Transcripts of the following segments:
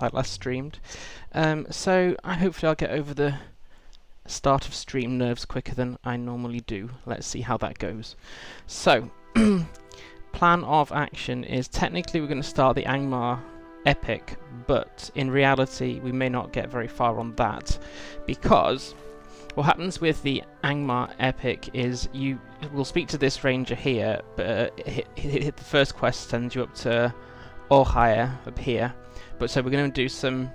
I last streamed. So hopefully I'll get over the start of stream nerves quicker than I normally do. Let's see how that goes. So, plan of action is technically we're going to start the Angmar epic, but in reality we may not get very far on that, because what happens with the Angmar epic is you will speak to this ranger here, but hit the first quest sends you up to Orhire up here. But so we're going to do some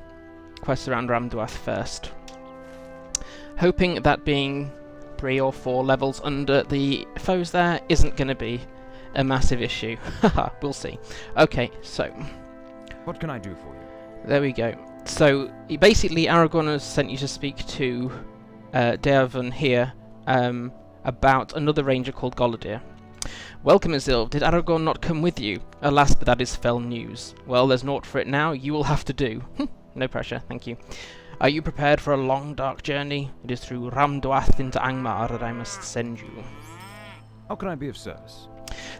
quests around Ramduath first, hoping that being 3 or 4 levels under the foes there isn't going to be a massive issue. Haha, we'll see. Okay, so what can I do for you? There we go. So basically Aragorn has sent you to speak to Dearvan here about another ranger called Gallorg. Welcome, Esilve. Did Aragorn not come with you? Alas, but that is fell news. Well, there's naught for it now. You will have to do. No pressure, thank you. Are you prepared for a long, dark journey? It is through Ramduath into Angmar that I must send you. How can I be of service?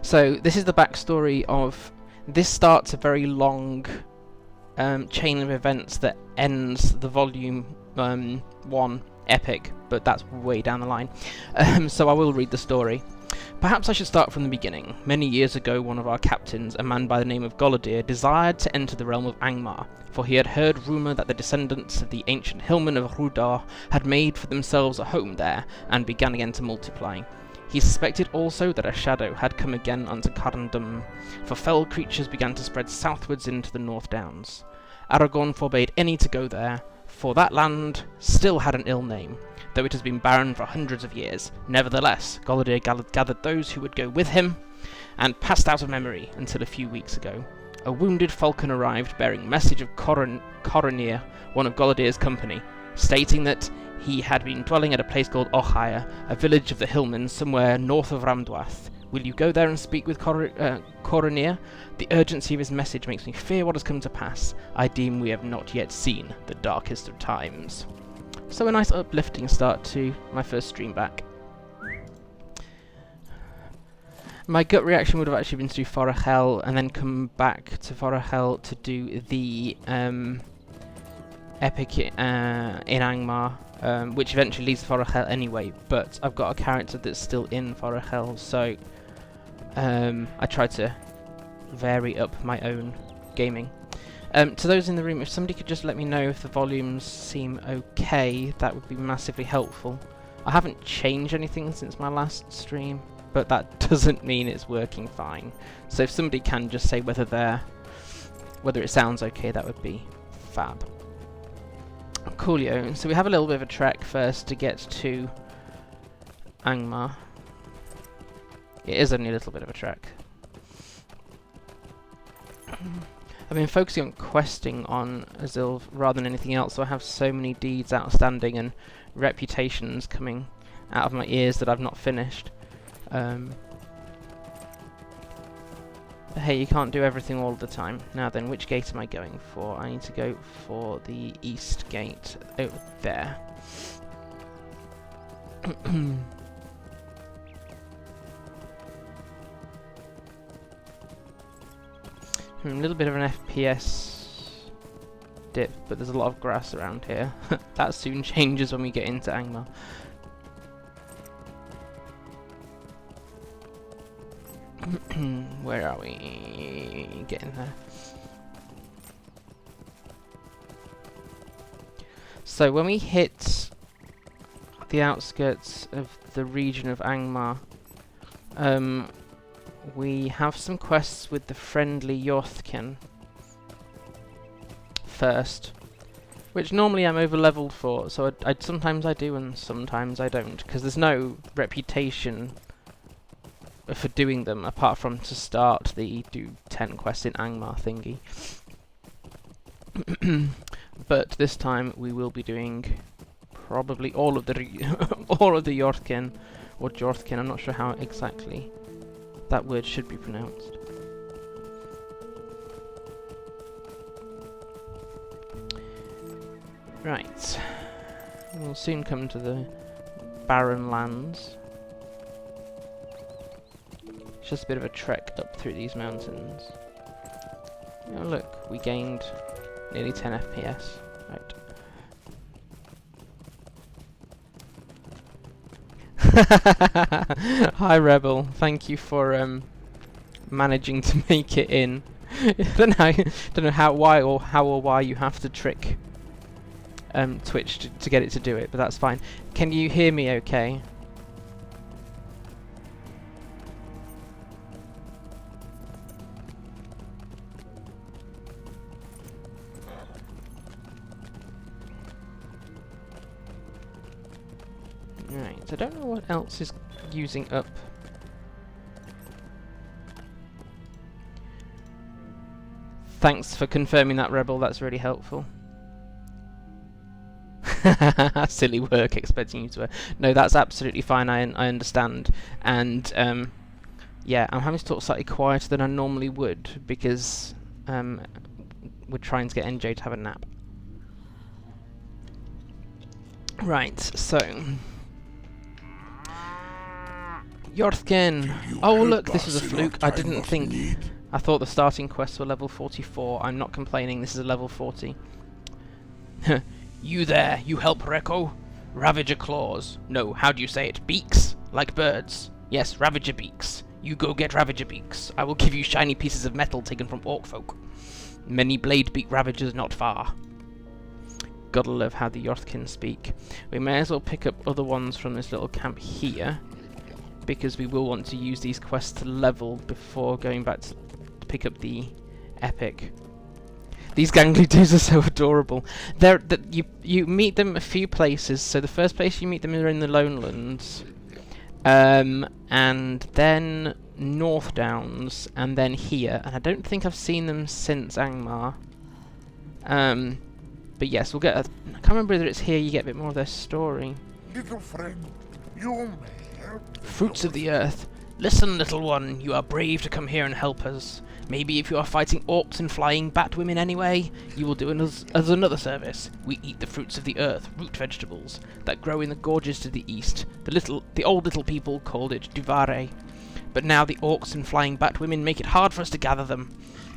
So, this is the backstory of... This starts a very long chain of events that ends the Volume 1 epic, but that's way down the line. So I will read the story. Perhaps I should start from the beginning. Many years ago, one of our captains, a man by the name of Gallorg, desired to enter the realm of Angmar, for he had heard rumour that the descendants of the ancient hillmen of Rudar had made for themselves a home there, and began again to multiply. He suspected also that a shadow had come again unto Carndum, for fell creatures began to spread southwards into the North Downs. Aragorn forbade any to go there, for that land still had an ill name, though it has been barren for hundreds of years. Nevertheless, Gallorg gathered those who would go with him, and passed out of memory until a few weeks ago. A wounded falcon arrived bearing message of Coronir, one of Gallorg's company, stating that he had been dwelling at a place called Orhire, a village of the Hillmen somewhere north of Ramduath. Will you go there and speak with Coronir? The urgency of his message makes me fear what has come to pass. I deem we have not yet seen the darkest of times. So a nice uplifting start to my first stream back. My gut reaction would have actually been to do Forachel and then come back to Forachel to do the epic in Angmar, which eventually leads to Forachel anyway, but I've got a character that's still in Forachel, so I tried to vary up my own gaming. To those in the room, if somebody could just let me know if the volumes seem okay, that would be massively helpful. I haven't changed anything since my last stream, but that doesn't mean it's working fine. So if somebody can just say whether it sounds okay, that would be fab. Coolio. So we have a little bit of a trek first to get to Angmar. It is only a little bit of a trek. I've been focusing on questing on Esilve rather than anything else, so I have so many deeds outstanding and reputations coming out of my ears that I've not finished. But hey, you can't do everything all the time. Now then, which gate am I going for? I need to go for the east gate over there. A little bit of an FPS dip, but there's a lot of grass around here. That soon changes when we get into Angmar. Where are we? Getting there. So when we hit the outskirts of the region of Angmar, we have some quests with the friendly Earthkin first, which normally I'm over-leveled for, so sometimes I do and sometimes I don't, because there's no reputation for doing them, apart from to start the do 10 quests in Angmar thingy. But this time we will be doing probably all of the Earthkin, or Jorthkin, I'm not sure how exactly that word should be pronounced. Right, we'll soon come to the barren lands. It's just a bit of a trek up through these mountains. Oh look, we gained Nearly 10 FPS. Right. Hi Rebel, thank you for managing to make it in. I don't know how or why you have to trick Twitch to get it to do it, but that's fine. Can you hear me okay? Right, I don't know what else is using up. Thanks for confirming that, Rebel, that's really helpful. Silly work, expecting you to... No, that's absolutely fine, I understand. And, yeah, I'm having to talk slightly quieter than I normally would, because we're trying to get NJ to have a nap. Right, so... Earthkin! Oh look, this is a fluke. I didn't think... I thought the starting quests were level 44. I'm not complaining, this is a level 40. You there, you help Reko? Ravager claws. No, how do you say it? Beaks? Like birds. Yes, Ravager beaks. You go get Ravager beaks. I will give you shiny pieces of metal taken from orc folk. Many blade beak Ravagers not far. Gotta love how the Earthkin speak. We may as well pick up other ones from this little camp here, because we will want to use these quests to level before going back to pick up the epic. These gangly dudes are so adorable. You meet them a few places. So the first place you meet them are in the Lonelands, and then North Downs, and then here. And I don't think I've seen them since Angmar. But yes, we'll get. I can't remember whether it's here. You get a bit more of their story. Little friend, you may help. Fruits of the earth. Listen, little one. You are brave to come here and help us. Maybe if you are fighting orcs and flying bat women anyway, you will do it as another service. We eat the fruits of the earth, root vegetables, that grow in the gorges to the east. The old little people called it duvare. But now the orcs and flying bat women make it hard for us to gather them.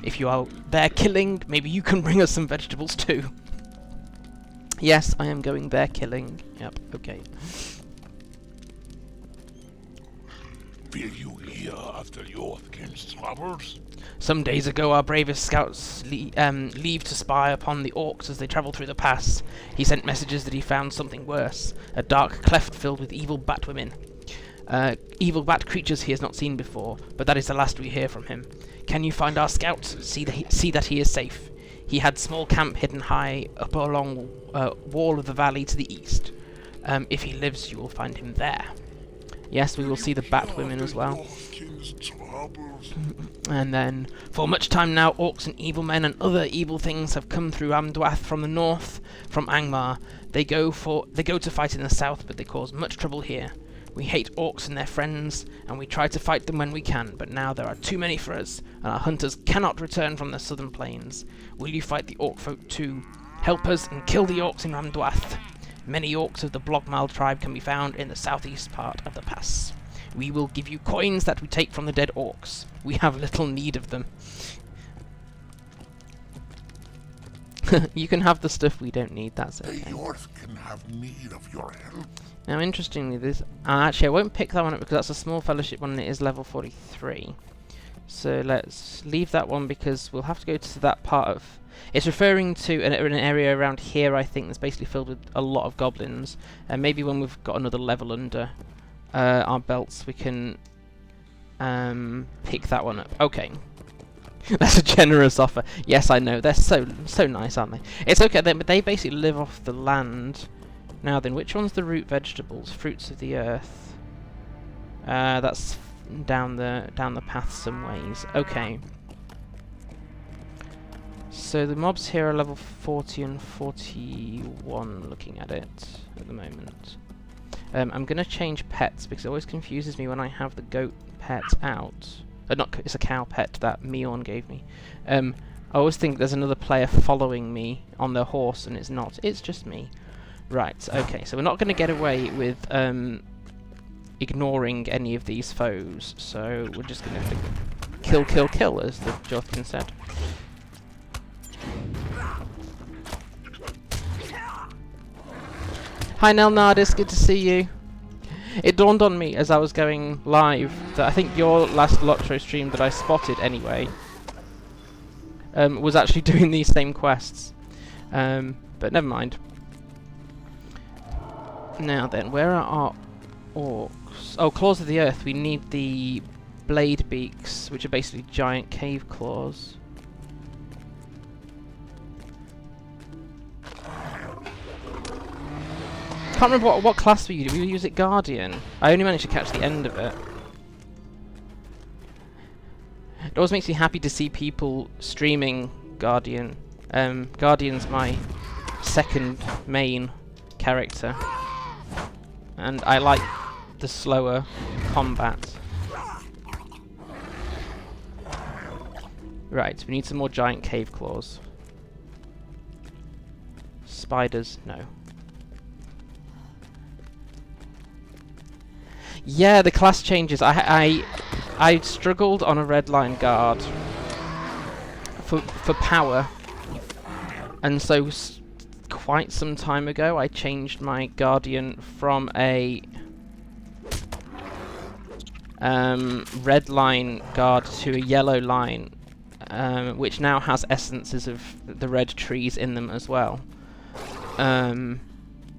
If you are there killing, maybe you can bring us some vegetables too. Yes, I am going there killing. Yep, okay. Will you here after Earthkin's troubles? Some days ago our bravest scouts leave to spy upon the orcs as they travel through the pass. He sent messages that he found something worse, a dark cleft filled with evil bat women. Evil bat creatures he has not seen before, but that is the last we hear from him. Can you find our scout? See that he is safe. He had small camp hidden high up along wall of the valley to the east. If he lives, you will find him there. Yes, we will see the bat women as well. And then, for much time now, orcs and evil men and other evil things have come through Amdwath from the north, from Angmar. They go to fight in the south, but they cause much trouble here. We hate orcs and their friends, and we try to fight them when we can, but now there are too many for us, and our hunters cannot return from the southern plains. Will you fight the orc folk too? Help us and kill the orcs in Amdwath. Many orcs of the Blogmal tribe can be found in the southeast part of the pass. We will give you coins that we take from the dead orcs. We have little need of them. You can have the stuff we don't need, that's okay. The Earth can have need of your help. Now, interestingly, this... actually, I won't pick that one up because that's a small fellowship one and it is level 43. So let's leave that one because we'll have to go to that part of... It's referring to an area around here, I think, that's basically filled with a lot of goblins. And maybe when we've got another level under our belts, we can pick that one up. Okay. That's a generous offer. Yes, I know. They're so nice, aren't they? It's okay, but they basically live off the land. Now then, which one's the root vegetables? Fruits of the earth. That's down the path some ways. Okay. So the mobs here are level 40 and 41, looking at it at the moment. I'm going to change pets because it always confuses me when I have the goat pet out. It's a cow pet that Meorn gave me. I always think there's another player following me on their horse, and it's not. It's just me. Right, okay, so we're not going to get away with ignoring any of these foes, so we're just going to have to kill, as the Earthkin said. Hi Nelnardis, good to see you. It dawned on me as I was going live that I think your last LOTRO stream that I spotted anyway was actually doing these same quests. But never mind. Now then, where are our orcs? Oh, Claws of the Earth. We need the blade beaks, which are basically giant cave claws. Can't remember what class we used. Did we use it Guardian? I only managed to catch the end of it. It always makes me happy to see people streaming Guardian. Guardian's my second main character, and I like the slower combat. Right, we need some more giant cave claws. Spiders, no. Yeah, the class changes. I struggled on a red line guard for power, and so quite some time ago I changed my guardian from a red line guard to a yellow line, which now has essences of the red trees in them as well.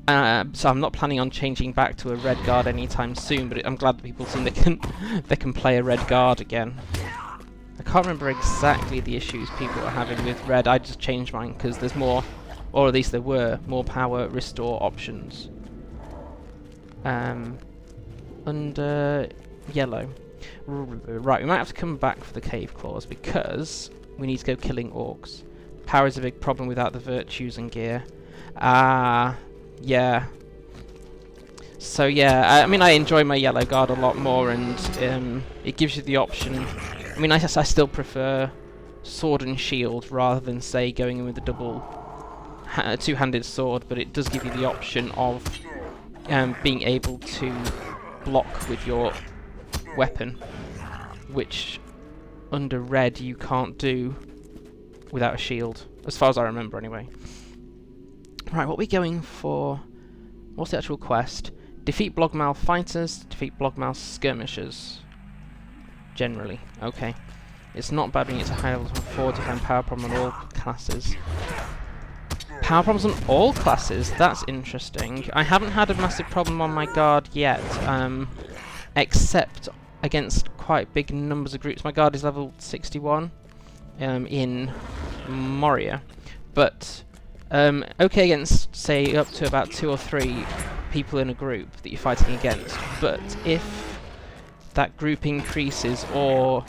So I'm not planning on changing back to a red guard anytime soon, but I'm glad that people seem they can play a red guard again. I can't remember exactly the issues people are having with red. I just changed mine because there's more, or at least there were more power restore options. And yellow. Right, we might have to come back for the cave claws because we need to go killing orcs. Power is a big problem without the virtues and gear. Yeah. So yeah, I mean I enjoy my yellow guard a lot more, and it gives you the option. I mean I guess I still prefer sword and shield rather than say going in with a double two-handed sword, but it does give you the option of being able to block with your weapon, which under red you can't do without a shield, as far as I remember anyway. Right, what are we going for? What's the actual quest? Defeat Blogmal fighters, defeat Blogmal skirmishers. Generally, okay. It's not bad being it's a high level 4 to find power problem on all classes. Power problems on all classes? That's interesting. I haven't had a massive problem on my guard yet, except against quite big numbers of groups. My guard is level 61 in Moria, but okay against, say, up to about 2 or 3 people in a group that you're fighting against. But if that group increases, or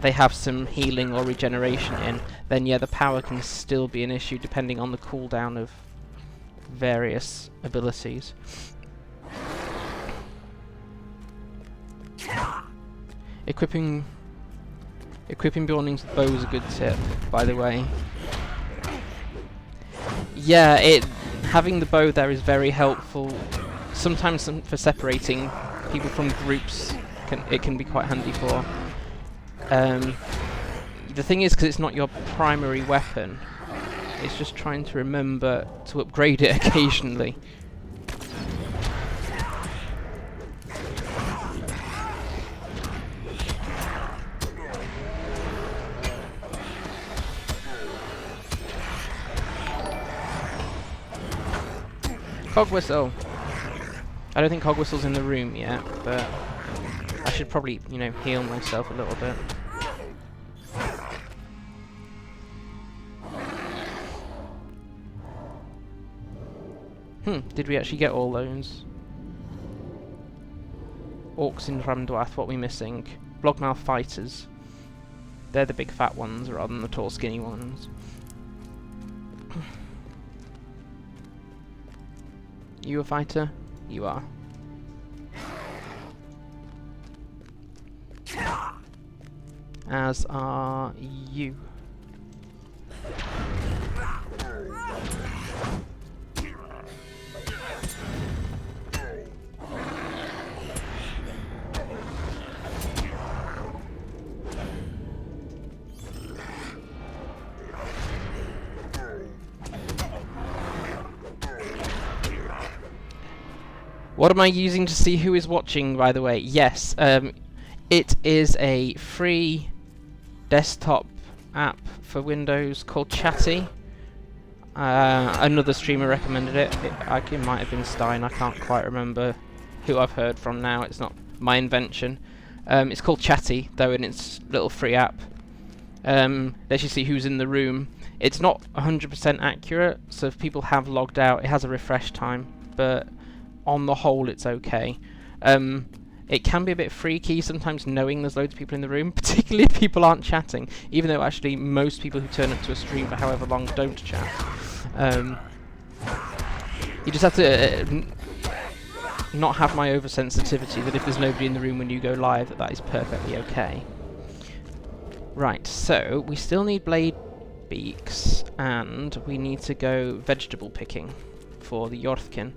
they have some healing or regeneration in, then yeah, the power can still be an issue depending on the cooldown of various abilities. Equipping Beorning's bow is a good tip, by the way. Yeah, having the bow there is very helpful. Sometimes for separating people from groups, it can be quite handy for. The thing is, because it's not your primary weapon, it's just trying to remember to upgrade it occasionally. Cogwhistle. I don't think Cogwhistle's in the room yet, but I should probably, you know, heal myself a little bit. Did we actually get all those? Orcs in Ramdwath, what are we missing? Blogmal fighters. They're the big fat ones rather than the tall skinny ones. You a fighter? You are. As are you. What am I using to see who is watching, by the way? Yes, it is a free desktop app for Windows called Chatty. Another streamer recommended it. It might have been Stein, I can't quite remember who I've heard from now. It's not my invention. It's called Chatty, though, and it's a little free app. Lets you see who's in the room. It's not 100% accurate, so if people have logged out, it has a refresh time, but on the whole, it's okay. It can be a bit freaky sometimes knowing there's loads of people in the room, particularly if people aren't chatting, even though actually most people who turn up to a stream for however long don't chat. You just have to not have my oversensitivity that if there's nobody in the room when you go live, that is perfectly okay. Right, so we still need blade beaks, and we need to go vegetable picking for the Earthkin.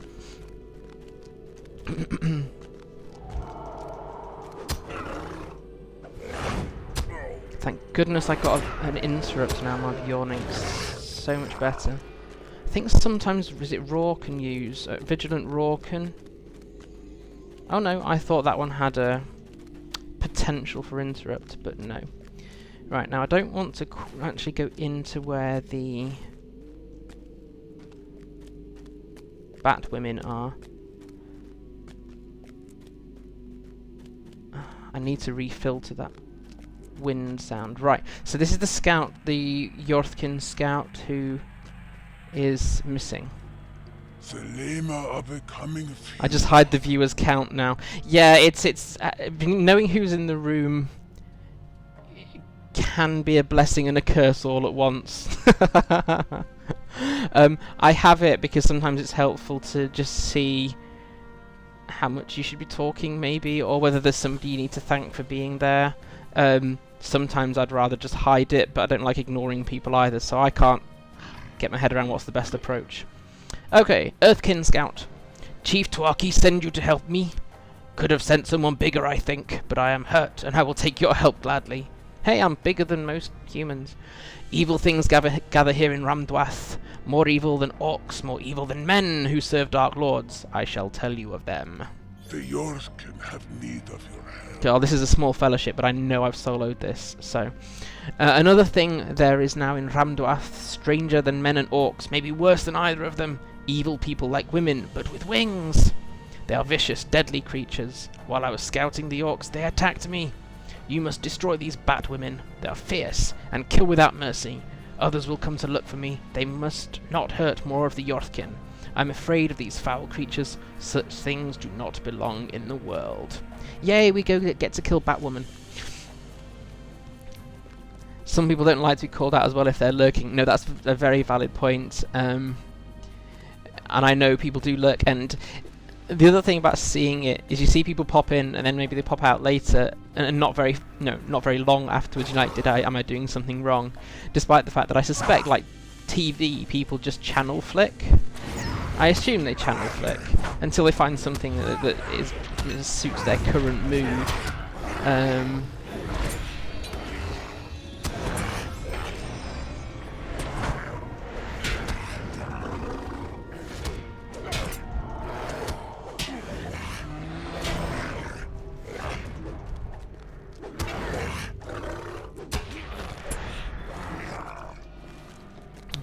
Thank goodness I got an interrupt now. My Beorning's so much better. I think sometimes, is it Raw can use Vigilant Raw can? Oh no, I thought that one had a potential for interrupt, but no. Right, now I don't want to actually go into where the bat women are. I need to refilter that wind sound. Right, so this is the scout, the Earthkin scout, who is missing. I just hide the viewers count now. Yeah, it's knowing who's in the room can be a blessing and a curse all at once. I have it because sometimes it's helpful to just see how much you should be talking, maybe, or whether there's somebody you need to thank for being there. Sometimes I'd rather just hide it, but I don't like ignoring people either, so I can't get my head around what's the best approach. Okay, Earthkin Scout. Chief Twaki send you to help me? Could have sent someone bigger, I think, but I am hurt, and I will take your help gladly. Hey, I'm bigger than most humans. Evil things gather here in Ramdwath. More evil than orcs, more evil than men who serve Dark Lords. I shall tell you of them. The Earthkin have need of your help. Okay, well, this is a small fellowship, but I know I've soloed this, so... another thing there is now in Ramdwath, stranger than men and orcs, maybe worse than either of them. Evil people like women, but with wings. They are vicious, deadly creatures. While I was scouting the orcs, they attacked me. You must destroy these bat women. They are fierce, and kill without mercy. Others will come to look for me. They must not hurt more of the Earthkin. I'm afraid of these foul creatures. Such things do not belong in the world. Yay, we get to kill Batwoman. Some people don't like to be called out as well if they're lurking. No, that's a very valid point. And I know people do lurk, and the other thing about seeing it is you see people pop in and then maybe they pop out later and not very long afterwards. You're like, am I doing something wrong? Despite the fact that I suspect, like TV, people just channel flick. I assume they channel flick until they find something that suits their current mood.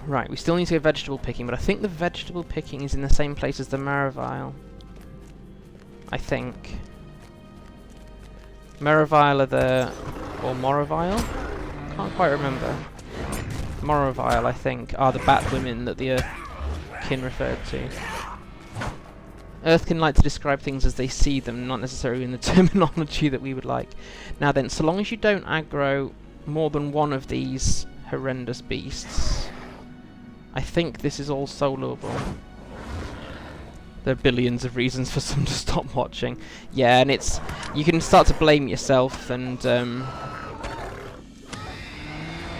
Right, we still need to go vegetable picking, but I think the vegetable picking is in the same place as the Maravile. I think. Maravile are the... or Moravile? Can't quite remember. Moravile, I think, are the bat women that the Earthkin referred to. Earthkin like to describe things as they see them, not necessarily in the terminology that we would like. Now then, so long as you don't aggro more than one of these horrendous beasts, I think this is all soloable. There are billions of reasons for some to stop watching. Yeah, and it's... you can start to blame yourself, and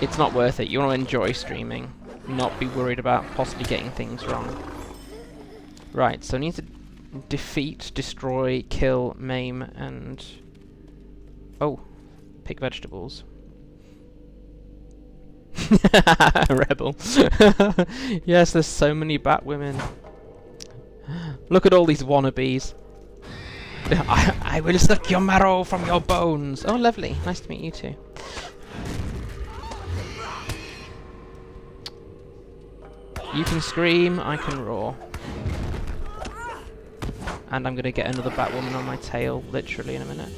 it's not worth it. You want to enjoy streaming, not be worried about possibly getting things wrong. Right, so I need to defeat, destroy, kill, maim, and... oh, pick vegetables. Rebel. Yes, there's so many bat women. Look at all these wannabes. I will suck your marrow from your bones. Oh, lovely. Nice to meet you too. You can scream, I can roar. And I'm gonna get another Batwoman on my tail, literally, in a minute.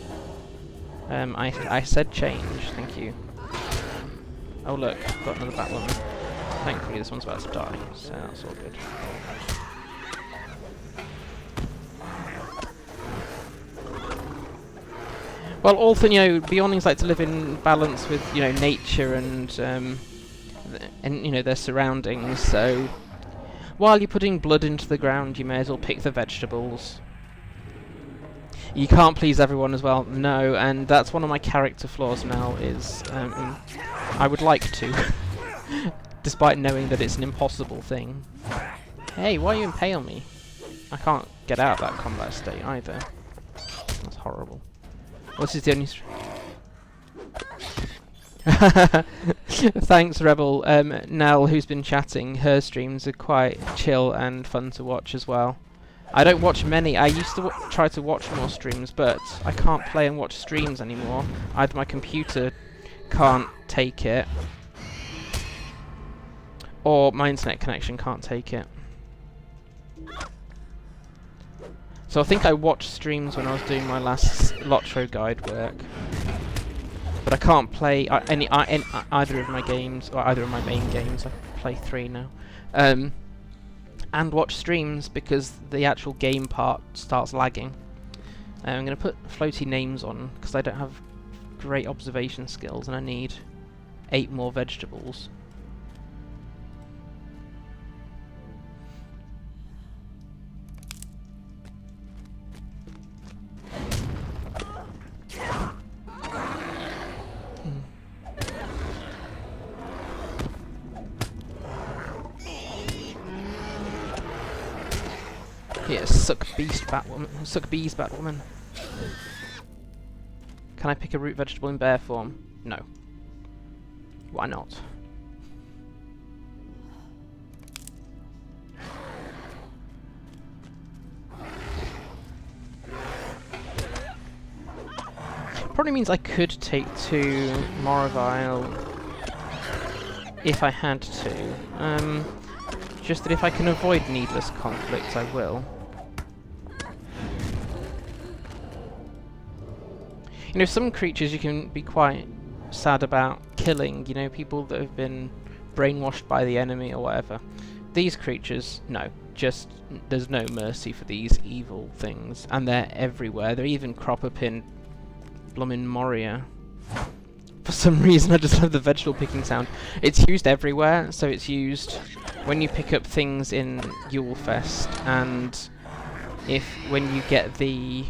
I said change, thank you. Oh look, I've got another Batwoman. Thankfully this one's about to die, so that's all good. Well, also, you know, Beornings like to live in balance with, you know, nature and you know, their surroundings, so while you're putting blood into the ground, you may as well pick the vegetables. You can't please everyone as well, no, and that's one of my character flaws now, is I would like to, despite knowing that it's an impossible thing. Hey, why you impale me? I can't get out of that combat state either. That's horrible. This is the only... Thanks, Rebel. Nell, who's been chatting, her streams are quite chill and fun to watch as well. I don't watch many. I used to try to watch more streams, but I can't play and watch streams anymore. Either my computer can't take it, or my internet connection can't take it. So I think I watched streams when I was doing my last LOTRO guide work, but I can't play either of my games, or either of my main games. I play 3 now, and watch streams because the actual game part starts lagging. I'm going to put floaty names on because I don't have great observation skills, and I need 8 more vegetables. Yeah, suck beast Batwoman. Suck bees Batwoman. Can I pick a root vegetable in bear form? No. Why not? Probably means I could take 2 Moravile if I had to. Just that if I can avoid needless conflict, I will. You know, some creatures you can be quite sad about killing, you know, people that have been brainwashed by the enemy or whatever. These creatures, no. Just, there's no mercy for these evil things. And they're everywhere. They even crop up in bloomin' Moria. For some reason, I just love the vegetable picking sound. It's used everywhere, so it's used when you pick up things in Yulefest, and when you get the...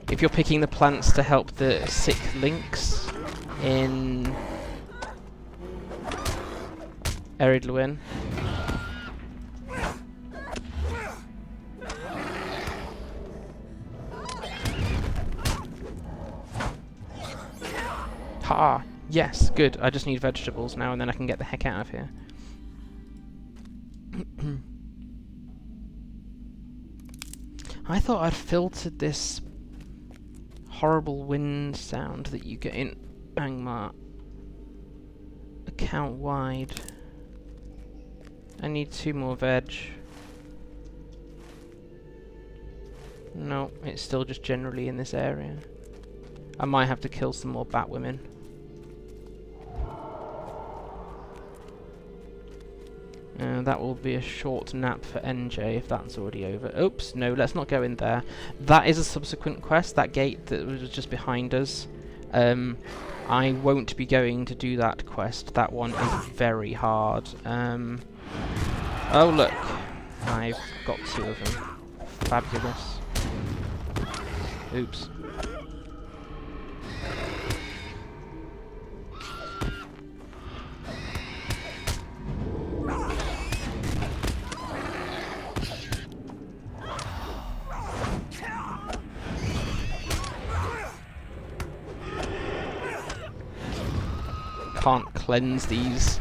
If you're picking the plants to help the sick lynx in Erid Luin. Ha! Yes, good. I just need vegetables now, and then I can get the heck out of here. I thought I'd filtered this horrible wind sound that you get in Angmar account wide. I need 2 more veg. No, it's still just generally in this area. I might have to kill some more Batwomen. That will be a short nap for NJ if that's already over. Oops, no, let's not go in there. That is a subsequent quest, that gate that was just behind us. I won't be going to do that quest. That one is very hard. Oh look, I've got 2 of them. Fabulous. Oops. Can't cleanse these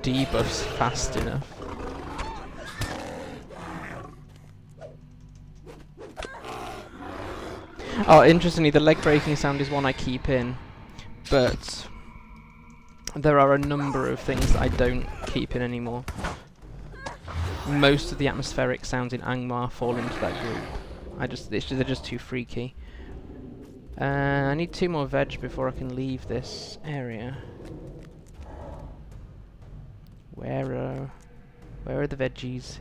debuffs fast enough. Oh, interestingly, the leg breaking sound is one I keep in, but there are a number of things that I don't keep in anymore. Most of the atmospheric sounds in Angmar fall into that group. They're just too freaky. I need 2 more veg before I can leave this area. Where are the veggies?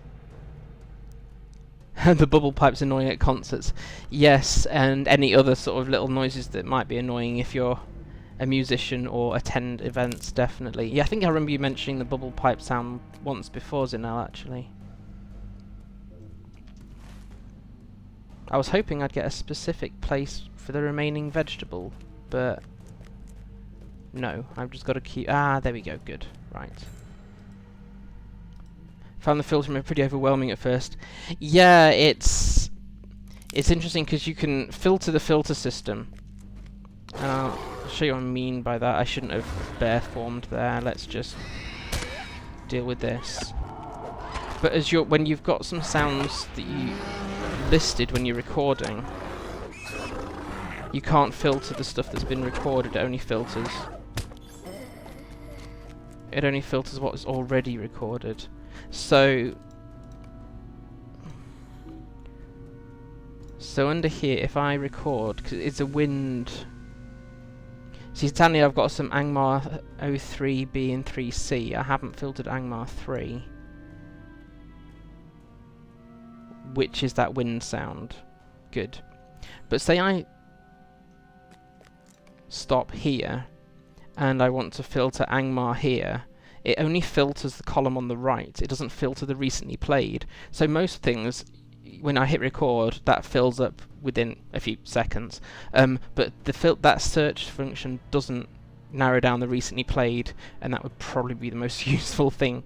The bubble pipe's annoying at concerts. Yes, and any other sort of little noises that might be annoying if you're a musician or attend events, definitely. Yeah, I think I remember you mentioning the bubble pipe sound once before, Zinel, actually. I was hoping I'd get a specific place for the remaining vegetable, but no, I've just got to keep... Ah, there we go, good. Right. Found the filtering pretty overwhelming at first. Yeah, it's interesting because you can filter the filter system. I'll show you what I mean by that. I shouldn't have bare formed there. Let's just deal with this. But as when you've got some sounds that you listed when you're recording, you can't filter the stuff that's been recorded. It only filters what is already recorded. So under here, if I record, because it's a wind... See, Tanya, I've got some Angmar 03B and 3C. I haven't filtered Angmar 3, which is that wind sound. Good. But say I stop here, and I want to filter Angmar here, it only filters the column on the right. It doesn't filter the recently played. So most things, when I hit record, that fills up within a few seconds. But that search function doesn't narrow down the recently played, and that would probably be the most useful thing.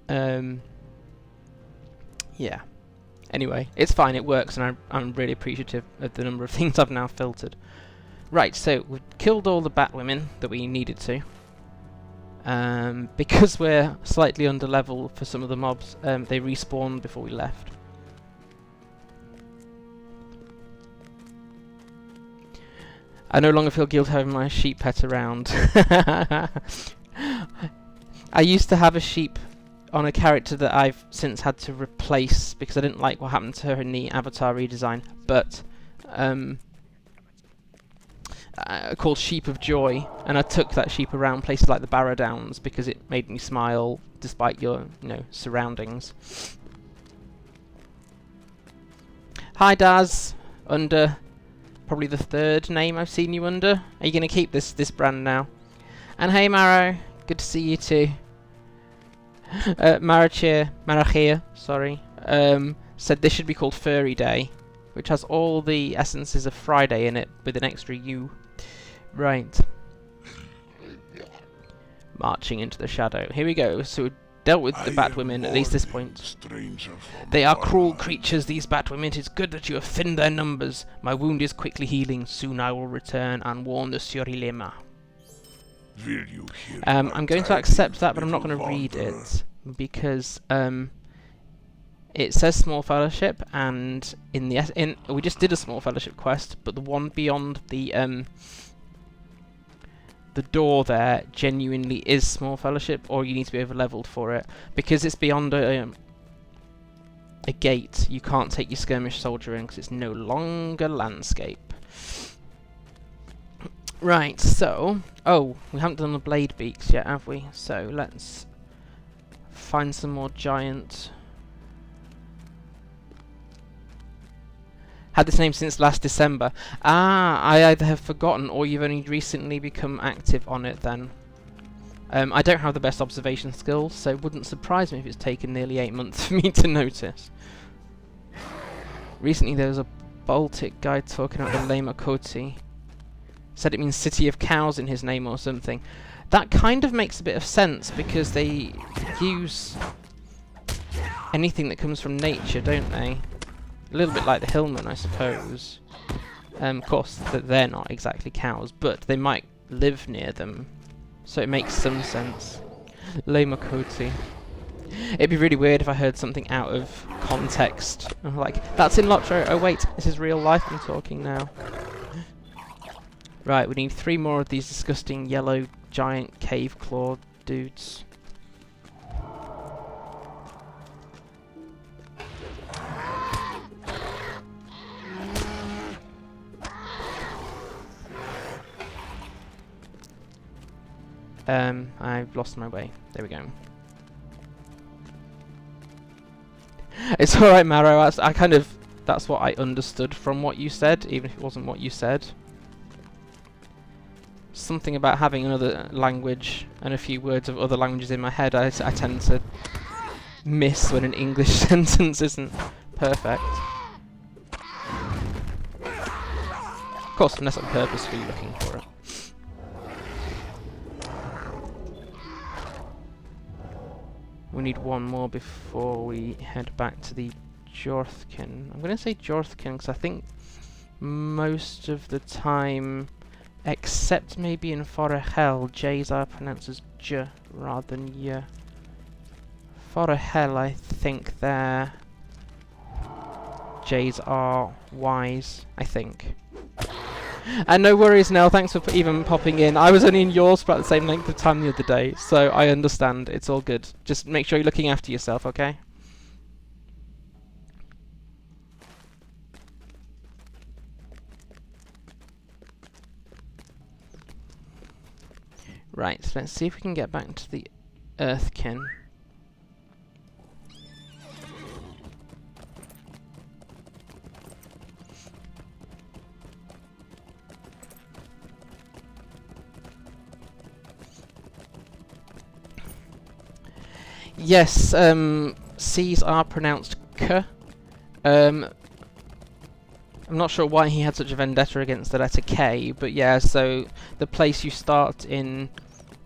Yeah. Anyway, it's fine, it works, and I'm really appreciative of the number of things I've now filtered. Right, so we've killed all the bat women that we needed to. Because we're slightly under level for some of the mobs, they respawned before we left. I no longer feel guilty having my sheep pet around. I used to have a sheep on a character that I've since had to replace because I didn't like what happened to her in the avatar redesign, but called Sheep of Joy, and I took that sheep around places like the Barrow Downs because it made me smile despite your, surroundings. Hi Daz, under probably the 3rd name I've seen you under. Are you going to keep this brand now? And hey Maro, good to see you too. Marachir, sorry, said this should be called Furry Day, which has all the essences of Friday in it with an extra U. Right. Marching into the shadow. Here we go. So we've dealt with the Batwomen, at least this point. They are cruel creatures, these Batwomen. It is good that you have thinned their numbers. My wound is quickly healing. Soon I will return and warn the Surilema. I'm going to accept that, but I'm not going to read it because it says small fellowship, and we just did a small fellowship quest, but the one beyond the door there genuinely is small fellowship, or you need to be over leveled for it because it's beyond a gate. You can't take your skirmish soldier in because it's no longer landscape. Right, so... Oh, we haven't done the blade beaks yet, have we? So, let's find some more giant... Had this name since last December. Ah, I either have forgotten or you've only recently become active on it then. I don't have the best observation skills, so it wouldn't surprise me if it's taken nearly 8 months for me to notice. Recently there was a Baltic guy talking about the Lemakoti. Said it means city of cows in his name or something. That kind of makes a bit of sense because they use anything that comes from nature, don't they? A little bit like the Hillmen, I suppose. Of course, they're not exactly cows, but they might live near them, so it makes some sense. Lemakoti. It'd be really weird if I heard something out of context. Like, that's in LOTRO. Oh wait, this is real life I'm talking now. Right, we need 3 more of these disgusting yellow giant cave claw dudes. I've lost my way. There we go. It's alright, Marrow. That's what I understood from what you said, even if it wasn't what you said. Something about having another language and a few words of other languages in my head, I tend to miss when an English sentence isn't perfect. Of course, unless I'm purposefully looking for it. We need 1 more before we head back to the Earthkin. I'm going to say Earthkin because I think most of the time, except maybe in Forahel, J's are pronounced as J rather than Y. Forahel, I think their J's are Y's, I think. And no worries, Nell, thanks for even popping in. I was only in yours for about the same length of time the other day, so I understand. It's all good. Just make sure you're looking after yourself, okay? Right, so let's see if we can get back to the Earthkin. Yes, C's are pronounced K. I'm not sure why he had such a vendetta against the letter K, but yeah, so the place you start in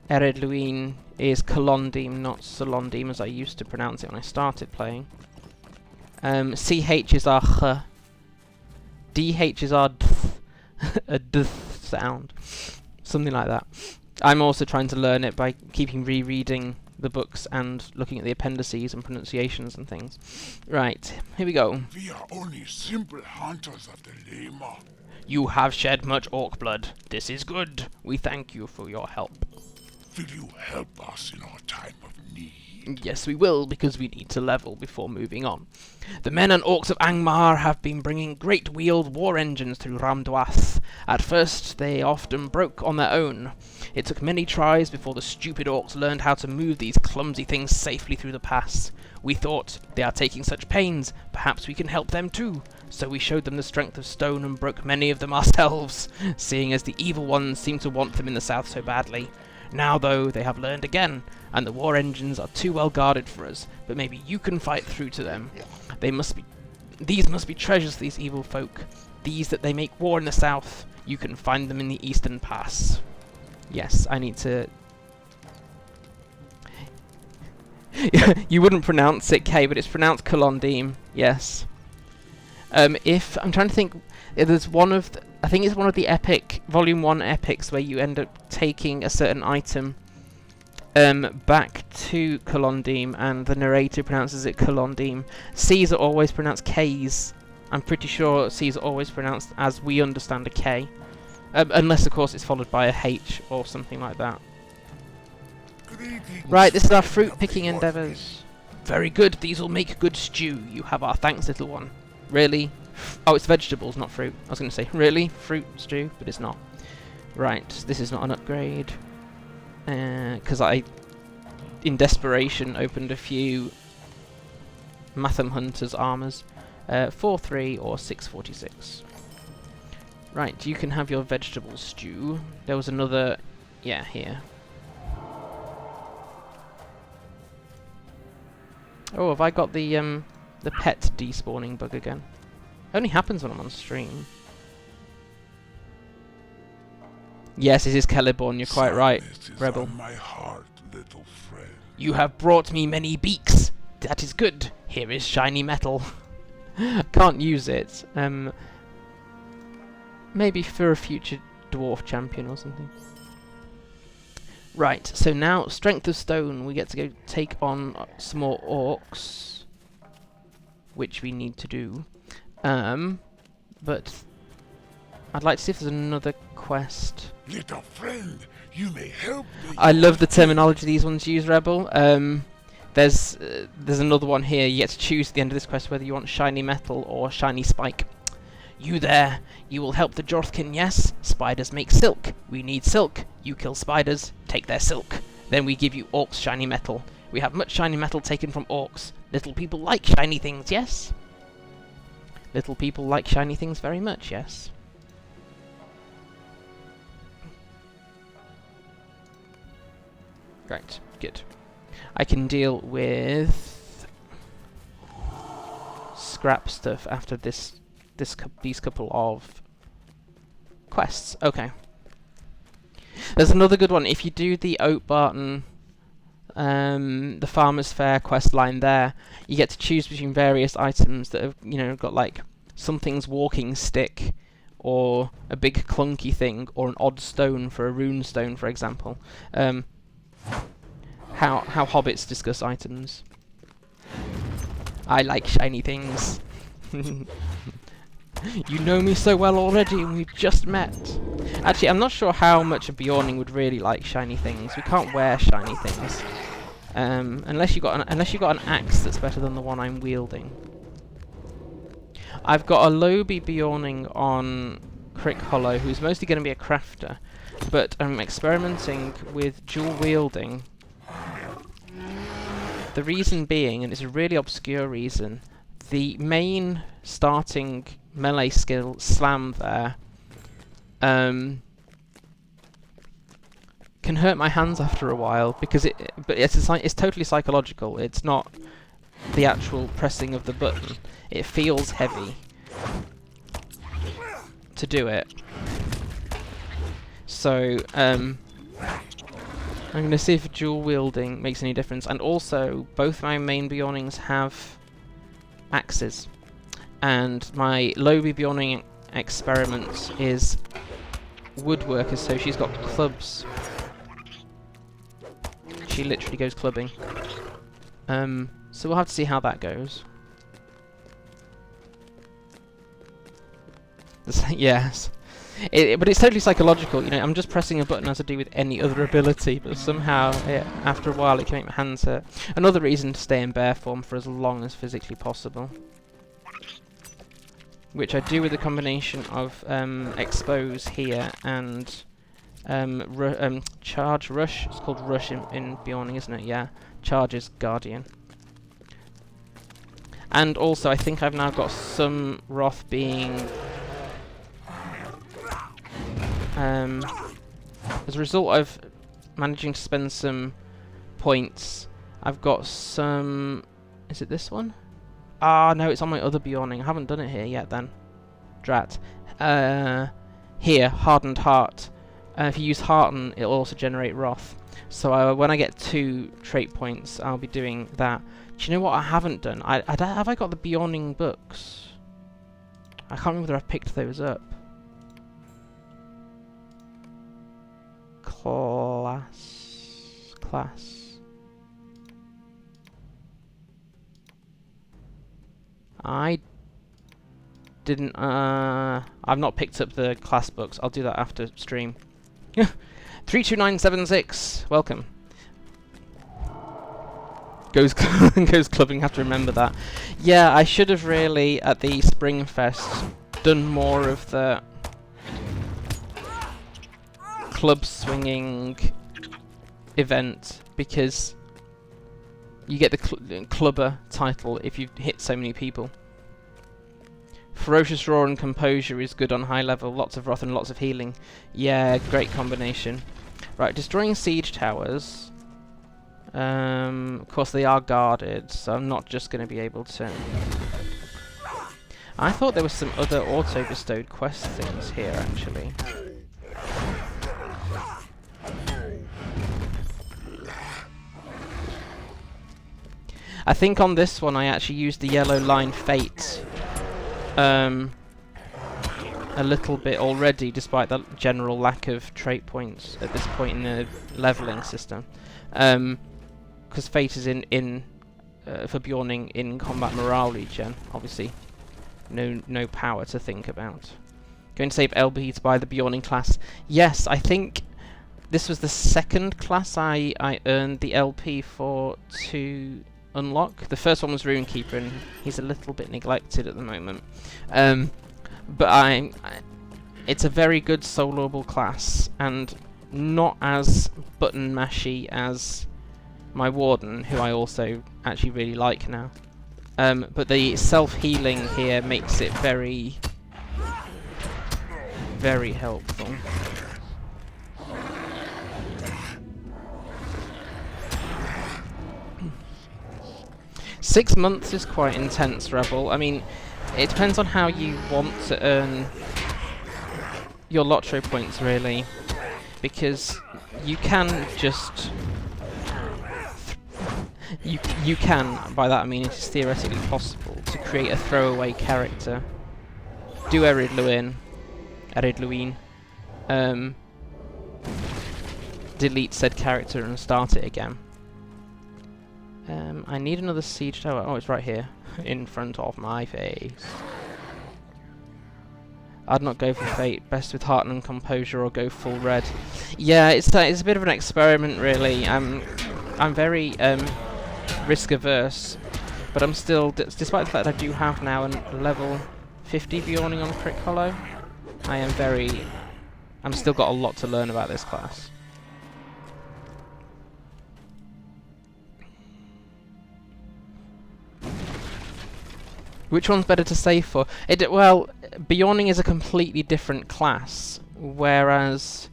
Ered Luin is Colondim, not Solondim, as I used to pronounce it when I started playing. CHs are Ch. DHs are Dth, a Dth sound. Something like that. I'm also trying to learn it by keeping rereading the books and looking at the appendices and pronunciations and things. Right, here we go. We are only simple hunters of the Lema. You have shed much orc blood. This is good. We thank you for your help. Will you help us in our time of need? Yes, we will, because we need to level before moving on. The men and orcs of Angmar have been bringing great wheeled war engines through Ramdwath. At first, they often broke on their own. It took many tries before the stupid orcs learned how to move these clumsy things safely through the pass. We thought, they are taking such pains, perhaps we can help them too. So we showed them the strength of stone and broke many of them ourselves, seeing as the evil ones seem to want them in the south so badly. Now, though, they have learned again, and the war engines are too well guarded for us, but maybe you can fight through to them. These must be treasures, these evil folk. These that they make war in the south. You can find them in the eastern pass. Yes, I need to... You wouldn't pronounce it K, but it's pronounced Colondim. Yes. I'm trying to think... There's one of... I think it's one of the epic... Volume 1 epics where you end up taking a certain item back to Colondim, and the narrator pronounces it Colondim. C's are always pronounced K's. I'm pretty sure C's are always pronounced as we understand a K. Unless, of course, it's followed by a H or something like that. Right, this is our fruit-picking endeavours. Very good, these will make good stew. You have our thanks, little one. Really? Oh, it's vegetables, not fruit. I was going to say, really? Fruit stew? But it's not. Right, this is not an upgrade. Because I, in desperation, opened a few Matham Hunter's armours. 4-3 or 646. Right, you can have your vegetable stew. There was another... Yeah, here. Oh, have I got the pet despawning bug again? It only happens when I'm on stream. Yes, it is Celeborn, you're quite right, Rebel. On my heart, little friend. You have brought me many beaks. That is good. Here is shiny metal. Can't use it. Maybe for a future dwarf champion or something. Right, so now Strength of Stone. We get to go take on some more orcs, which we need to do. But I'd like to see if there's another quest. Little friend, you may help the I love the terminology these ones use, Rebel. There's another one here. You get to choose at the end of this quest whether you want shiny metal or shiny spike. You there, you will help the Earthkin, yes? Spiders make silk. We need silk. You kill spiders, take their silk. Then we give you orcs shiny metal. We have much shiny metal taken from orcs. Little people like shiny things, yes? Little people like shiny things very much, yes? Right, good. I can deal with scrap stuff after these couple of quests. Okay. There's another good one. If you do the Oak Barton, the Farmer's Fair quest line there, you get to choose between various items that have, you know, got like something's walking stick, or a big clunky thing, or an odd stone for a rune stone, for example. How hobbits discuss items. I like shiny things. You know me so well already, and we've just met. Actually, I'm not sure how much a Beorning would really like shiny things. We can't wear shiny things, unless you got an axe that's better than the one I'm wielding. I've got a Lobby Beorning on Crick Hollow, who's mostly going to be a crafter, but I'm experimenting with dual wielding. The reason being, and it's a really obscure reason, the main starting melee skill, Slam, there, can hurt my hands after a while, because it's totally psychological. It's not the actual pressing of the button. It feels heavy to do it. So, I'm going to see if dual wielding makes any difference. And also, both my main Beornings have axes. And my Lobby Beorning experiment is woodworker, so she's got clubs. She literally goes clubbing. So we'll have to see how that goes. Yes. But it's totally psychological, you know, I'm just pressing a button as I do with any other ability, but somehow, after a while, it can make my hands hurt. Another reason to stay in bear form for as long as physically possible. Which I do with a combination of expose here and charge rush. It's called rush in Beorning, isn't it? Yeah. Charge is guardian. And also, I think I've now got some wrath being... as a result of managing to spend some points, I've got some... Is it this one? Ah, no, it's on my other Beorning. I haven't done it here yet, then. Drat. Here, Hardened Heart. If you use Hearten, it'll also generate Wrath. So when I get 2 trait points, I'll be doing that. Do you know what I haven't done? Have I got the Beorning books? I can't remember whether I've picked those up. Class. I didn't, I've not picked up the class books. I'll do that after stream. 32976, welcome. Goes clubbing, have to remember that. Yeah, I should have really, at the Springfest, done more of the club swinging event, because you get the clubber title if you hit so many people. Ferocious Roar and Composure is good on high level, lots of wrath and lots of healing. Yeah, great combination. Right, destroying siege towers. Of course they are guarded, so I'm not just going to be able to... I thought there was some other auto-bestowed quest things here, actually. I think on this one I actually used the yellow line Fate a little bit already, despite the general lack of trait points at this point in the leveling system. Because Fate is in for Beorning in combat morale regen, obviously no power to think about. Going to save LB to buy the Beorning class. Yes, I think this was the second class I earned the LP for to unlock. The first one was Runekeeper, and he's a little bit neglected at the moment. But it's a very good soloable class, and not as button mashy as my Warden, who I also actually really like now. But the self-healing here makes it very, very helpful. Six months is quite intense, Rebel. I mean, it depends on how you want to earn your LOTRO points, really, because you can just you can, by that I mean it is theoretically possible to create a throwaway character, do Eridluin, delete said character and start it again. I need another siege tower. Oh, it's right here, in front of my face. I'd not go for fate. Best with heart and composure, or go full red. Yeah, it's a bit of an experiment, really. I'm very risk averse, but I'm still, despite the fact that I do have now a level 50 Beorning on Crit Hollow, I'm still got a lot to learn about this class. Which one's better to save for? Well, Beorning is a completely different class, whereas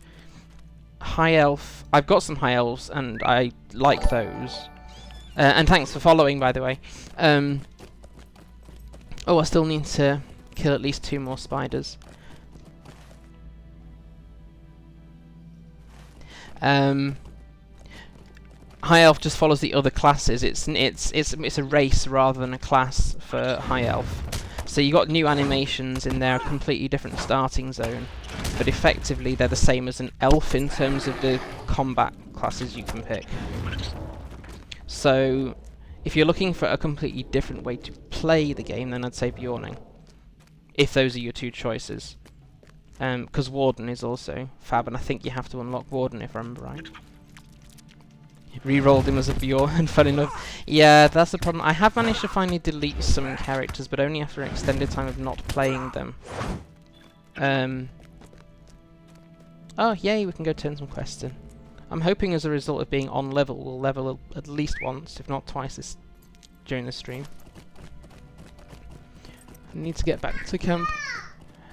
High Elf, I've got some High Elves and I like those. And thanks for following, by the way. Oh, I still need to kill at least 2 more spiders. High Elf just follows the other classes. It's a race rather than a class for High Elf. So you got new animations in their completely different starting zone, but effectively they're the same as an elf in terms of the combat classes you can pick. So if you're looking for a completely different way to play the game, then I'd say Beorning, if those are your 2 choices. Because Warden is also fab, and I think you have to unlock Warden if I remember right. Re-rolled him as a Beorn and fell in love. Yeah, that's the problem. I have managed to finally delete some characters, but only after an extended time of not playing them. Oh, yay, we can go turn some quests in. I'm hoping as a result of being on level, we'll level at least once, if not twice during the stream. I need to get back to camp.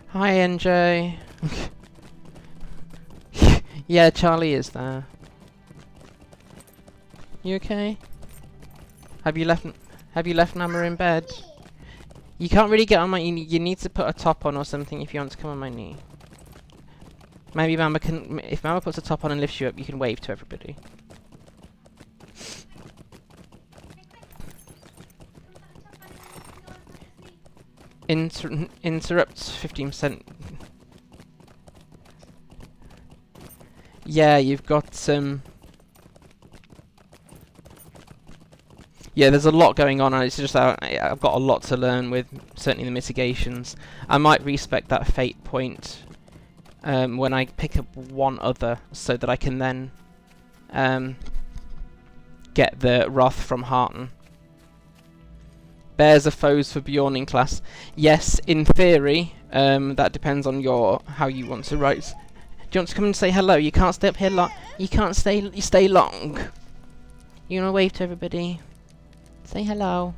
Hi, NJ. Yeah, Charlie is there. You okay? Have you left Mama in bed? You can't really get on my... You need to put a top on or something if you want to come on my knee. Maybe Mama can... If Mama puts a top on and lifts you up, you can wave to everybody. Interrupt 15%. Yeah, you've got some... Yeah, there's a lot going on, and it's just I've got a lot to learn with certainly the mitigations. I might respec that fate point when I pick up one other, so that I can then get the Wrath from Hearten. Bears are foes for Beorning class. Yes, in theory, that depends on how you want to write. Do you want to come and say hello? You can't stay up here long. You can't stay long. You wanna wave to everybody? Say hello.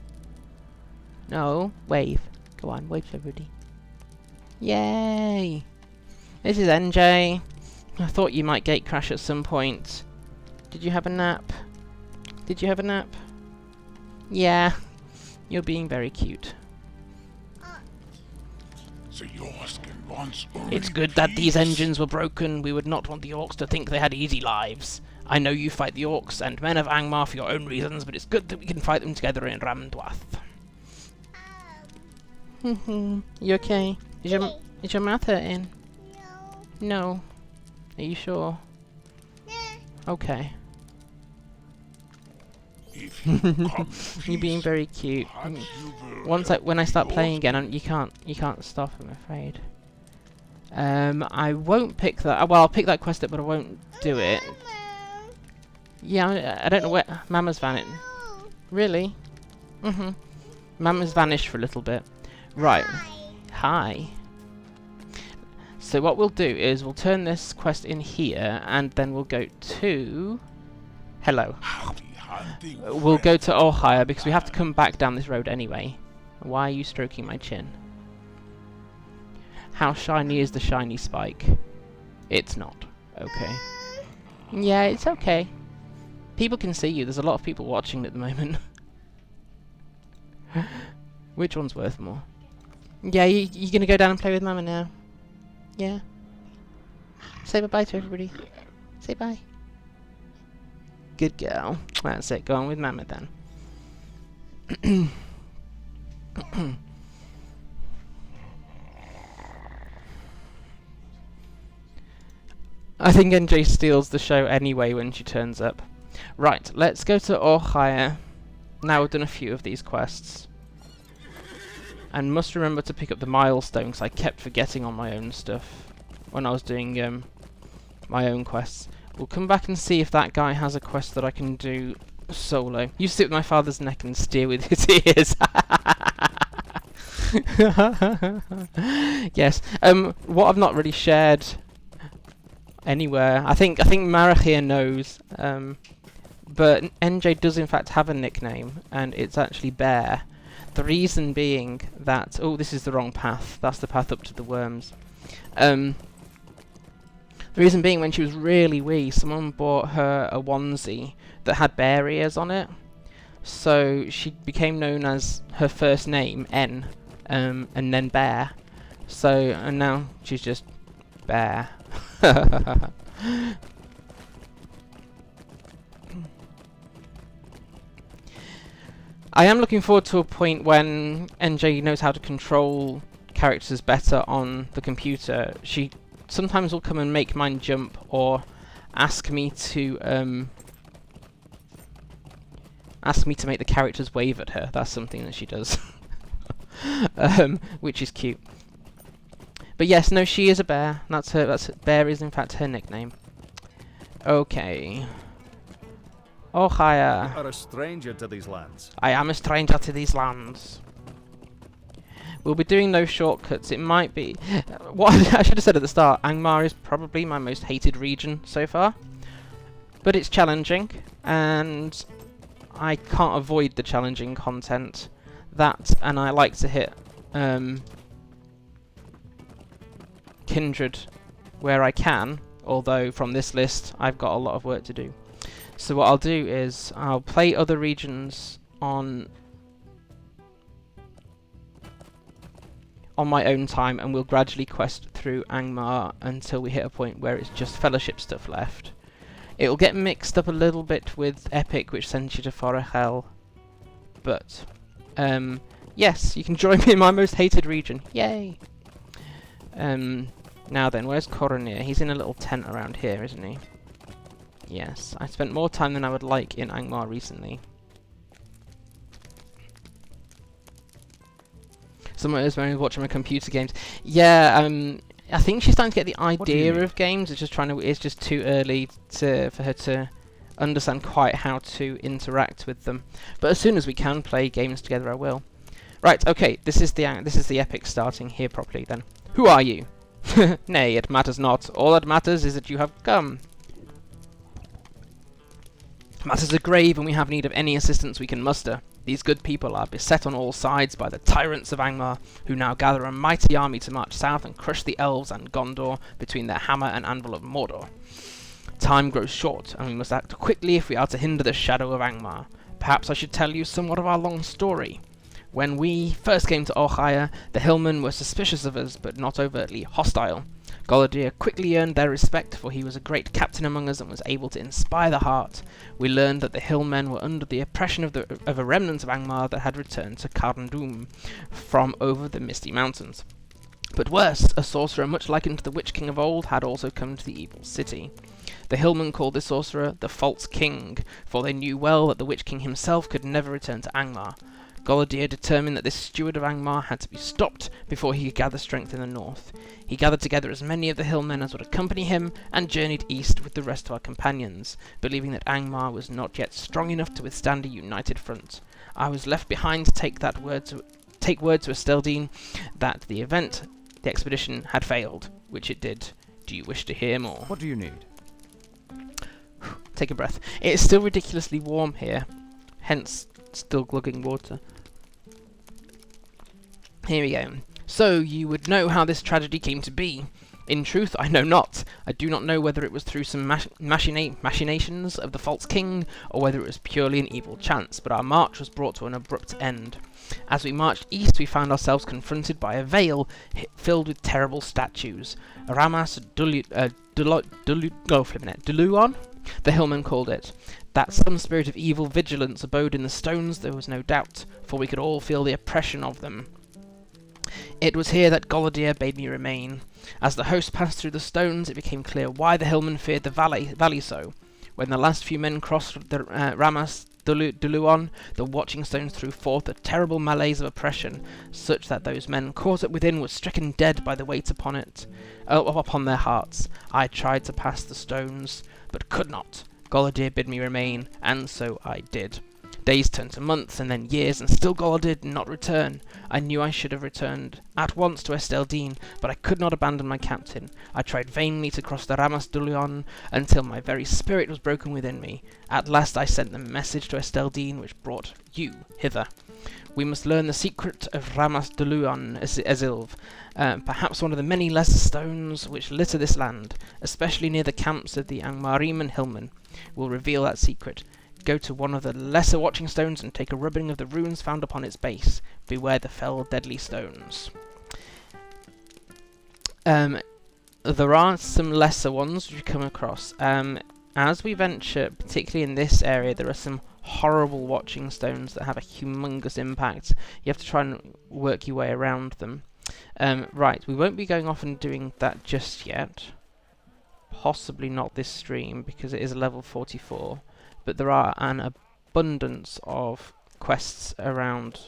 No, wave. Go on, wave to everybody. Yay! This is NJ. I thought you might gate crash at some point. Did you have a nap? Did you have a nap? Yeah. You're being very cute. So yours can once It's good that these engines were broken. We would not want the orcs to think they had easy lives. I know you fight the orcs and men of Angmar for your own reasons, but it's good that we can fight them together in Ramdwath. You okay? Is your mouth hurting? No. Are you sure? Okay. You're being very cute. When I start playing again, you can't stop, I'm afraid. I won't pick that. Well, I'll pick that quest up, but I won't do it. Yeah, I don't know where Mama's vanished. Really? Mhm. Mama's vanished for a little bit. Right. Hi. So what we'll do is we'll turn this quest in here, and then we'll go to... Hello. We'll go to Ohio, because we have to come back down this road anyway. Why are you stroking my chin? How shiny is the shiny spike? It's not. Okay. Yeah, it's okay. People can see you. There's a lot of people watching at the moment. Which one's worth more? Yeah, you gonna go down and play with Mama now? Yeah. Say bye-bye to everybody. Say bye. Good girl. That's it. Go on with Mama then. I think NJ steals the show anyway when she turns up. Right, let's go to Ohio. Now we've done a few of these quests. And must remember to pick up the milestone, because I kept forgetting on my own stuff when I was doing my own quests. We'll come back and see if that guy has a quest that I can do solo. You sit with my father's neck and steer with his ears. Yes. What I've not really shared anywhere. I think Marek here knows. But NJ does in fact have a nickname, and it's actually Bear. The reason being that... Oh, this is the wrong path. That's the path up to the worms. The reason being, when she was really wee, someone bought her a onesie that had bear ears on it. So she became known as her first name, N, and then Bear. So, and now she's just Bear. I am looking forward to a point when NJ knows how to control characters better on the computer. She sometimes will come and make mine jump, or ask me to make the characters wave at her. That's something that she does. Which is cute. But yes, no, she is a bear. Bear is in fact her nickname. Okay. Oh, hiya. You are a stranger to these lands. I am a stranger to these lands. We'll be doing those shortcuts. It might be... What I should have said at the start, Angmar is probably my most hated region so far. But it's challenging, and I can't avoid the challenging content. That, and I like to hit Kindred where I can, although from this list I've got a lot of work to do. So what I'll do is I'll play other regions on my own time, and we'll gradually quest through Angmar until we hit a point where it's just fellowship stuff left. It'll get mixed up a little bit with Epic, which sends you to Forahel, but yes, you can join me in my most hated region. Yay! Now then, where's Koronir? He's in a little tent around here, isn't he? Yes, I spent more time than I would like in Angmar recently. Someone is very watching my computer games. Yeah, I think she's starting to get the idea of games. It's just too early for her to understand quite how to interact with them. But as soon as we can play games together, I will. Right, okay, this is the epic starting here properly then. Who are you? Nay, it matters not. All that matters is that you have come. Matters are grave, and we have need of any assistance we can muster. These good people are beset on all sides by the tyrants of Angmar, who now gather a mighty army to march south and crush the elves and Gondor between their hammer and anvil of Mordor. Time grows short, and we must act quickly if we are to hinder the shadow of Angmar. Perhaps I should tell you somewhat of our long story. When we first came to Ohio, the hillmen were suspicious of us, but not overtly hostile. Gallorg quickly earned their respect, for he was a great captain among us and was able to inspire the heart. We learned that the hillmen were under the oppression of a remnant of Angmar that had returned to Carndum from over the misty mountains. But worse, a sorcerer much likened to the Witch King of old had also come to the evil city. The hillmen called this sorcerer the False King, for they knew well that the Witch King himself could never return to Angmar. Gallorg determined that this steward of Angmar had to be stopped before he could gather strength in the north. He gathered together as many of the hillmen as would accompany him and journeyed east with the rest of our companions, believing that Angmar was not yet strong enough to withstand a united front. I was left behind to take word to Esteldine that the expedition had failed, which it did. Do you wish to hear more? What do you need? Take a breath. It is still ridiculously warm here, hence still glugging water. Here we go. So, you would know how this tragedy came to be. In truth, I know not. I do not know whether it was through some machinations of the false king, or whether it was purely an evil chance, but our march was brought to an abrupt end. As we marched east, we found ourselves confronted by a vale filled with terrible statues. Ramas Duluon, the hillman called it. That some spirit of evil vigilance abode in the stones there was no doubt, for we could all feel the oppression of them. It was here that Gallorg bade me remain. As the host passed through the stones, it became clear why the hillmen feared the valley so. When the last few men crossed the Ramas Duluon, the watching stones threw forth a terrible malaise of oppression, such that those men caught up within were stricken dead by the weight upon their hearts. I tried to pass the stones, but could not. Gallorg bid me remain, and so I did. Days turned to months, and then years, and still Gallorg did not return. I knew I should have returned at once to Esteldine, but I could not abandon my captain. I tried vainly to cross the Ramas Duluon, until my very spirit was broken within me. At last I sent the message to Esteldine, which brought you hither. We must learn the secret of Ramas Beorning Esilve, perhaps one of the many lesser stones which litter this land, especially near the camps of the Angmarim and hillmen, will reveal that secret. Go to one of the lesser watching stones and take a rubbing of the runes found upon its base. Beware the fell deadly stones. There are some lesser ones which you come across. As we venture, particularly in this area, there are some horrible watching stones that have a humongous impact. You have to try and work your way around them. Right, we won't be going off and doing that just yet. Possibly not this stream, because it is level 44. But there are an abundance of quests around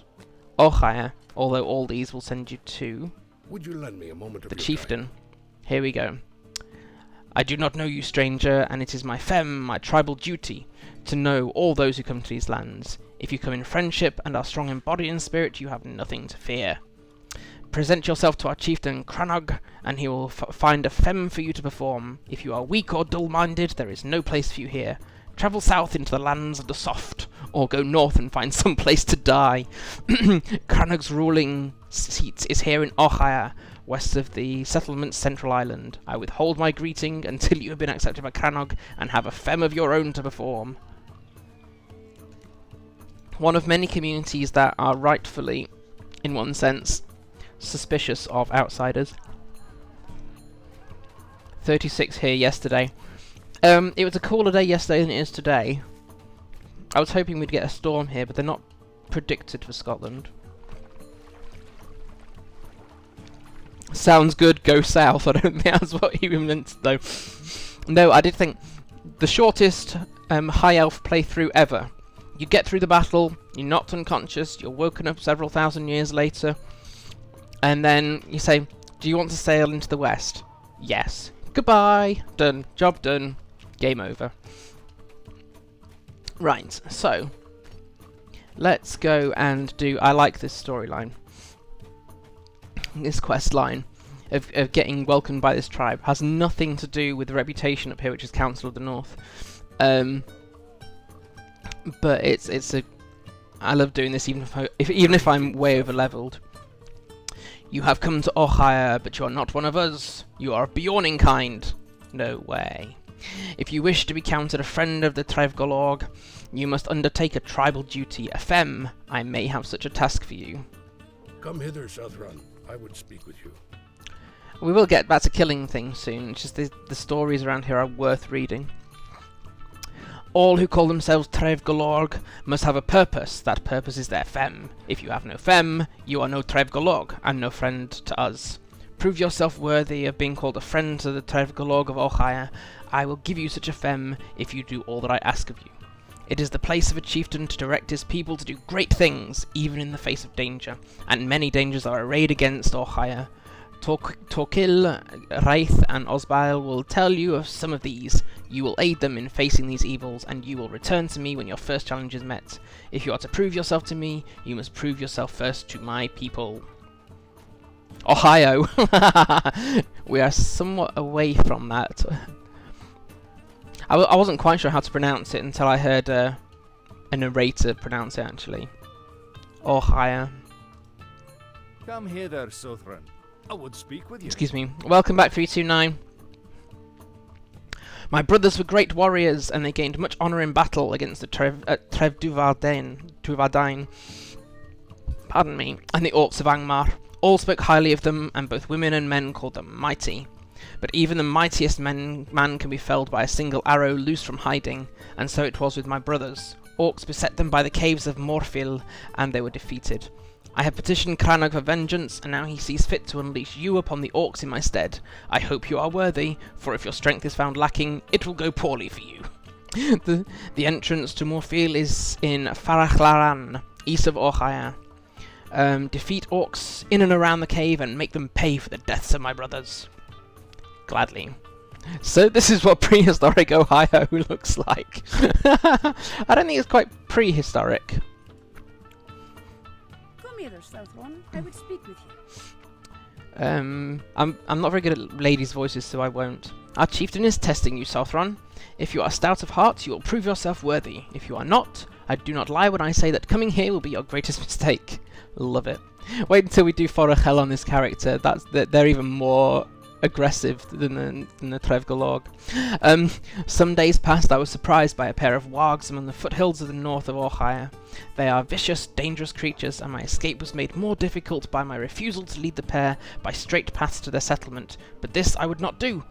Ochaya, although all these will send you to Would you lend me a moment of the your chieftain. time? Here we go. I do not know you, stranger, and it is my my tribal duty, to know all those who come to these lands. If you come in friendship and are strong in body and spirit, you have nothing to fear. Present yourself to our chieftain Crannog, and he will find a femme for you to perform. If you are weak or dull-minded, there is no place for you here. Travel south into the lands of the soft, or go north and find some place to die. Crannog's ruling seat is here in Ochaya, west of the settlement's central island. I withhold my greeting until you have been accepted by Crannog and have a femme of your own to perform. One of many communities that are rightfully, in one sense, suspicious of outsiders. 36 here yesterday. It was a cooler day yesterday than it is today. I was hoping we'd get a storm here, but they're not predicted for Scotland. Sounds good, go south. I don't think that's what he meant, though. No, I did think the shortest High Elf playthrough ever. You get through the battle, you're knocked unconscious, you're woken up several thousand years later, and then you say, do you want to sail into the west? Yes. Goodbye. Done. Job done. Game over. Right, so let's go and do... I like this storyline. This quest line of getting welcomed by this tribe has nothing to do with the reputation up here, which is Council of the North. But it's a... I love doing this even if I'm way over leveled. You have come to Ochaya, but you are not one of us. You are Beorning kind. No way. If you wish to be counted a friend of the Trev Gallorg, you must undertake a tribal duty, a femme. I may have such a task for you. Come hither, Southron. I would speak with you. We will get back to killing things soon. It's just the stories around here are worth reading. All who call themselves Trev Gallorg must have a purpose. That purpose is their femme. If you have no femme, you are no Trev Gallorg, and no friend to us. Prove yourself worthy of being called a friend to the Trev Gallorg of Ochaya. I will give you such a femme if you do all that I ask of you. It is the place of a chieftain to direct his people to do great things, even in the face of danger, and many dangers are arrayed against or higher. Torquil, Rite, and Osbail will tell you of some of these. You will aid them in facing these evils, and you will return to me when your first challenge is met. If you are to prove yourself to me, you must prove yourself first to my people. Ohio! We are somewhat away from that. I wasn't quite sure how to pronounce it until I heard a narrator pronounce it, actually. Ohio. Come hither, Sothran. I would speak with you. Excuse me. Welcome back, 329. My brothers were great warriors, and they gained much honour in battle against the Trèv Gallorg, pardon me, and the orcs of Angmar. All spoke highly of them, and both women and men called them mighty. But even the mightiest man can be felled by a single arrow loose from hiding, and so it was with my brothers. Orcs beset them by the caves of Morfil, and they were defeated. I have petitioned Crannog for vengeance, and now he sees fit to unleash you upon the orcs in my stead. I hope you are worthy, for if your strength is found lacking, it will go poorly for you. The entrance to Morfil is in Farachlaran, east of Orchaya. Defeat orcs in and around the cave and make them pay for the deaths of my brothers. Gladly. So this is what prehistoric Ohio looks like. I don't think it's quite prehistoric. Come here, Southron. I would speak with you. I'm not very good at ladies' voices, so I won't. Our chieftain is testing you, Southron. If you are stout of heart, you will prove yourself worthy. If you are not, I do not lie when I say that coming here will be your greatest mistake. Love it. Wait until we do Forachel on this character. They're even more aggressive than the Trèv Gallorg. Some days past I was surprised by a pair of wargs among the foothills of the north of Orchaya. They are vicious, dangerous creatures, and my escape was made more difficult by my refusal to lead the pair by straight paths to their settlement. But this I would not do.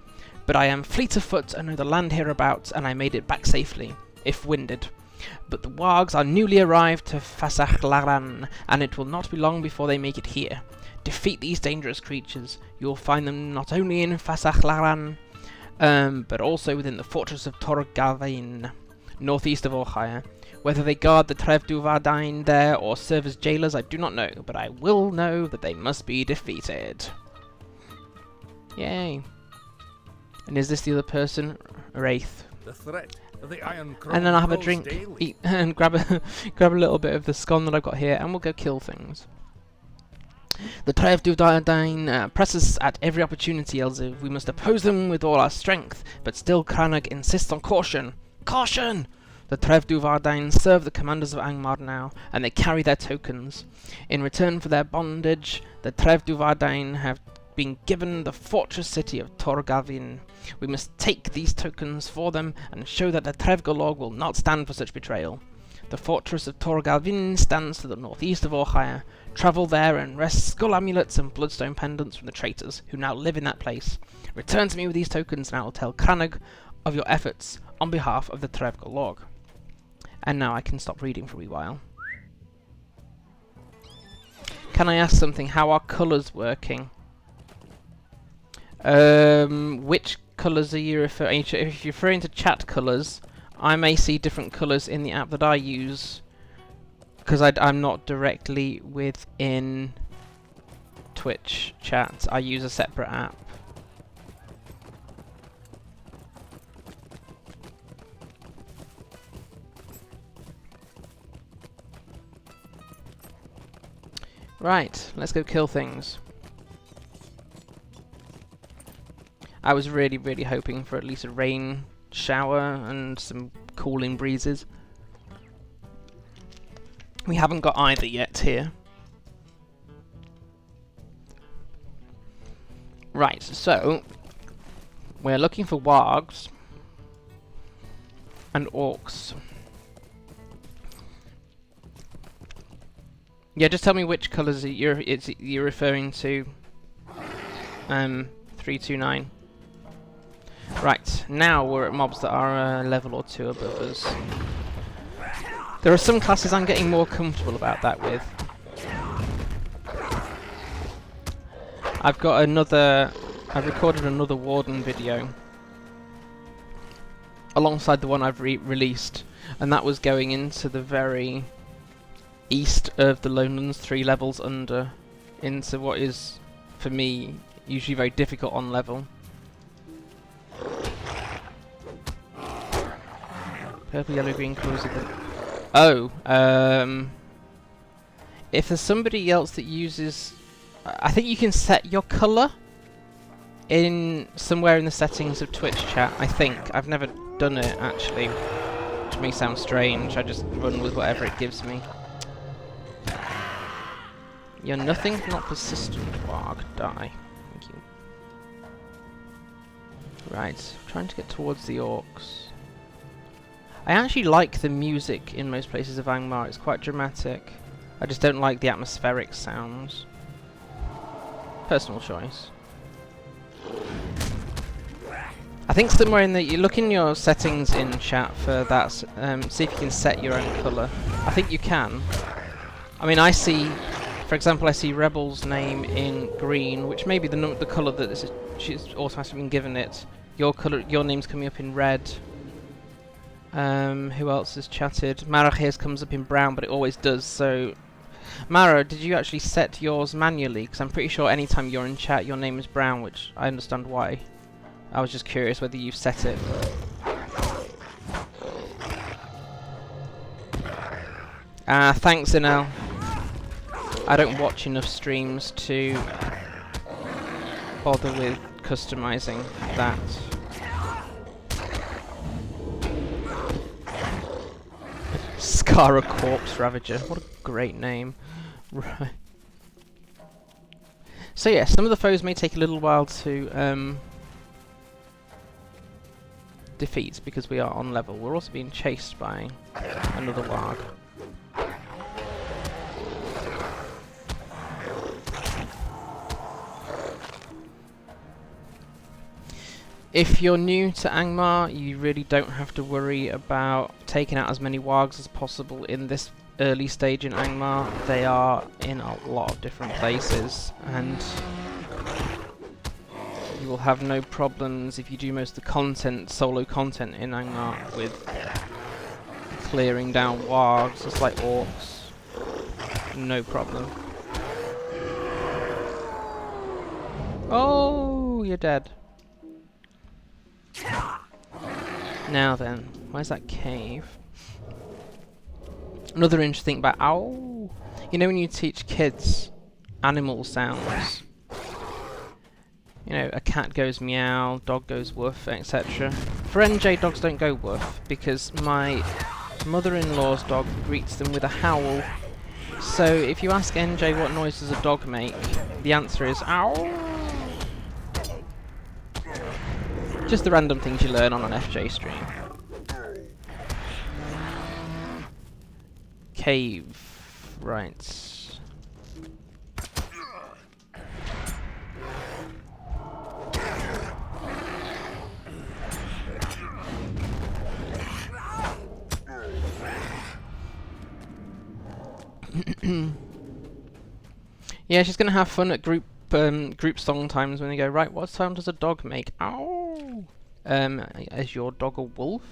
But I am fleet of foot and know the land hereabouts, and I made it back safely, if winded. But the wargs are newly arrived to Fasachlaran, and it will not be long before they make it here. Defeat these dangerous creatures. You will find them not only in Fasachlaran, but also within the fortress of Torgavin, northeast of Orchaya. Whether they guard the Trèv Gallorg there or serve as jailers, I do not know, but I will know that they must be defeated. Yay. And is this the other person? Wraith. The threat of the Iron Crown And then I'll have a grows drink, daily. eat, and grab a little bit of the scone that I've got here, and we'll go kill things. The Trèv Gallorg presses at every opportunity, Esilve. We must oppose them with all our strength, but still Crannog insists on caution. Caution! The Trèv Gallorg serve the commanders of Angmar now, and they carry their tokens. In return for their bondage, the Trèv Gallorg have been given the fortress city of Torgavin. We must take these tokens for them and show that the Trèv Gallorg will not stand for such betrayal. The fortress of Torgavin stands to the northeast of Orchaya. Travel there and wrest skull amulets and bloodstone pendants from the traitors who now live in that place. Return to me with these tokens and I will tell Crannog of your efforts on behalf of the Trèv Gallorg. And now I can stop reading for a wee while. Can I ask something? How are colours working? Which colours are you referring to? If you're referring to chat colours, I may see different colours in the app that I use, because I'm not directly within Twitch chat. I use a separate app. Right, let's go kill things. I was really, really hoping for at least a rain shower and some cooling breezes. We haven't got either yet here. Right, so we're looking for wargs and orcs. Yeah, just tell me which colours you're referring to. 329. Right, now we're at mobs that are a level or two above us. There are some classes I'm getting more comfortable about that with. I've recorded another Warden video alongside the one I've released and that was going into the very east of the lowlands, 3 levels under, into what is, for me, usually very difficult on level. Purple, yellow, green colours of the... Oh, if there's somebody else that uses... I think you can set your colour in somewhere in the settings of Twitch chat, I think. I've never done it, actually, which may sound strange. I just run with whatever it gives me. You're nothing, not persistent, Warg. Die. Thank you. Right, trying to get towards the orcs. I actually like the music in most places of Angmar. It's quite dramatic. I just don't like the atmospheric sounds. Personal choice. I think somewhere in the... You look in your settings in chat for that, see if you can set your own colour. I think you can. I mean, I see... For example, I see Rebel's name in green, which may be the colour that she's automatically been given it. Your name's coming up in red. Who else has chatted? Mara here's comes up in brown, but it always does, so... Mara, did you actually set yours manually? Because I'm pretty sure anytime you're in chat, your name is brown, which I understand why. I was just curious whether you've set it. Thanks, Inel. I don't watch enough streams to bother with customizing that. Skara Corpse Ravager. What a great name. Right. So yeah, some of the foes may take a little while to defeat because we are on level. We're also being chased by another warg. If you're new to Angmar, you really don't have to worry about taking out as many wargs as possible in this early stage in Angmar. They are in a lot of different places, and you will have no problems if you do most of the content, solo content in Angmar, with clearing down wargs, just like orcs. No problem. Oh, you're dead. Now then, where's that cave? Another interesting thing about ow. You know when you teach kids animal sounds, you know, a cat goes meow, dog goes woof, etc. For NJ, dogs don't go woof because my mother-in-law's dog greets them with a howl. So if you ask NJ what noise does a dog make, the answer is ow. Just the random things you learn on an FJ stream. Cave. Right. Yeah, she's gonna have fun at group song times when they go, right, what sound does a dog make? Ow! Is your dog a wolf?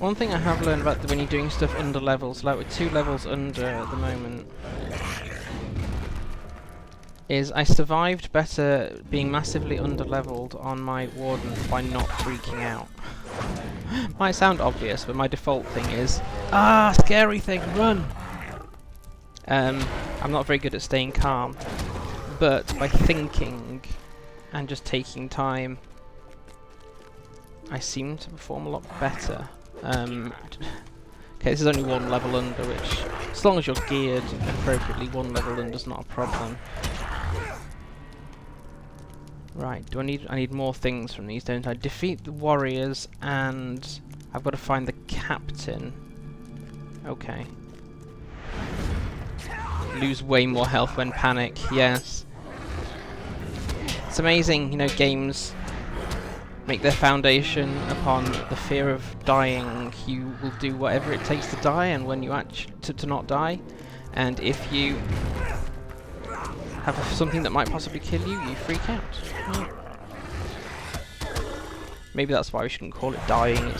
One thing I have learned about when you're doing stuff under levels, like with 2 levels under at the moment, is I survived better being massively under-leveled on my Warden by not freaking out. Might sound obvious, but my default thing is, scary thing, run! I'm not very good at staying calm, but by thinking and just taking time, I seem to perform a lot better. Okay, this is only 1 level under, which, as long as you're geared appropriately, 1 level under is not a problem. Right, I need more things from these, don't I? Defeat the warriors, and I've got to find the captain. Okay. Lose way more health when panic, yes. It's amazing, you know, games make their foundation upon the fear of dying. You will do whatever it takes to die, and when you to not die. And if you have something that might possibly kill you, you freak out. Yeah. Maybe that's why we shouldn't call it dying.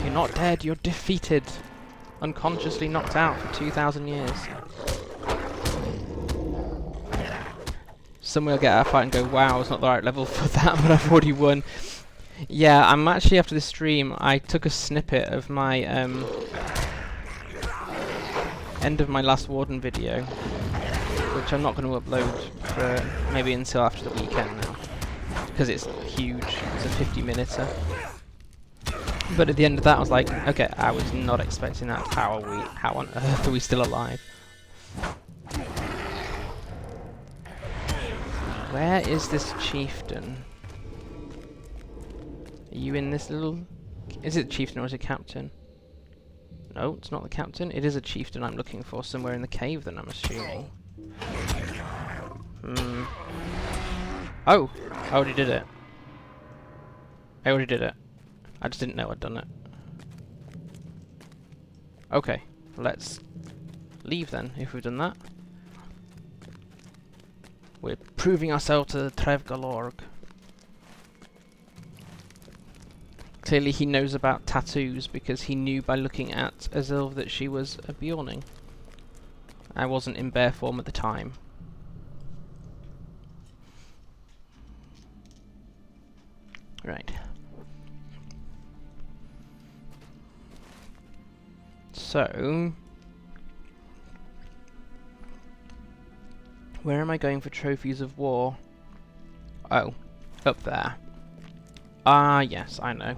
You're not dead, you're defeated. Unconsciously knocked out for 2,000 years. Some will get out of fight and go, wow, it's not the right level for that, but I've already won. Yeah, I'm actually, after this stream, I took a snippet of my end of my last Warden video, which I'm not going to upload for maybe until after the weekend now, because it's huge. It's a 50-minuter. But at the end of that, I was like, okay, I was not expecting that. How on earth are we still alive? Where is this chieftain? Are you in this little... Is it chieftain or is it captain? No, it's not the captain. It is a chieftain I'm looking for somewhere in the cave then, I'm assuming. Oh! I already did it. I just didn't know I'd done it. Okay, let's leave then, if we've done that. We're proving ourselves to Trev Gallorg. Clearly he knows about tattoos, because he knew by looking at Esilve that she was a Beorning. I wasn't in bear form at the time. Right. So... where am I going for trophies of war? Oh, up there. Ah, yes, I know.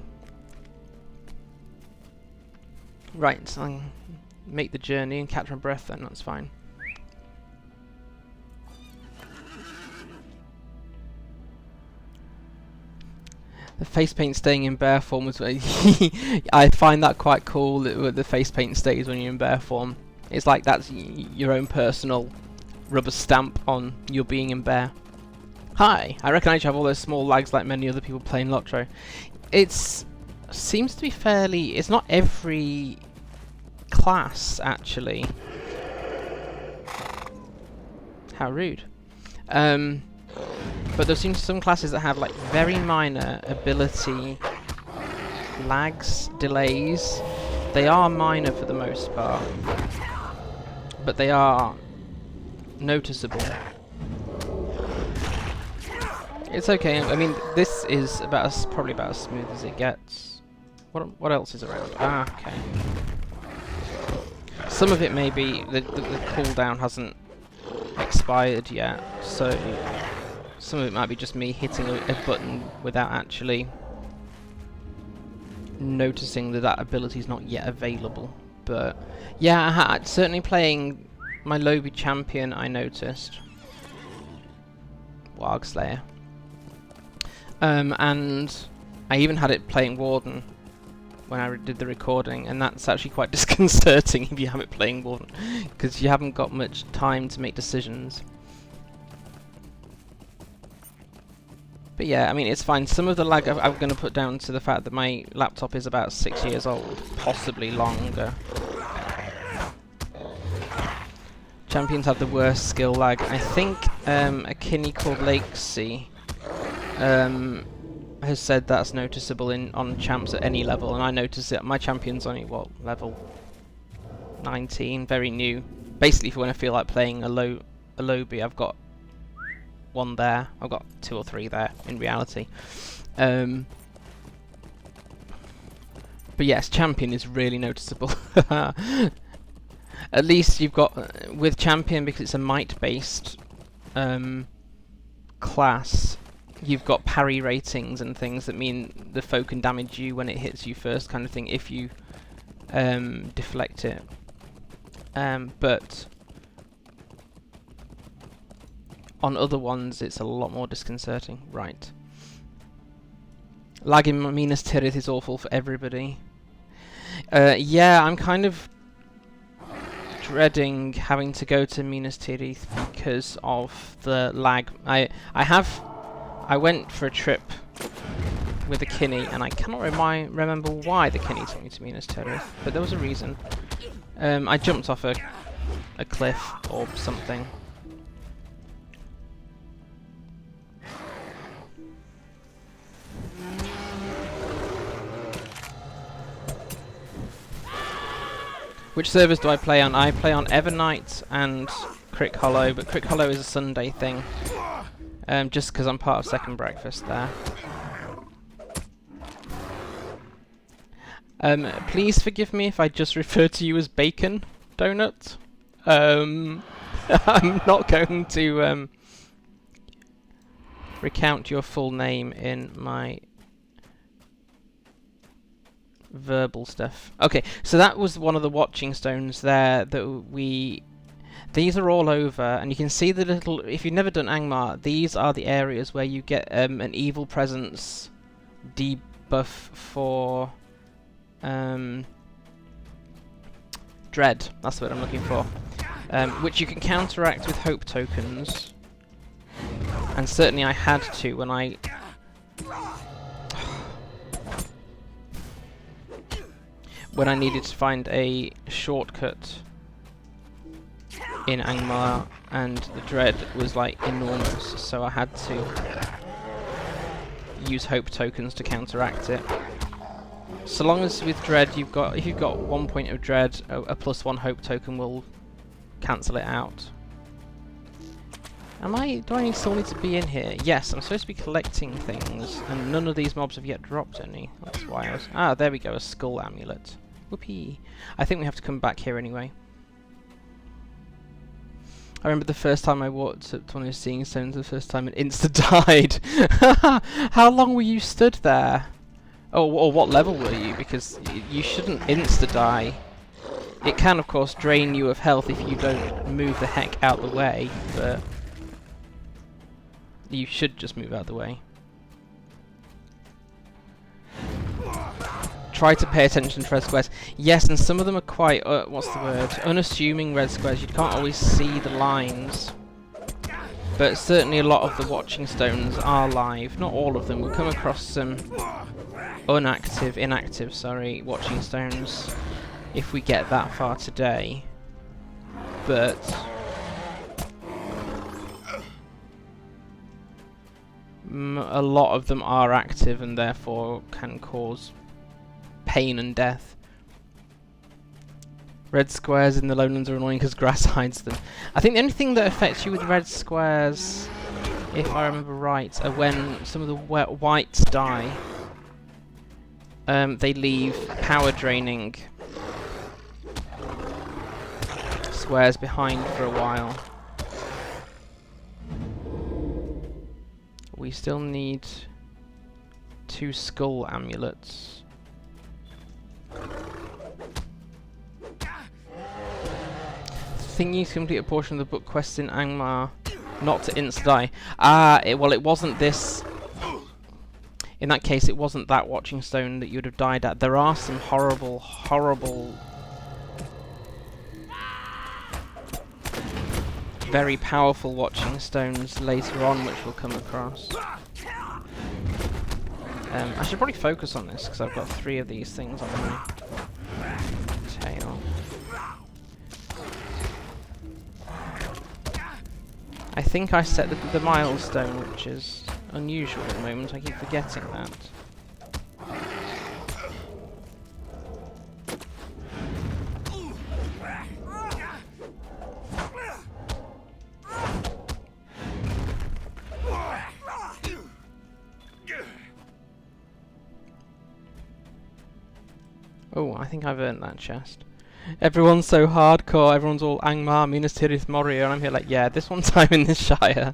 Right, so I'll make the journey and catch my breath then, that's fine. The face paint staying in bear form was... I find that quite cool, that the face paint stays when you're in bear form. It's like that's your own personal rubber stamp on your being in bear. Hi, I recognise you have all those small lags like many other people playing LOTRO. Seems to be fairly... It's not every class, actually. How rude. But there seems some classes that have like very minor ability lags, delays. They are minor for the most part, but they are noticeable. It's okay. I mean, this is probably about as smooth as it gets. What else is around? Ah, okay. Some of it may be the cooldown hasn't expired yet, so some of it might be just me hitting a button without actually noticing that that ability is not yet available. But yeah, certainly playing my lobby champion, I noticed. Warg Slayer. And I even had it playing Warden when I did the recording, and that's actually quite disconcerting if you have it playing Warden, because you haven't got much time to make decisions. But yeah, I mean, it's fine. Some of the lag I'm going to put down to the fact that my laptop is about 6 years old, possibly longer. Champions have the worst skill lag. I think a kinney called Lakesea has said that's noticeable on champs at any level, and I notice it. My champion's only, what, level 19, very new. Basically, for when I feel like playing a lobby, I've got one there. I've got 2 or 3 there, in reality. But yes, champion is really noticeable. At least you've got, with champion, because it's a might-based class, you've got parry ratings and things that mean the foe can damage you when it hits you first, kind of thing, if you deflect it. But on other ones, it's a lot more disconcerting. Right. Lag in Minas Tirith is awful for everybody. Yeah, I'm kind of dreading having to go to Minas Tirith because of the lag. I went for a trip with a Kinney, and I cannot remember why the Kinney took me to Minas Tirith, but there was a reason. I jumped off a cliff or something. Which servers do I play on? I play on Evernight and Crick Hollow, but Crick Hollow is a Sunday thing. Just because I'm part of Second Breakfast there. Please forgive me if I just refer to you as Bacon Donut. I'm not going to recount your full name in my verbal stuff. Okay, so that was one of the watching stones there that we... These are all over, and you can see the little... If you've never done Angmar, these are the areas where you get an evil presence debuff for... Dread, that's what I'm looking for. Which you can counteract with hope tokens. And certainly I had to when I... when I needed to find a shortcut in Angmar, and the dread was like enormous, so I had to use hope tokens to counteract it. So long as with dread you've got, if you've got 1 point of dread, a +1 hope token will cancel it out. Do I still need to be in here? Yes, I'm supposed to be collecting things, and none of these mobs have yet dropped any. That's why I was... Ah, there we go, a skull amulet. Whoopee. I think we have to come back here anyway. I remember the first time I walked up to one of those seeing stones the first time and insta-died. How long were you stood there? Oh, or what level were you? Because you shouldn't insta-die. It can, of course, drain you of health if you don't move the heck out the way, but... You should just move out of the way. Try to pay attention to red squares. Yes, and some of them are quite, what's the word? Unassuming red squares. You can't always see the lines. But certainly a lot of the watching stones are live. Not all of them. We'll come across some inactive, sorry, watching stones if we get that far today. But... a lot of them are active and therefore can cause pain and death. Red squares in the lowlands are annoying because grass hides them. I think the only thing that affects you with red squares, if I remember right, are when some of the whites die. They leave power draining squares behind for a while. We still need 2 skull amulets. Thingy to complete a portion of the book quests in Angmar, not to insta-die. Ah, well it wasn't this... In that case it wasn't that watching stone that you would have died at. There are some horrible, horrible... very powerful watching stones later on which we'll come across. I should probably focus on this because I've got 3 of these things on my tail. I think I set the milestone, which is unusual at the moment. I keep forgetting that. Oh, I think I've earned that chest. Everyone's so hardcore, everyone's all Angmar, Minas Tirith, Moria, and I'm here like, yeah, this one time in this Shire.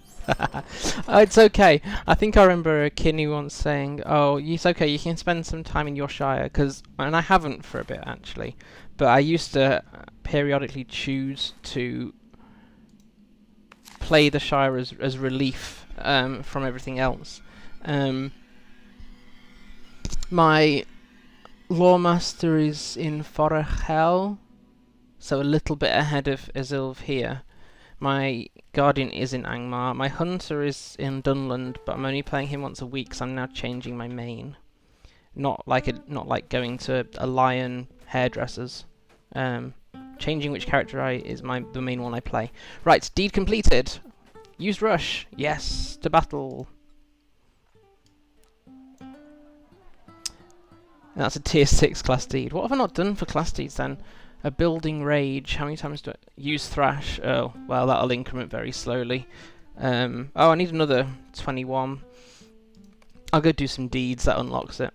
It's okay. I think I remember Kinney once saying, oh, it's okay, you can spend some time in your Shire, and I haven't for a bit actually, but I used to periodically choose to play the Shire as relief from everything else. My Lawmaster is in Forachel, so a little bit ahead of Esilve here. My Guardian is in Angmar. My Hunter is in Dunland, but I'm only playing him once a week, so I'm now changing my main. Not like going to a Lion hairdressers. Changing which character is the main one I play. Right, deed completed. Use rush. Yes, to battle. And that's a tier 6 class deed. What have I not done for class deeds then? A building rage. How many times do I use thrash? Oh, well, that'll increment very slowly. Oh, I need another 21. I'll go do some deeds. That unlocks it.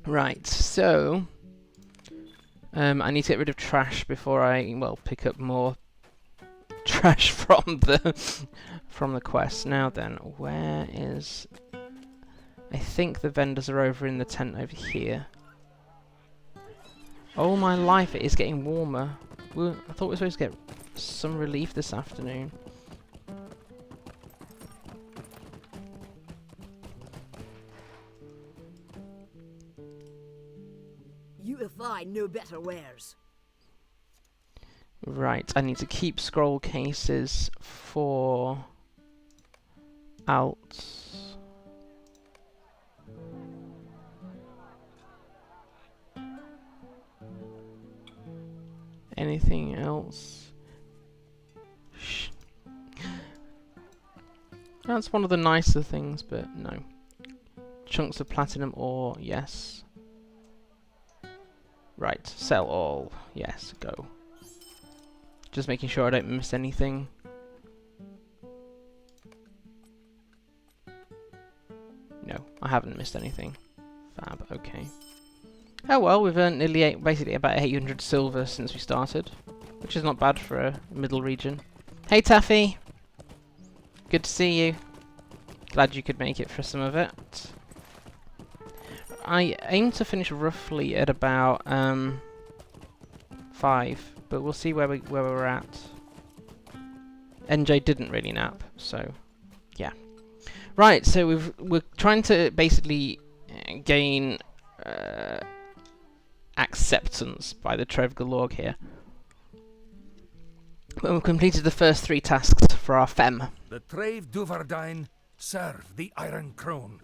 Right, so I need to get rid of trash before I pick up more trash from the quest. Now then, where is? I think the vendors are over in the tent over here. Oh my life! It is getting warmer. I thought we were supposed to get some relief this afternoon. You will find no better wares. Right, I need to keep scroll cases for alts. Anything else? Shh. That's one of the nicer things, but no. Chunks of platinum ore, yes. Right, sell all. Yes, go. Just making sure I don't miss anything. No, I haven't missed anything. Fab, okay. Oh well, we've earned nearly basically about 800 silver since we started, which is not bad for a middle region. Hey Taffy! Good to see you. Glad you could make it for some of it. I aim to finish roughly at about 5, but we'll see where we're at. NJ didn't really nap, so yeah. Right, so we're trying to basically gain acceptance by the Trev Gallorg here. But we've completed the first 3 tasks for our femme. The Trèv Gallorg serve the Iron Crown.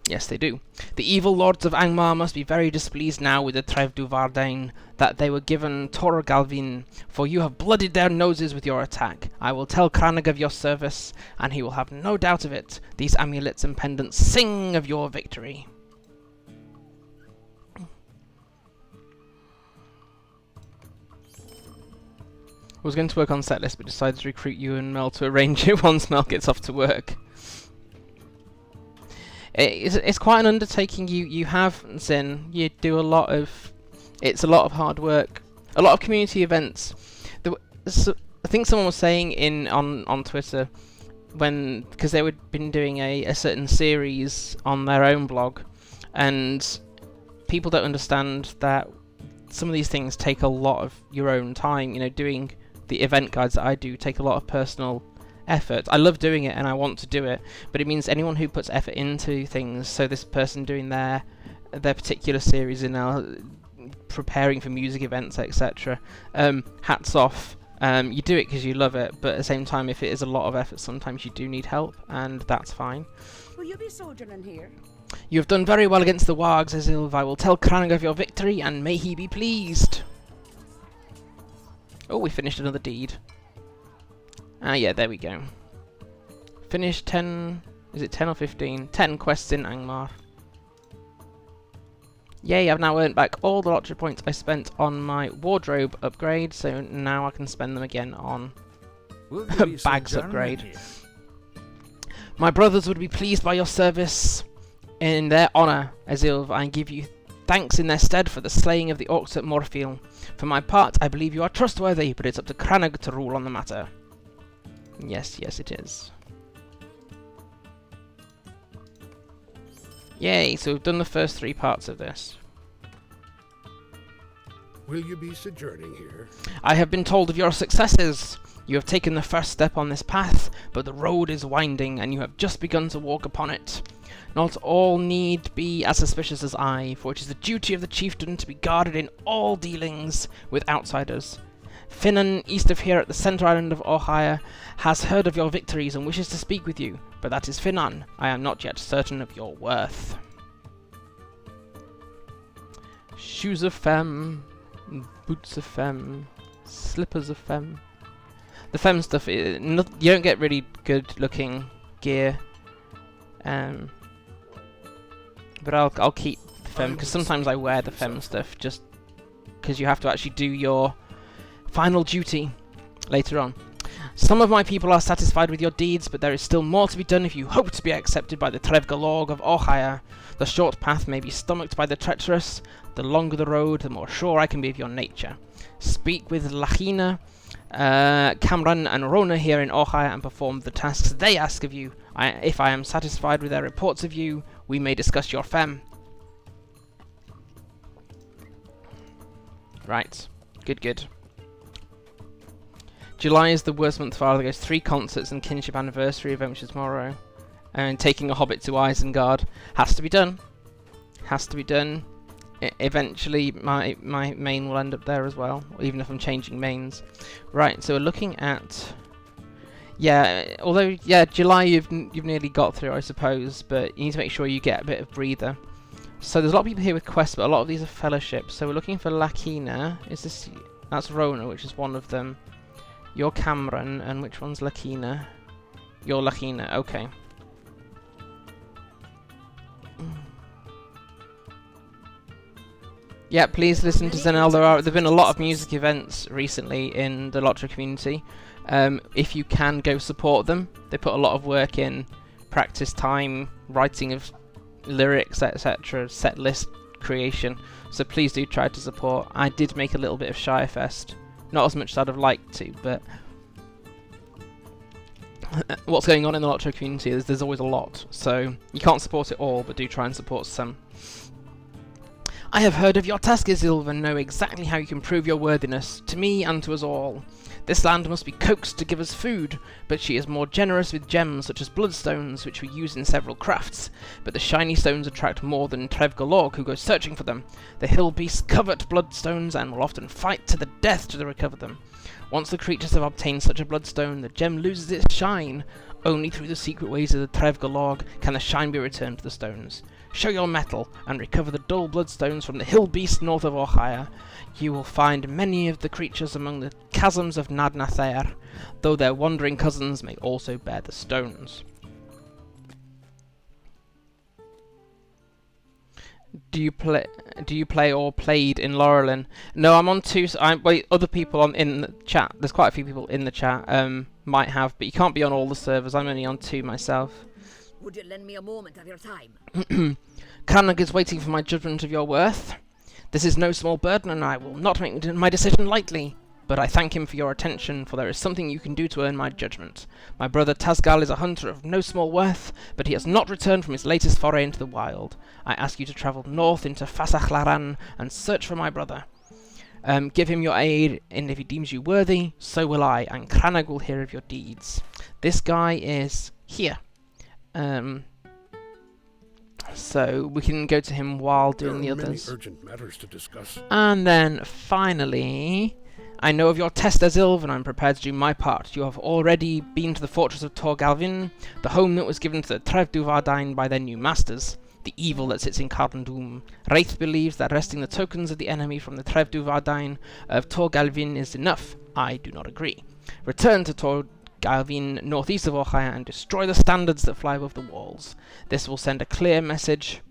Yes, they do. The evil lords of Angmar must be very displeased now with the Trev Gallorg that they were given Tor Galvin, for you have blooded their noses with your attack. I will tell Cranach of your service, and he will have no doubt of it. These amulets and pendants sing of your victory. I was going to work on setlist, but decided to recruit you and Mel to arrange it once Mel gets off to work. It's quite an undertaking. You have Zin. You do a lot of. It's a lot of hard work. A lot of community events. I think someone was saying on Twitter because they had been doing a certain series on their own blog, and people don't understand that some of these things take a lot of your own time. You know, doing the event guides that I do take a lot of personal effort. I love doing it and I want to do it, but it means anyone who puts effort into things, so this person doing their particular series and now preparing for music events, etc. Hats off. You do it because you love it, but at the same time, if it is a lot of effort, sometimes you do need help, and that's fine. Will you be sojourning here? You have done very well against the wargs, Esilve. I will tell Cranach of your victory, and may he be pleased. Oh, we finished another deed. Ah, yeah, there we go. Finished 10... Is it 10 or 15? 10 quests in Angmar. Yay, I've now earned back all the LOTRO points I spent on my wardrobe upgrade, so now I can spend them again on bags upgrade. My brothers would be pleased by your service. In their honour, Esilve, I give you thanks in their stead for the slaying of the orcs at Morfield. For my part, I believe you are trustworthy, but it's up to Cranach to rule on the matter. Yes, yes it is. Yay, so we've done the first 3 parts of this. Will you be sojourning here? I have been told of your successes. You have taken the first step on this path, but the road is winding and you have just begun to walk upon it. Not all need be as suspicious as I, for it is the duty of the chieftain to be guarded in all dealings with outsiders. Finnan, east of here at the centre island of Ohio, has heard of your victories and wishes to speak with you, but that is Finnan. I am not yet certain of your worth. Shoes of femme, boots of femme, slippers of femme. The femme stuff, you don't get really good looking gear, but I'll keep the femme, because sometimes I wear the femme stuff just because you have to actually do your final duty later on. Some of my people are satisfied with your deeds, but there is still more to be done if you hope to be accepted by the Trèv Gallorg of Ohio. The short path may be stomached by the treacherous. The longer the road, the more sure I can be of your nature. Speak with Lachina, Cameron and Rona here in Ohio and perform the tasks they ask of you. If I am satisfied with their reports of you, we may discuss your femme. Right. Good. July is the worst month for There's 3 concerts and kinship anniversary event, which is tomorrow. And taking a hobbit to Isengard has to be done. Eventually, my main will end up there as well, even if I'm changing mains. Right, so we're looking at... July you've nearly got through, I suppose, but you need to make sure you get a bit of breather. So there's a lot of people here with quests, but a lot of these are fellowships. So we're looking for Lakina. That's Rona, which is one of them. You're Cameron, and which one's Lakina? You're Lakina, okay. Yeah, please listen to Zenel. There have been a lot of music events recently in the LOTRO community. If you can, go support them. They put a lot of work in, practice time, writing of lyrics, etc., set list creation. So please do try to support. I did make a little bit of Shirefest. Not as much as I'd have liked to, but what's going on in the LOTRO community is there's always a lot. So you can't support it all, but do try and support some. I have heard of your task, Esilve, and know exactly how you can prove your worthiness, to me and to us all. This land must be coaxed to give us food, but she is more generous with gems such as bloodstones, which we use in several crafts. But the shiny stones attract more than Trev Gallorg, who goes searching for them. The hill beasts covet bloodstones and will often fight to the death to recover them. Once the creatures have obtained such a bloodstone, the gem loses its shine. Only through the secret ways of the Trèv Gallorg can the shine be returned to the stones. Show your mettle, and recover the dull bloodstones from the hill beast north of Ohio. You will find many of the creatures among the chasms of Nadnathair, though their wandering cousins may also bear the stones. Do you play or played in Laurelin? No, I'm on 2. Wait, other people in the chat. There's quite a few people in the chat. Might have, but you can't be on all the servers. I'm only on 2 myself. Would you lend me a moment of your time? Crannog is waiting for my judgment of your worth. This is no small burden, and I will not make my decision lightly. But I thank him for your attention, for there is something you can do to earn my judgment. My brother Tasgal is a hunter of no small worth, but he has not returned from his latest foray into the wild. I ask you to travel north into Fasachlaran and search for my brother. Give him your aid, and if he deems you worthy, so will I, and Crannog will hear of your deeds. This guy is here. So we can go to him while doing the others. Many urgent matters to discuss. And then finally, I know of your test, Esilve, and I'm prepared to do my part. You have already been to the fortress of Tor Galvin, the home that was given to the Trev Duvardain by their new masters, the evil that sits in Cardendum. Wraith believes that wresting the tokens of the enemy from the Trev Duvardain of Tor Galvin is enough. I do not agree. Return to Tor Galvin, northeast of Ohio, and destroy the standards that fly above the walls. This will send a clear message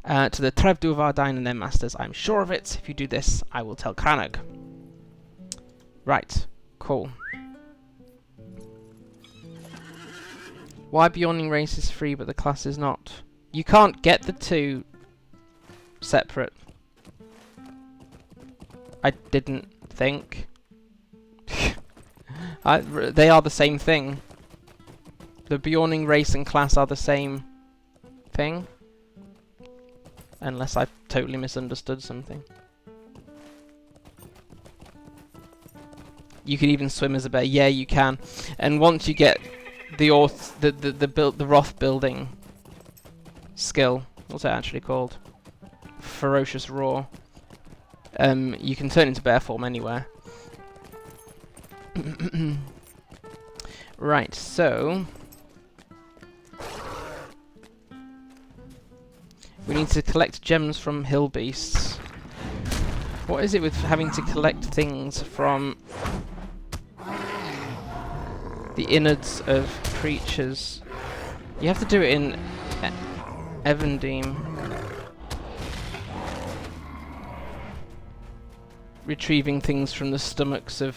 to the Trev Duvardain and their masters. I'm sure of it. If you do this, I will tell Crannog. Right, cool. Why Beorning race is free but the class is not? You can't get the 2 separate. I didn't think. They are the same thing. The Beorning race and class are the same thing. Unless I totally misunderstood something. You can even swim as a bear. Yeah, you can. And once you get the Roth building skill. What's it actually called? Ferocious Roar. You can turn into bear form anywhere. Right, so we need to collect gems from hill beasts. What is it with having to collect things from the innards of creatures? You have to do it in Evendeem. Retrieving things from the stomachs of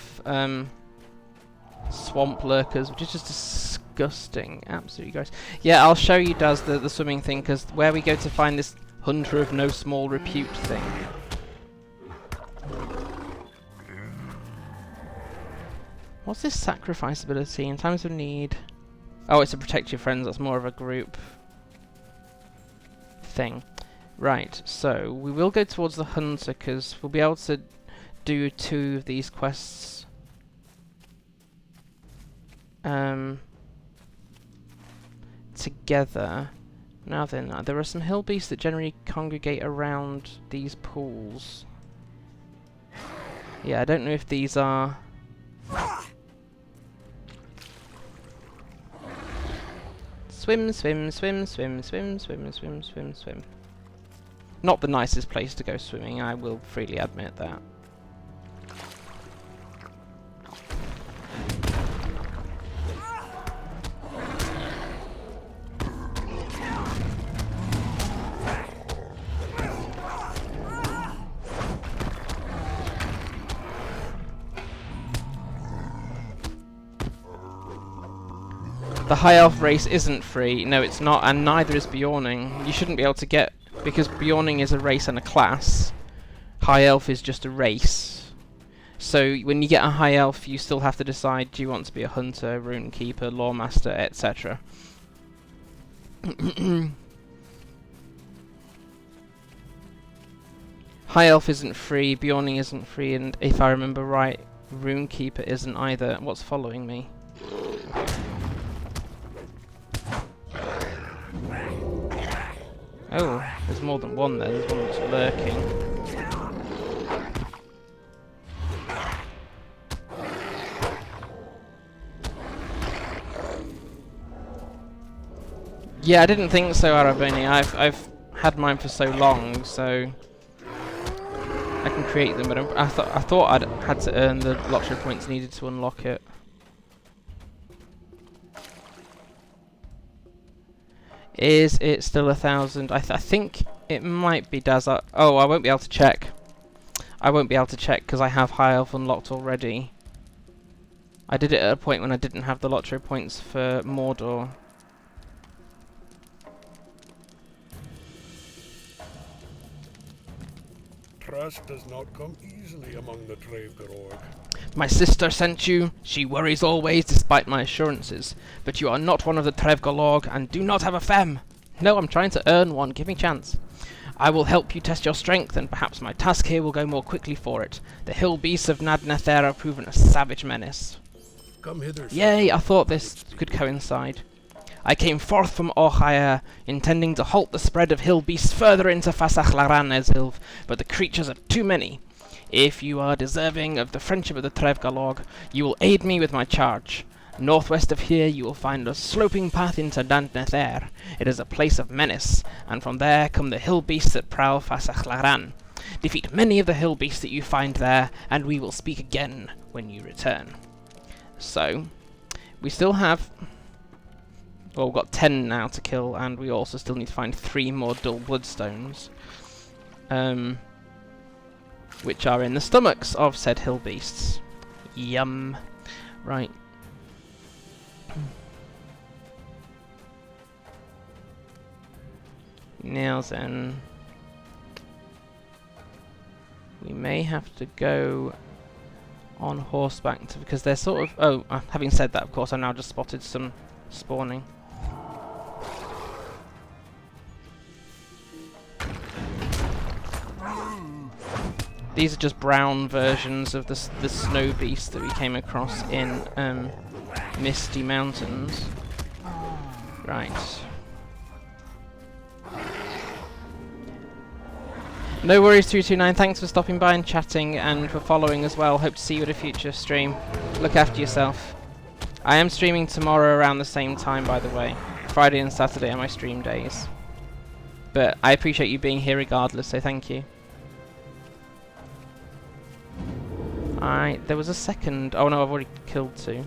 swamp lurkers, which is just disgusting. Absolutely gross. Yeah, I'll show you, Daz, the swimming thing, because where we go to find this hunter of no small repute thing. What's this sacrifice ability? In times of need... Oh, it's to protect your friends. That's more of a group thing. Right, so we will go towards the hunter, because we'll be able to do 2 of these quests together. Now then, there are some hill beasts that generally congregate around these pools. Yeah, I don't know if these are... Swim, swim, swim, swim, swim, swim, swim, swim, swim. Not the nicest place to go swimming, I will freely admit that. The High Elf race isn't free. No, it's not, and neither is Beorning. You shouldn't be able to get... Because Beorning is a race and a class. High Elf is just a race. So when you get a High Elf, you still have to decide, do you want to be a Hunter, Rune Keeper, Lawmaster, etc. High Elf isn't free, Beorning isn't free, and if I remember right, Rune Keeper isn't either. What's following me? Oh, there's more than one there. There's one that's lurking. Yeah, I didn't think so, Arabini. I've had mine for so long, so I can create them. But I thought I'd had to earn the LOTRO points needed to unlock it. Is it still 1,000? I think it might be, Daz. Oh, I won't be able to check. I won't be able to check because I have High Elf unlocked already. I did it at a point when I didn't have the LOTRO points for Mordor. Trust does not come easily among the Trev Gallorg. My sister sent you. She worries always despite my assurances. But you are not one of the Trèv Gallorg and do not have a femme. No, I'm trying to earn one. Give me a chance. I will help you test your strength and perhaps my task here will go more quickly for it. The hill beasts of Nadnether have proven a savage menace. Come hither. Yay, I thought this could coincide. I came forth from Orchaia, intending to halt the spread of hill beasts further into Beorning Esilve, but the creatures are too many. If you are deserving of the friendship of the Trev Gallorg, you will aid me with my charge. Northwest of here you will find a sloping path into Nadnether. It is a place of menace, and from there come the hill beasts that prowl Beorning. Defeat many of the hill beasts that you find there, and we will speak again when you return. So, we still have... Well, we've got 10 now to kill, and we also still need to find 3 more dull bloodstones. Which are in the stomachs of said hill beasts. Yum. Right. Now then, we may have to go on horseback because they're sort of... Oh, having said that, of course, I now just spotted some spawning. These are just brown versions of the snow beast that we came across in Misty Mountains. Right. No worries, 329. Thanks for stopping by and chatting and for following as well. Hope to see you at a future stream. Look after yourself. I am streaming tomorrow around the same time, by the way. Friday and Saturday are my stream days. But I appreciate you being here regardless, so thank you. There was a second. Oh no, I've already killed 2.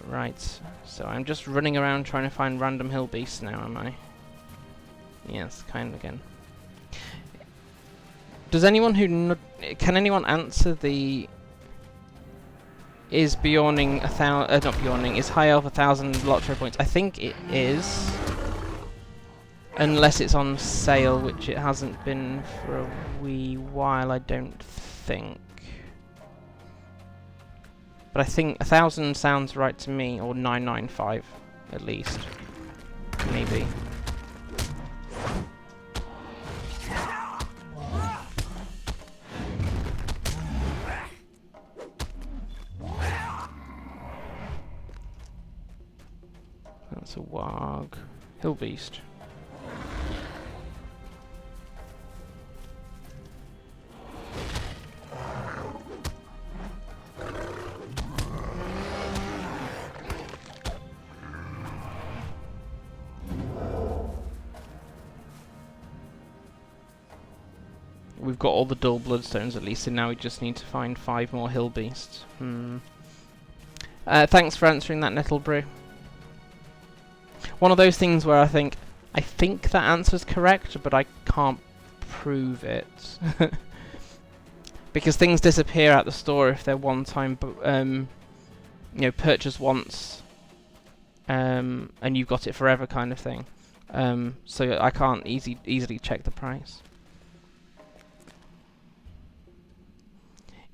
Right. So I'm just running around trying to find random hill beasts now, am I? Yes, kind of again. Does anyone can anyone answer the... Is Beorning not Beorning, is High Elf 1,000 LOTRO points? I think it is. Unless it's on sale, which it hasn't been for a wee while, I don't think. But I think 1,000 sounds right to me, or 995 at least. Maybe. That's a warg. Hillbeast. We've got all the dull bloodstones at least, and now we just need to find 5 more hill beasts. Thanks for answering that, Nettlebrew. One of those things where I think that answer's correct, but I can't prove it. Because things disappear at the store if they're one-time, you know, purchase once, and you've got it forever kind of thing. So I can't easily check the price.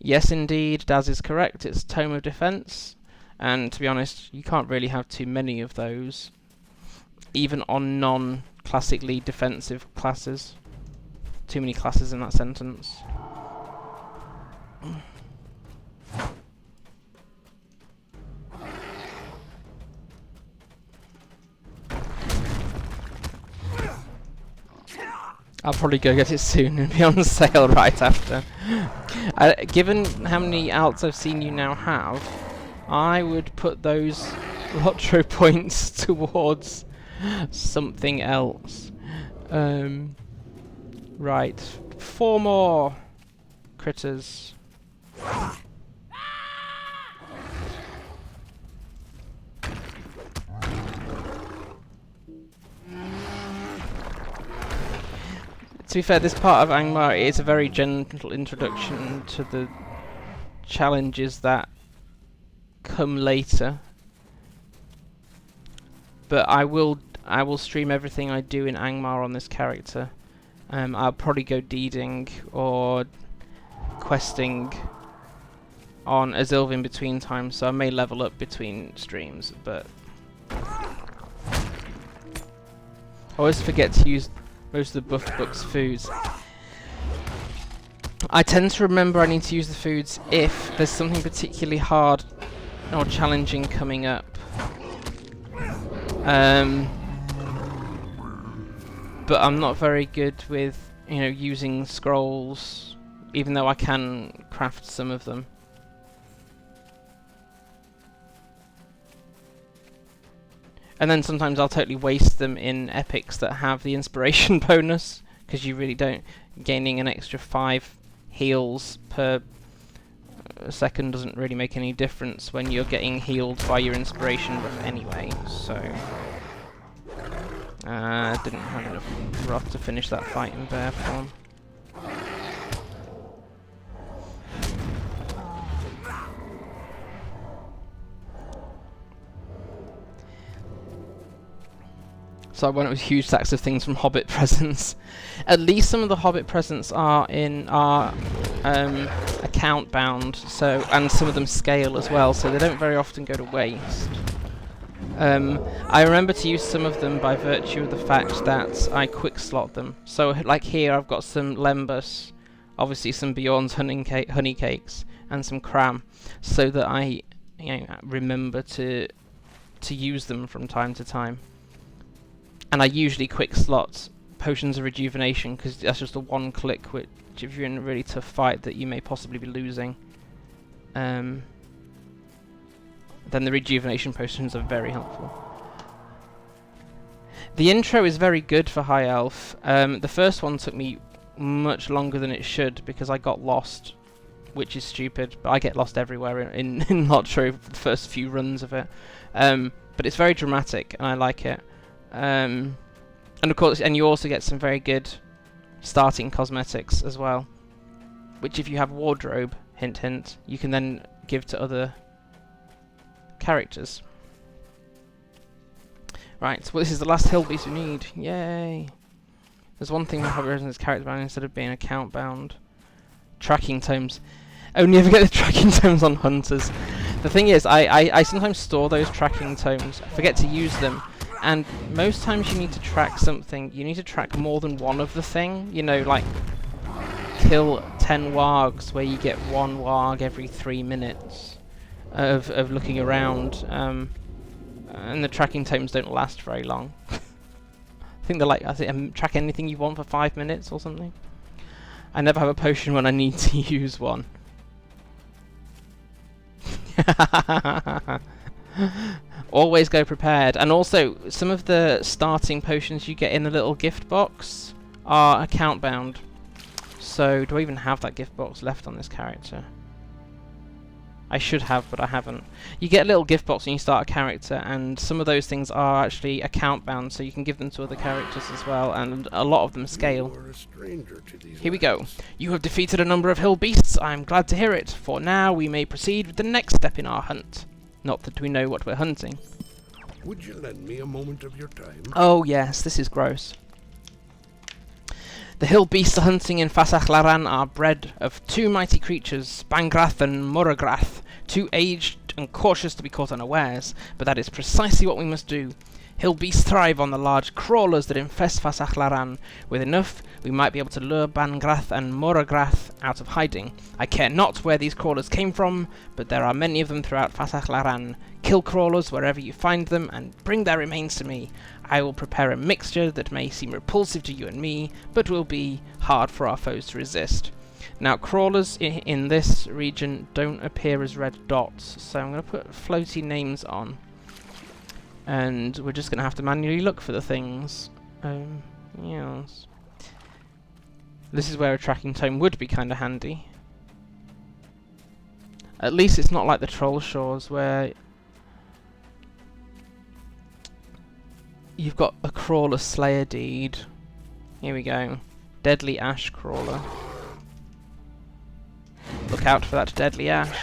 Yes, indeed, Daz is correct. It's Tome of Defense, and to be honest, you can't really have too many of those, even on non-classically defensive classes. Too many classes in that sentence. I'll probably go get it soon and be on sale right after. Given how many alts I've seen you now have, I would put those LOTRO points towards something else. Right, 4 more critters. To be fair, this part of Angmar is a very gentle introduction to the challenges that come later. But I will stream everything I do in Angmar on this character. I'll probably go deeding or questing on Esilve in between times, so I may level up between streams, but I always forget to use most of the buff book's foods. I tend to remember I need to use the foods if there's something particularly hard or challenging coming up. But I'm not very good with, you know, using scrolls, even though I can craft some of them. And then sometimes I'll totally waste them in epics that have the inspiration bonus, because you really don't. Gaining an extra 5 heals per second doesn't really make any difference when you're getting healed by your inspiration buff anyway, so... didn't have enough wrath to finish that fight in bear form. So I went with huge stacks of things from Hobbit presents. At least some of the Hobbit presents are in our account bound, so, and some of them scale as well, so they don't very often go to waste. I remember to use some of them by virtue of the fact that I quick slot them. So like here I've got some Lembus, obviously some Bjorn's honey cakes, and some Cram, so that I, you know, remember to use them from time to time. And I usually quick slot potions of rejuvenation because that's just a one click, which if you're in a really tough fight that you may possibly be losing, then the rejuvenation potions are very helpful. The intro is very good for High Elf. The first one took me much longer than it should because I got lost, which is stupid, but I get lost everywhere in LOTRO for the first few runs of it. But it's very dramatic and I like it. And of course, and you also get some very good starting cosmetics as well, which if you have wardrobe, hint hint, you can then give to other characters. Right, well this is the last hill beast we need. Yay! There's one thing that probably is character bound instead of being account bound. Tracking tomes. Only ever get the tracking tomes on hunters. The thing is, I sometimes store those tracking tomes, I forget to use them, and most times you need to track something, you need to track more than one of the thing, you know, like kill 10 wargs where you get 1 warg every 3 minutes of looking around, and the tracking tomes don't last very long. I think they're like, track anything you want for 5 minutes or something. I never have a potion when I need to use one. Always go prepared. And also, some of the starting potions you get in the little gift box are account bound. So, do I even have that gift box left on this character? I should have, but I haven't. You get a little gift box when you start a character, and some of those things are actually account bound, so you can give them to other characters as well, and a lot of them scale. Here we go. You have defeated a number of hill beasts. I am glad to hear it, for now we may proceed with the next step in our hunt. Not that we know what we're hunting. Would you lend me a moment of your time? Oh yes, this is gross. The hill beasts hunting in Fasach Laran are bred of 2 mighty creatures, Bangrath and Moragrath, too aged and cautious to be caught unawares, but that is precisely what we must do. Hill beasts thrive on the large crawlers that infest Fasach Laran. With enough, we might be able to lure Bangrath and Moragrath out of hiding. I care not where these crawlers came from, but there are many of them throughout Fasach Laran. Kill crawlers wherever you find them, and bring their remains to me. I will prepare a mixture that may seem repulsive to you and me, but will be hard for our foes to resist. Now, crawlers in this region don't appear as red dots, so I'm going to put floaty names on. And we're just going to have to manually look for the things. Yes. This is where a tracking tome would be kind of handy. At least it's not like the Troll Shores, where you've got a crawler slayer deed. Here we go. Deadly ash crawler. Look out for that deadly ash.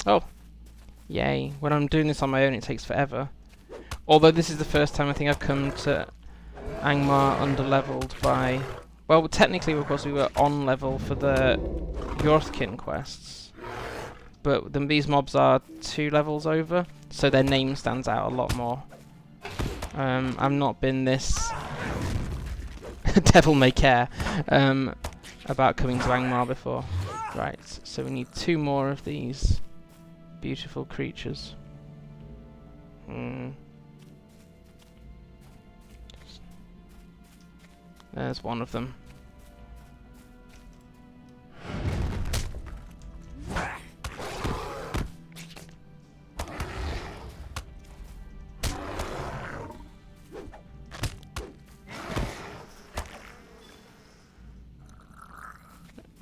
Oh, yay. When I'm doing this on my own it takes forever. Although this is the first time I think I've come to Angmar under-leveled by... Well, technically, of course, we were on level for the Earthkin quests. But then these mobs are 2 levels over, so their name stands out a lot more. I've not been this... devil may care about coming to Angmar before. Right, so we need 2 more of these beautiful creatures. There's one of them.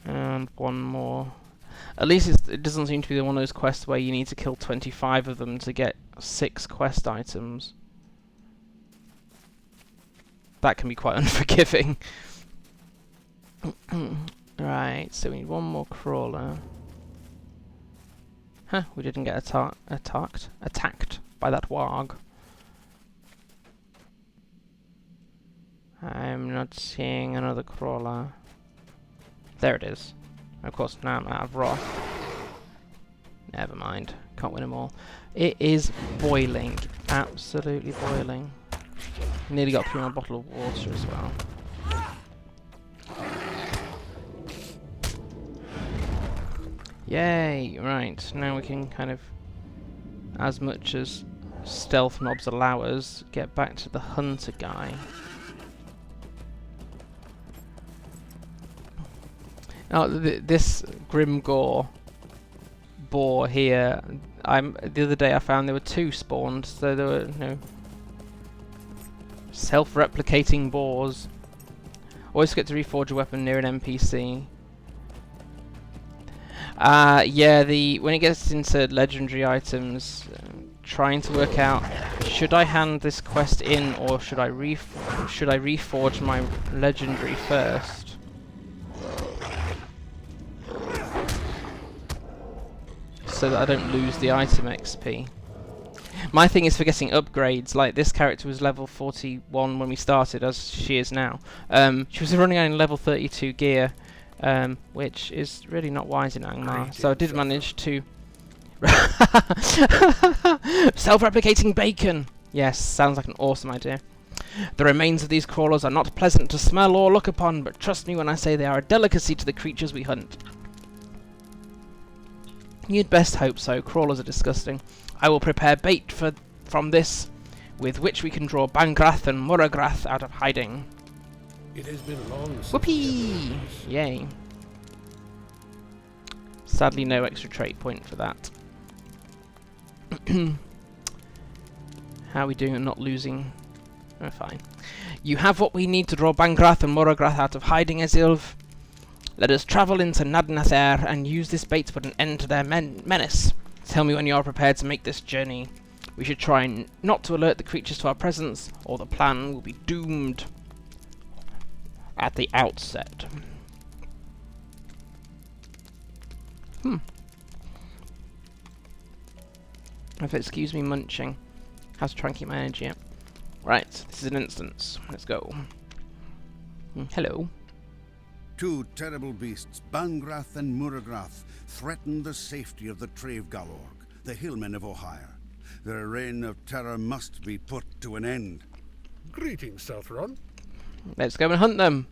And one more. At least it doesn't seem to be one of those quests where you need to kill 25 of them to get 6 quest items. That can be quite unforgiving. Right, so we need one more crawler. Huh, we didn't get attacked by that warg. I'm not seeing another crawler. There it is. Of course, now I'm out of wrath. Never mind. Can't win them all. It is boiling. Absolutely boiling. Nearly got through my bottle of water as well. Yay! Right, now we can kind of, as much as stealth knobs allow us, get back to the hunter guy. Now, this Grim Gore boar here, the other day I found there were 2 spawned, so there were, you know, self-replicating boars. Always get to reforge a weapon near an NPC. Yeah, when it gets into legendary items, trying to work out, should I hand this quest in or should I reforge my legendary first? So that I don't lose the item XP. My thing is for getting upgrades, like this character was level 41 when we started, as she is now. She was running on level 32 gear, which is really not wise in Angmar. So I did manage to... Self-replicating bacon! Yes, sounds like an awesome idea. The remains of these crawlers are not pleasant to smell or look upon, but trust me when I say they are a delicacy to the creatures we hunt. You'd best hope so. Crawlers are disgusting. I will prepare bait from this, with which we can draw Bangrath and Muragrath out of hiding. It has been long since... Whoopee! Yay. Sadly, no extra trait point for that. How are we doing at not losing? Oh, fine. You have what we need to draw Bangrath and Muragrath out of hiding, Esilve. Let us travel into Nadnathair and use this bait to put an end to their menace. Tell me when you are prepared to make this journey. We should try not to alert the creatures to our presence, or the plan will be doomed at the outset. If excuse me munching. Have to try and keep my energy up. Right, this is an instance. Let's go. Hello. 2 terrible beasts, Bangrath and Muragrath, threaten the safety of the Trev Gallorg, the hillmen of Ohio. Their reign of terror must be put to an end. Greetings, Southron. Let's go and hunt them.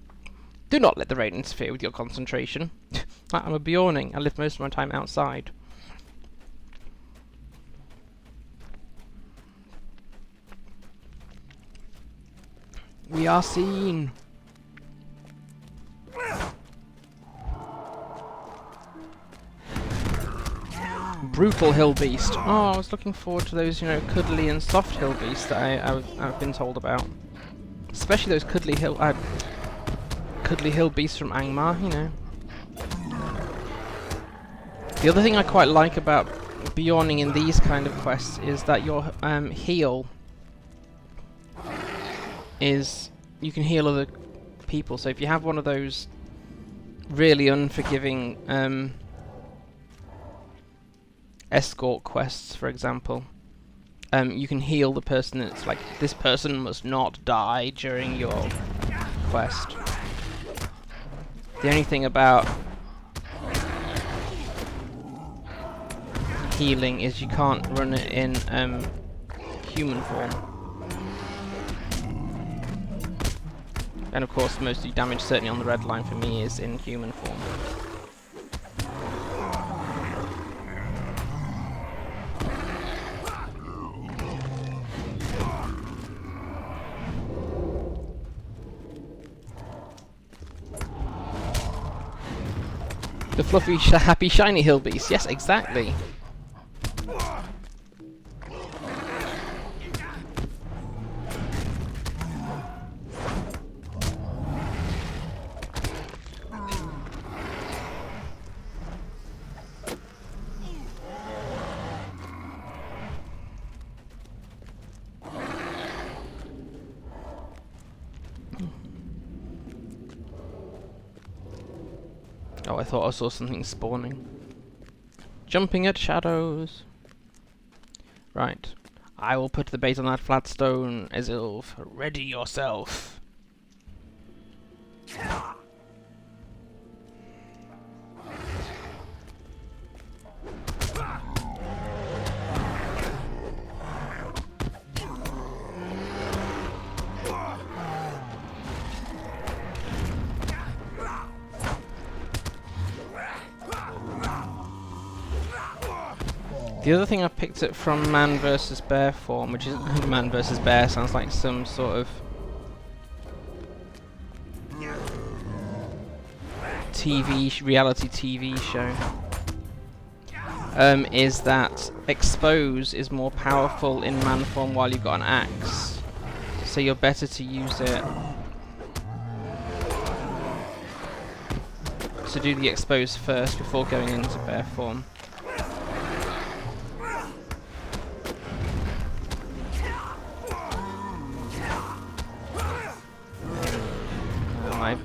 Do not let the rain interfere with your concentration. I'm a Beorning. I live most of my time outside. We are seen. Brutal hill beast. Oh, I was looking forward to those, you know, cuddly and soft hill beasts that I've been told about. Especially those cuddly hill beasts from Angmar, you know. The other thing I quite like about Beorning in these kind of quests is that your heal is you can heal other people. So if you have one of those really unforgiving escort quests, for example, you can heal the person that's like, this person must not die during your quest. The only thing about healing is you can't run it in human form. And of course most of the damage, certainly on the red line for me, is in human form. The fluffy, happy, shiny hill beast. Yes, exactly. Oh, I thought I saw something spawning. Jumping at shadows. Right. I will put the bait on that flat stone, Esilve. Ready yourself. The other thing I picked up from Man vs Bear form, which is Man vs Bear, sounds like some sort of reality TV show. Is that expose is more powerful in man form while you've got an axe, so you're better to use it to do the expose first before going into bear form. My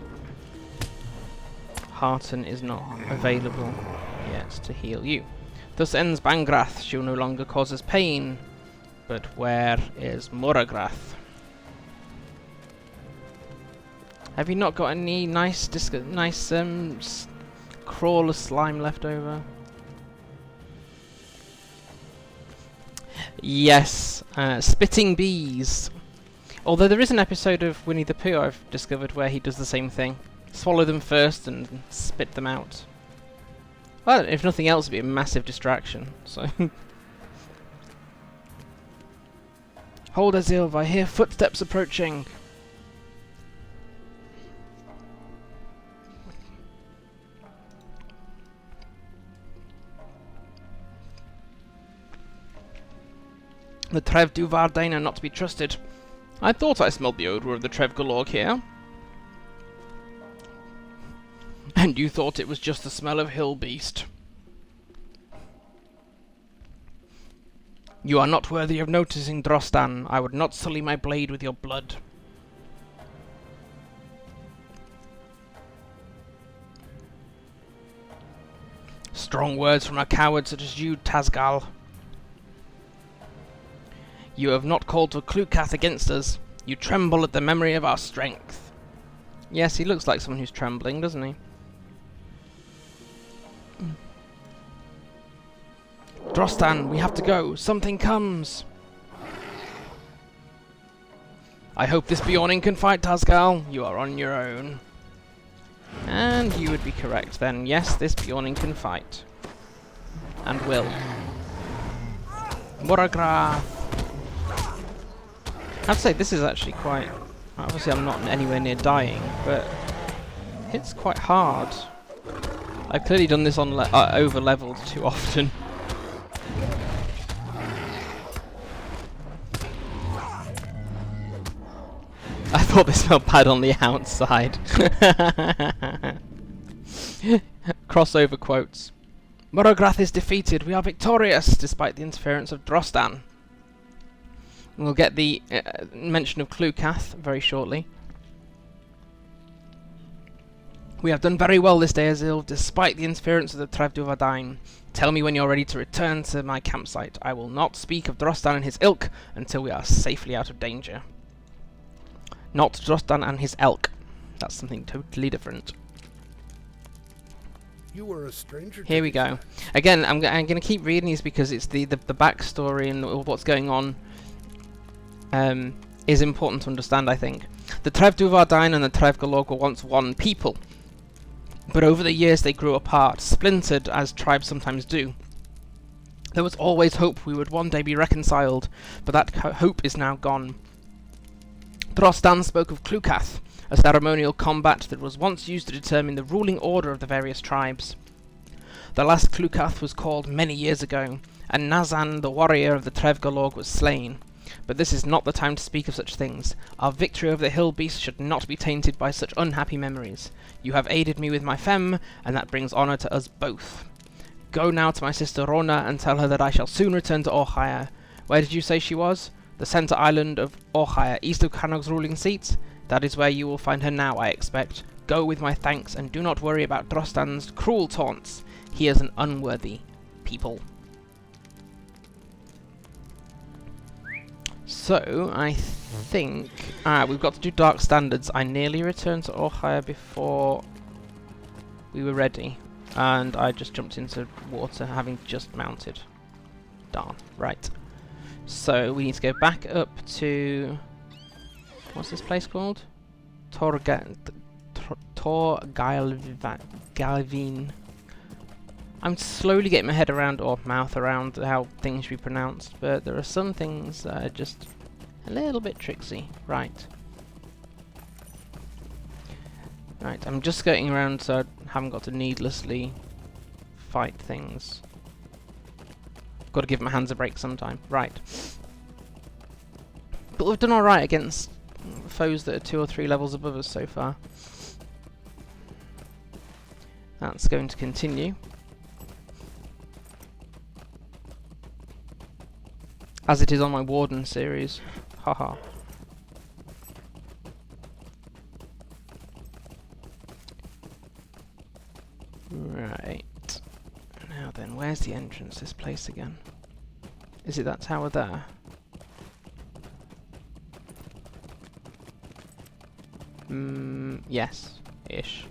Hearten is not available yet to heal you. Thus ends Bangrath. She no longer causes pain. But where is Moragrath? Have you not got any nice crawler slime left over? Yes, spitting bees. Although there is an episode of Winnie the Pooh I've discovered where he does the same thing. Swallow them first and spit them out. Well, if nothing else, it'd be a massive distraction, so... Hold Esilve, I hear footsteps approaching! The Trev Gallorg are not to be trusted. I thought I smelled the odour of the Trev Gallorg here. And you thought it was just the smell of hill beast. You are not worthy of noticing, Drostan. I would not sully my blade with your blood. Strong words from a coward such as you, Tasgal. You have not called for Clucath against us. You tremble at the memory of our strength. Yes, he looks like someone who's trembling, doesn't he? Drostan, we have to go. Something comes. I hope this Beorning can fight, Tasgal. You are on your own. And you would be correct then. Yes, this Beorning can fight. And will. Moragrath. I have to say, this is actually quite... Obviously I'm not anywhere near dying, but it's quite hard. I've clearly done this on over-leveled too often. I thought they smelled bad on the outside. Crossover quotes. Moragrath is defeated. We are victorious, despite the interference of Drostan. We'll get the mention of Clucath very shortly. We have done very well this day, Esilve, despite the interference of the Trev Gallorg. Tell me when you're ready to return to my campsite. I will not speak of Drostan and his ilk until we are safely out of danger. Not Drostan and his elk. That's something totally different. You were a stranger. Here we go. Again, I'm going to keep reading these because it's the backstory and what's going on. Is important to understand, I think. The Trev Gallorg and the Trèv Gallorg were once one people, but over the years they grew apart, splintered as tribes sometimes do. There was always hope we would one day be reconciled, but that hope is now gone. Drostan spoke of Clucath, a ceremonial combat that was once used to determine the ruling order of the various tribes. The last Clucath was called many years ago, and Nazan, the warrior of the Trèv Gallorg, was slain. But this is not the time to speak of such things. Our victory over the hill beast should not be tainted by such unhappy memories. You have aided me with my femme, and that brings honour to us both. Go now to my sister Rona and tell her that I shall soon return to Orchire. Where did you say she was? The centre island of Orchire, east of Canog's ruling seat? That is where you will find her now, I expect. Go with my thanks, and do not worry about Drostan's cruel taunts. He is an unworthy people. So, I think... we've got to do Dark Standards. I nearly returned to Orchire before we were ready. And I just jumped into water, having just mounted. Darn. Right. So, we need to go back up to... What's this place called? Torgalvin. I'm slowly getting my head around, or mouth around, how things should be pronounced, but there are some things that are just a little bit tricksy. Right. Right, I'm just skirting around so I haven't got to needlessly fight things. Got to give my hands a break sometime. Right. But we've done alright against foes that are 2 or 3 levels above us so far. That's going to continue. As it is on my Warden series. Haha. Right. Now then, where's the entrance to this place again? Is it that tower there? Yes. Ish.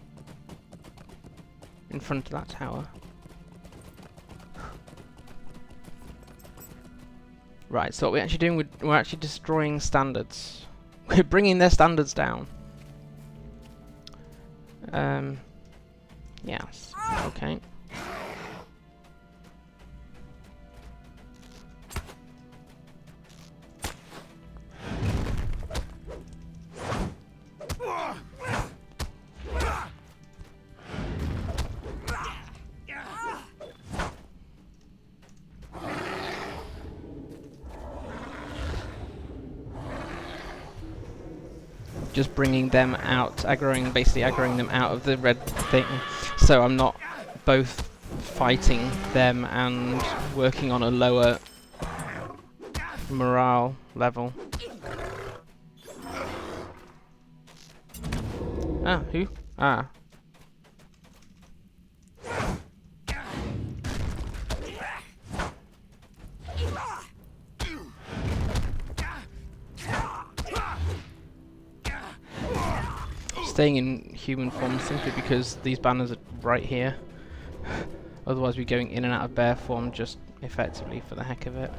In front of that tower. Right, so what we're actually doing, we're actually destroying standards. We're bringing their standards down. Yes. Okay. Just bringing them out, basically aggroing them out of the red thing, so I'm not both fighting them and working on a lower morale level. Ah, who? Ah. Staying in human form simply because these banners are right here. Otherwise we're going in and out of bear form just effectively for the heck of it.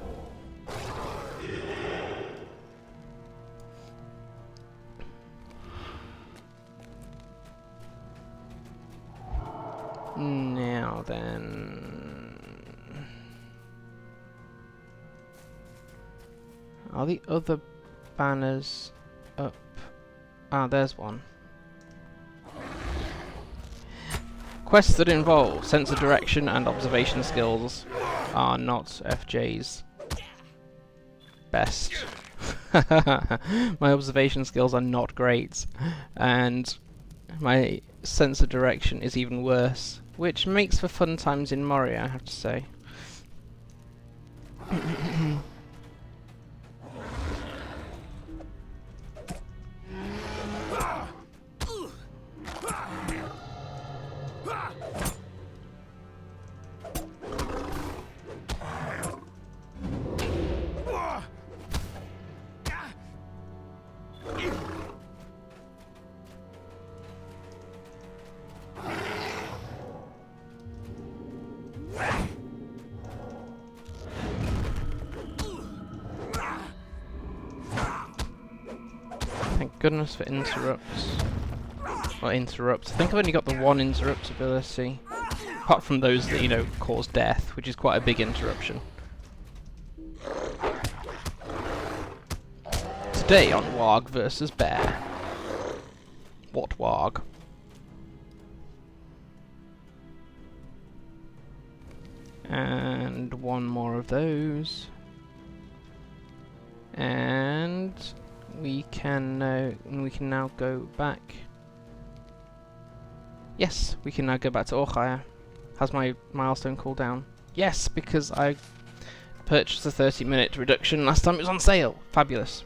Now then... Are the other banners up? Ah, there's one. Quests that involve sense of direction and observation skills are not FJ's best. My observation skills are not great, and my sense of direction is even worse, which makes for fun times in Moria, I have to say. Thank goodness for interrupts. Or interrupts. I think I've only got the one interrupt ability. Apart from those that, you know, cause death, which is quite a big interruption. Today on Warg versus Bear. What Warg? And one more of those. And we can now go back. Yes, we can now go back to Orchaya. Has my milestone cooldown? Yes, because I purchased a 30-minute reduction last time it was on sale. Fabulous.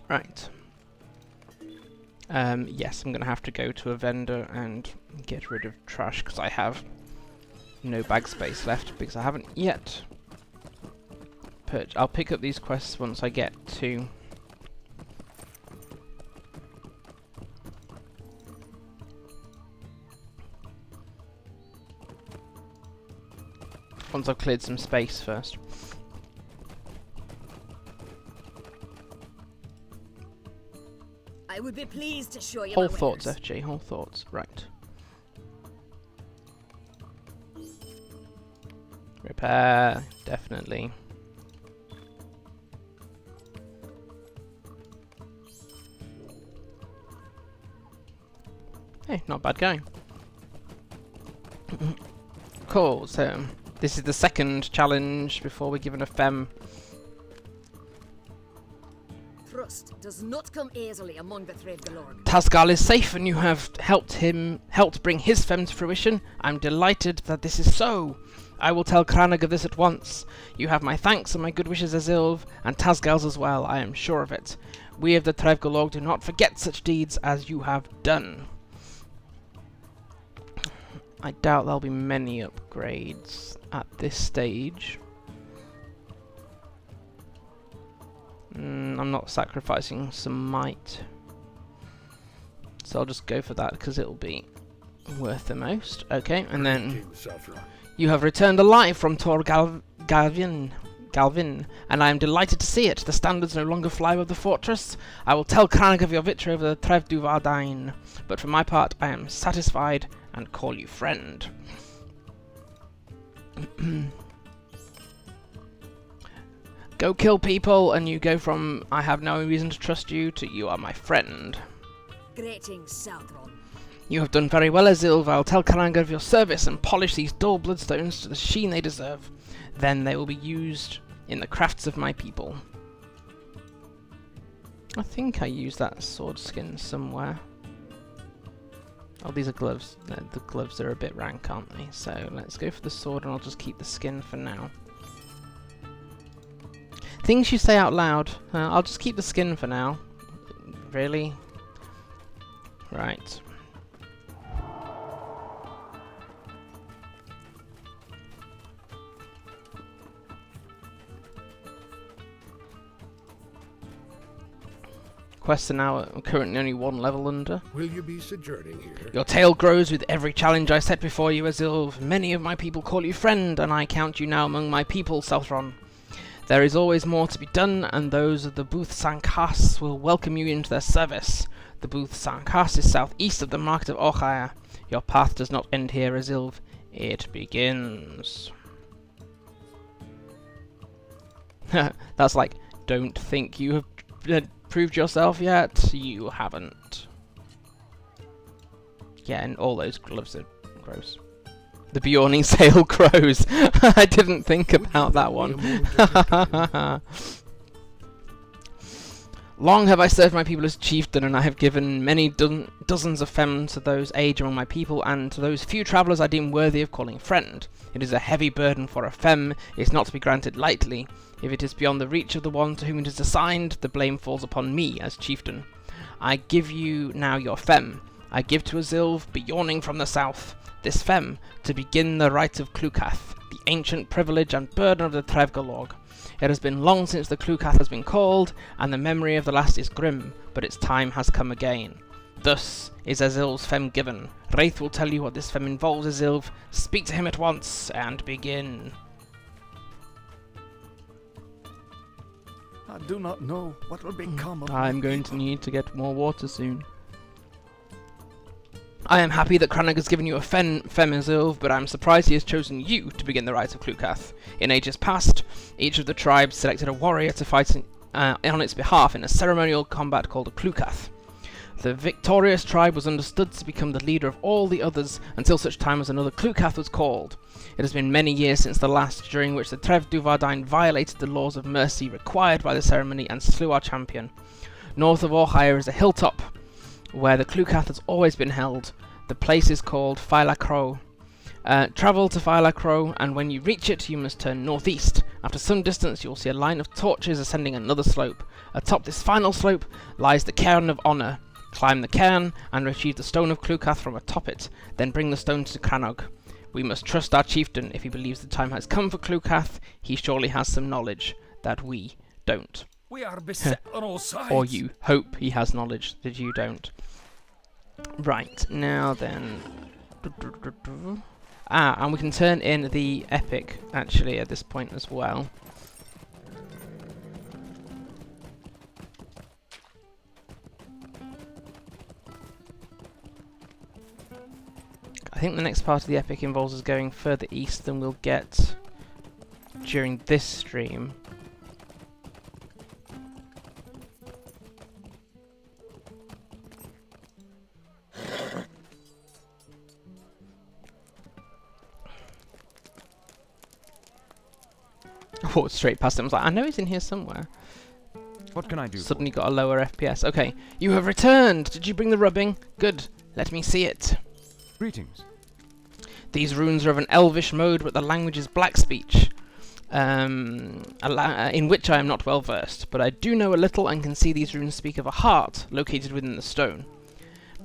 Right. Yes, I'm going to have to go to a vendor and get rid of trash because I have no bag space left because I haven't yet. I'll pick up these quests once I get to Once I've cleared some space first. I would be pleased to show you Whole my thoughts, wares. FG, whole thoughts. Right. Repair, definitely. Hey, not bad going. Cool, so this is the second challenge before we're given a fem. Trust does not come easily among the Trev Gallorg. Tasgal is safe and you have helped bring his fem to fruition. I'm delighted that this is so. I will tell Crannog of this at once. You have my thanks and my good wishes, Esilve, and Tasgal's as well, I am sure of it. We of the Trèv Gallorg do not forget such deeds as you have done. I doubt there'll be many upgrades at this stage. I'm not sacrificing some might. So I'll just go for that because it'll be worth the most. Okay, and then you have returned alive from Tor Galvin, and I am delighted to see it. The standards no longer fly above the fortress. I will tell Crannog of your victory over the Trev Gallorg, but for my part I am satisfied and call you friend. Go kill people, and you go from I have no reason to trust you to you are my friend. Greetings, Southron. You have done very well, Esilve. I'll tell Crannog of your service and polish these dull bloodstones to the sheen they deserve. Then they will be used in the crafts of my people. I think I used that sword skin somewhere. Oh, these are gloves. No, the gloves are a bit rank, aren't they? So let's go for the sword and I'll just keep the skin for now. Things you say out loud. I'll just keep the skin for now. Really? Right. Quests are now currently only one level under. Will you be sojourning here? Your tale grows with every challenge I set before you, Esilve. Many of my people call you friend, and I count you now among my people, Southron. There is always more to be done, and those of the Booth Sankas will welcome you into their service. The Booth Sankas is southeast of the market of Ochire. Your path does not end here, Esilve. It begins. That's like, don't think you have proved yourself yet. You haven't. Yeah, and all those gloves are gross. The Beorning sail grows. I didn't think about that one. Long have I served my people as chieftain, and I have given many dozens of fem to those aged among my people, and to those few travellers I deem worthy of calling friend. It is a heavy burden for a fem. It is not to be granted lightly. If it is beyond the reach of the one to whom it is assigned, the blame falls upon me as chieftain. I give you now your fem. I give to Esilve, Beorning from the south, this fem, to begin the rite of Clucath, the ancient privilege and burden of the Trev Gallorg. It has been long since the Clucath has been called, and the memory of the last is grim, but its time has come again. Thus is Esilve's fem given. Wraith will tell you what this fem involves, Esilve. Speak to him at once, and begin. I do not know what will become of I'm my going to people. need to get more water soon. I am happy that Crannog has given you a fem, Esilve, but I am surprised he has chosen you to begin the rite of Clucath. In ages past, each of the tribes selected a warrior to fight on its behalf in a ceremonial combat called a Clucath. The victorious tribe was understood to become the leader of all the others until such time as another Clucath was called. It has been many years since the last, during which the Trev Gallorg violated the laws of mercy required by the ceremony and slew our champion. North of Ochire is a hilltop where the Clucath has always been held. The place is called Phylacro. Travel to Phylacro, and when you reach it, you must turn northeast. After some distance, you will see a line of torches ascending another slope. Atop this final slope lies the Cairn of Honour. Climb the cairn and retrieve the stone of Clucath from atop it. Then bring the stone to Crannog. We must trust our chieftain. If he believes the time has come for Clucath, he surely has some knowledge that we don't. We are beset on all sides. Or you hope he has knowledge that you don't. Right, now then. Ah, and we can turn in the epic, actually, at this point as well. I think the next part of the epic involves us going further east than we'll get during this stream. I walked straight past him. I was like, I know he's in here somewhere. What can I do? Suddenly got a lower FPS. Okay, you have returned! Did you bring the rubbing? Good. Let me see it. Greetings. These runes are of an elvish mode, but the language is black speech, in which I am not well versed, but I do know a little and can see these runes speak of a heart located within the stone.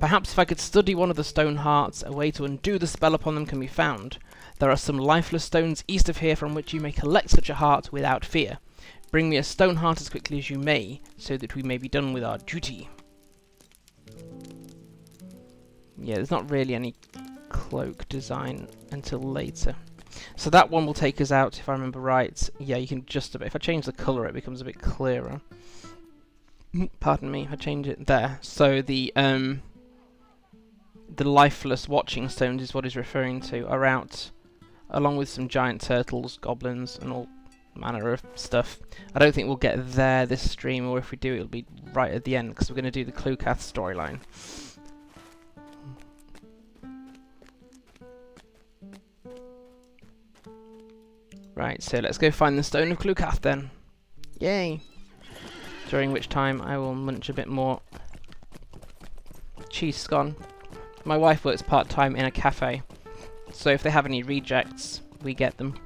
Perhaps if I could study one of the stone hearts, a way to undo the spell upon them can be found. There are some lifeless stones east of here from which you may collect such a heart without fear. Bring me a stone heart as quickly as you may, so that we may be done with our duty. Yeah, there's not really any cloak design until later. So that one will take us out, if I remember right. Yeah, you can just a bit. If I change the colour, it becomes a bit clearer. Pardon me, if I change it there. So the lifeless watching stones is what he's referring to, are out, along with some giant turtles, goblins, and all manner of stuff. I don't think we'll get there this stream, or if we do, it'll be right at the end, because we're going to do the Clucath storyline. Right, so let's go find the Stone of Clucath then. Yay! During which time I will munch a bit more cheese scone. My wife works part-time in a cafe, so if they have any rejects, we get them.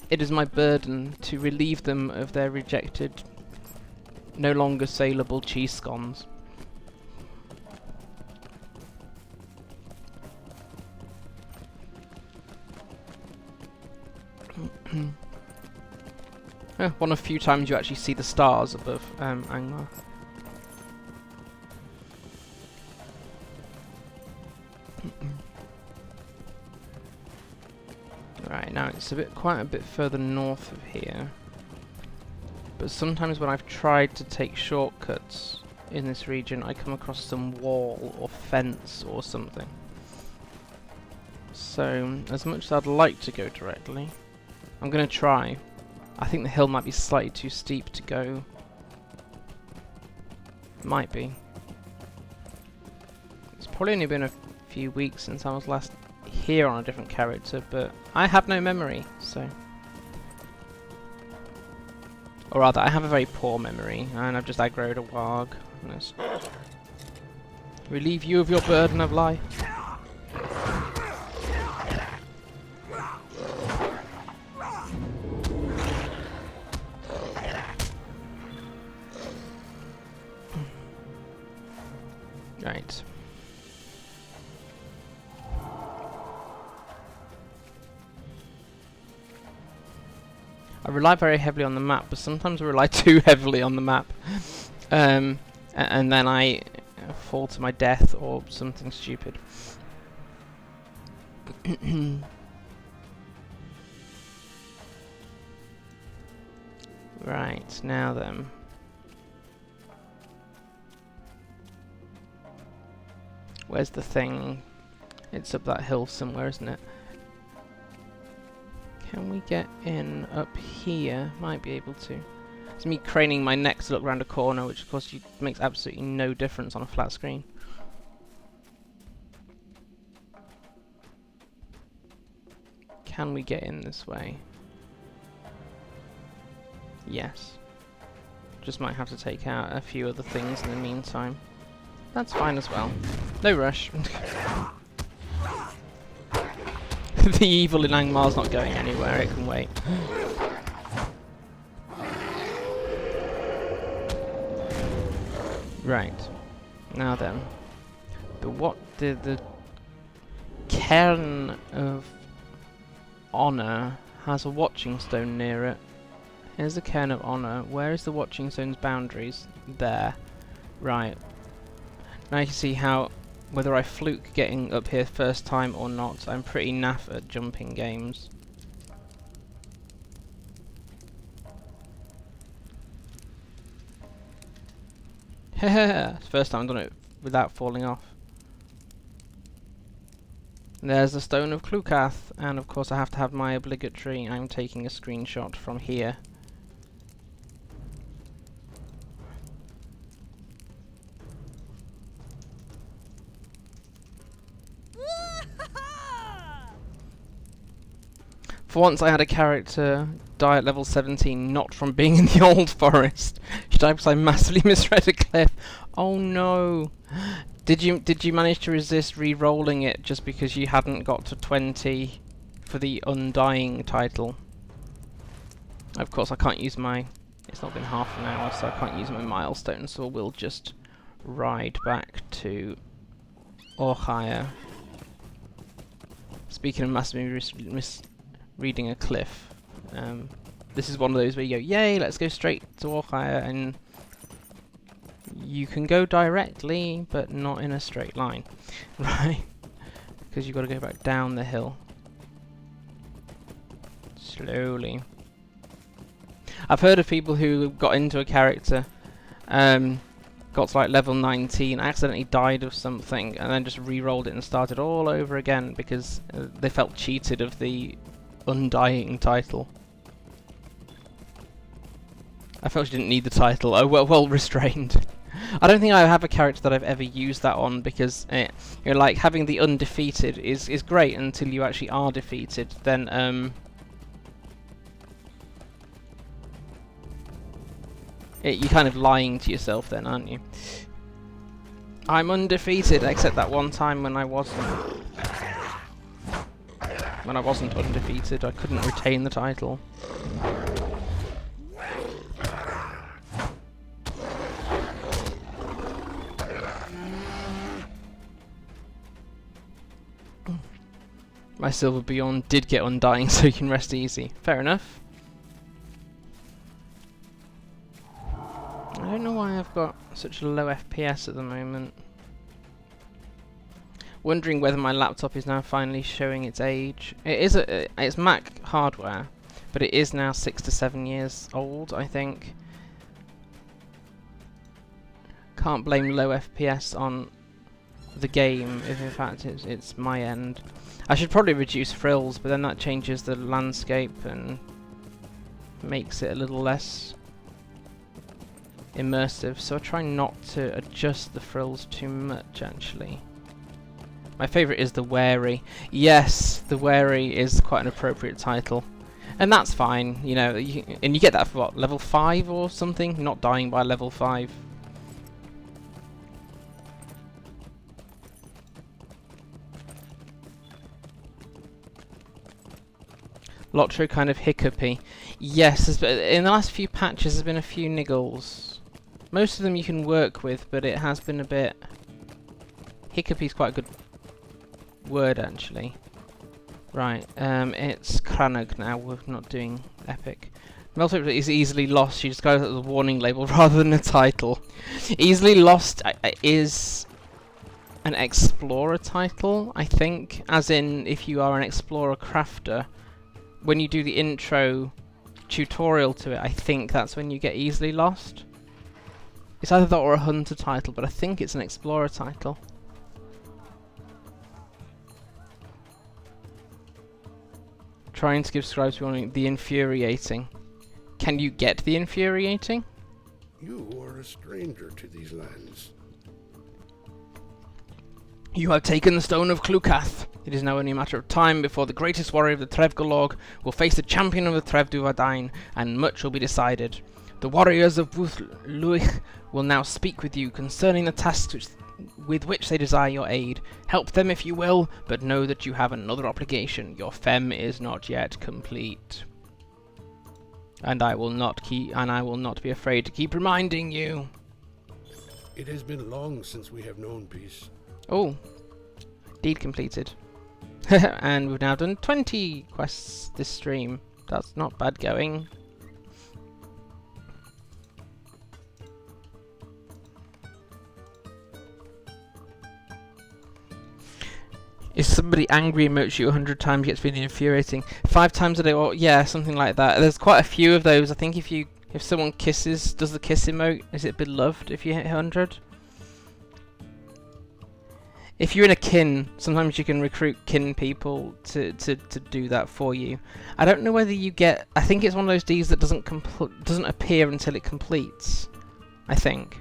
It is my burden to relieve them of their rejected, no longer saleable cheese scones. One of the few times you actually see the stars above Angmar. Right, now it's quite a bit further north of here. But sometimes when I've tried to take shortcuts in this region, I come across some wall or fence or something. So, as much as I'd like to go directly, I'm going to try. I think the hill might be slightly too steep to go. Might be. It's probably only been a few weeks since I was last here on a different character, but I have no memory, so... Or rather, I have a very poor memory, and I've just aggroed a warg. Let's relieve you of your burden of life. Right. I rely very heavily on the map, but sometimes I rely too heavily on the map. And then I fall to my death or something stupid. Right, now then. Where's the thing? It's up that hill somewhere, isn't it? Can we get in up here? Might be able to. It's me craning my neck to look around a corner, which of course makes absolutely no difference on a flat screen. Can we get in this way? Yes. Just might have to take out a few other things in the meantime. That's fine as well. No rush. The evil in Angmar's not going anywhere, it can wait. Right. Now then. The Cairn of Honor has a watching stone near it. Here's the Cairn of Honor. Where is the watching stone's boundaries? There. Right. Now you can see how whether I fluke getting up here first time or not. I'm pretty naff at jumping games. It's the first time I've done it without falling off. And there's the Stone of Clucath, and of course I have to have my obligatory, I'm taking a screenshot from here. For once I had a character die at level 17, not from being in the Old Forest. She died because I massively misread a cliff. Oh no! Did you manage to resist re-rolling it just because you hadn't got to 20 for the Undying title? Of course I can't use my... It's not been half an hour, so I can't use my milestone, so we'll just ride back to Orhire. Speaking of massively reading a cliff, this is one of those where you go, yay, let's go straight to Orhire, and you can go directly, but not in a straight line, right? Because you've got to go back down the hill. Slowly. I've heard of people who got into a character, got to like level 19, accidentally died of something, and then just re-rolled it and started all over again because they felt cheated of the Undying title. I felt she didn't need the title. Oh, well restrained. I don't think I have a character that I've ever used that on because you're like having the undefeated is great until you actually are defeated. Then you're kind of lying to yourself then, aren't you? I'm undefeated, except that one time when I wasn't. When I wasn't undefeated, I couldn't retain the title. My Silver Beyond did get Undying, so you can rest easy. Fair enough. I don't know why I've got such a low FPS at the moment. Wondering whether my laptop is now finally showing its age. It is it's Mac hardware, but it is now 6 to 7 years old, I think. Can't blame low FPS on the game, if in fact it's my end. I should probably reduce frills, but then that changes the landscape and makes it a little less immersive, so I try not to adjust the frills too much, actually. My favourite is the Wary. Yes, the Wary is quite an appropriate title. And that's fine, you know, and you get that for what, level 5 or something? Not dying by level 5. LOTRO kind of hiccupy. Yes, in the last few patches there's been a few niggles. Most of them you can work with, but it has been a bit... Hiccupy is quite a good word, actually. Right, it's Crannog now, we're not doing epic. Meltwater is easily lost, she just goes at the warning label rather than a title. Easily lost is an explorer title, I think, as in if you are an explorer crafter. When you do the intro tutorial to it, I think that's when you get easily lost. It's either that or a hunter title, but I think it's an explorer title. Trying to give scribes the infuriating. Can you get the infuriating? You are a stranger to these lands. You have taken the Stone of Clucath. It is now only a matter of time before the greatest warrior of the Trèv Gallorg will face the champion of the Trèv du Vardain, and much will be decided. The warriors of Buth-Luich will now speak with you concerning the tasks with which they desire your aid. Help them if you will, but know that you have another obligation. Your femme is not yet complete. And I will not be afraid to keep reminding you. It has been long since we have known peace. Oh, deed completed. And we've now done 20 quests this stream. That's not bad going. If somebody angry emotes you 100 times, gets really infuriating. 5 times a day, or yeah, something like that. There's quite a few of those. I think if someone kisses, does the kiss emote, is it beloved if you hit 100? If you're in a kin, sometimes you can recruit kin people to do that for you. I don't know whether you get... I think it's one of those deeds that doesn't appear until it completes. I think.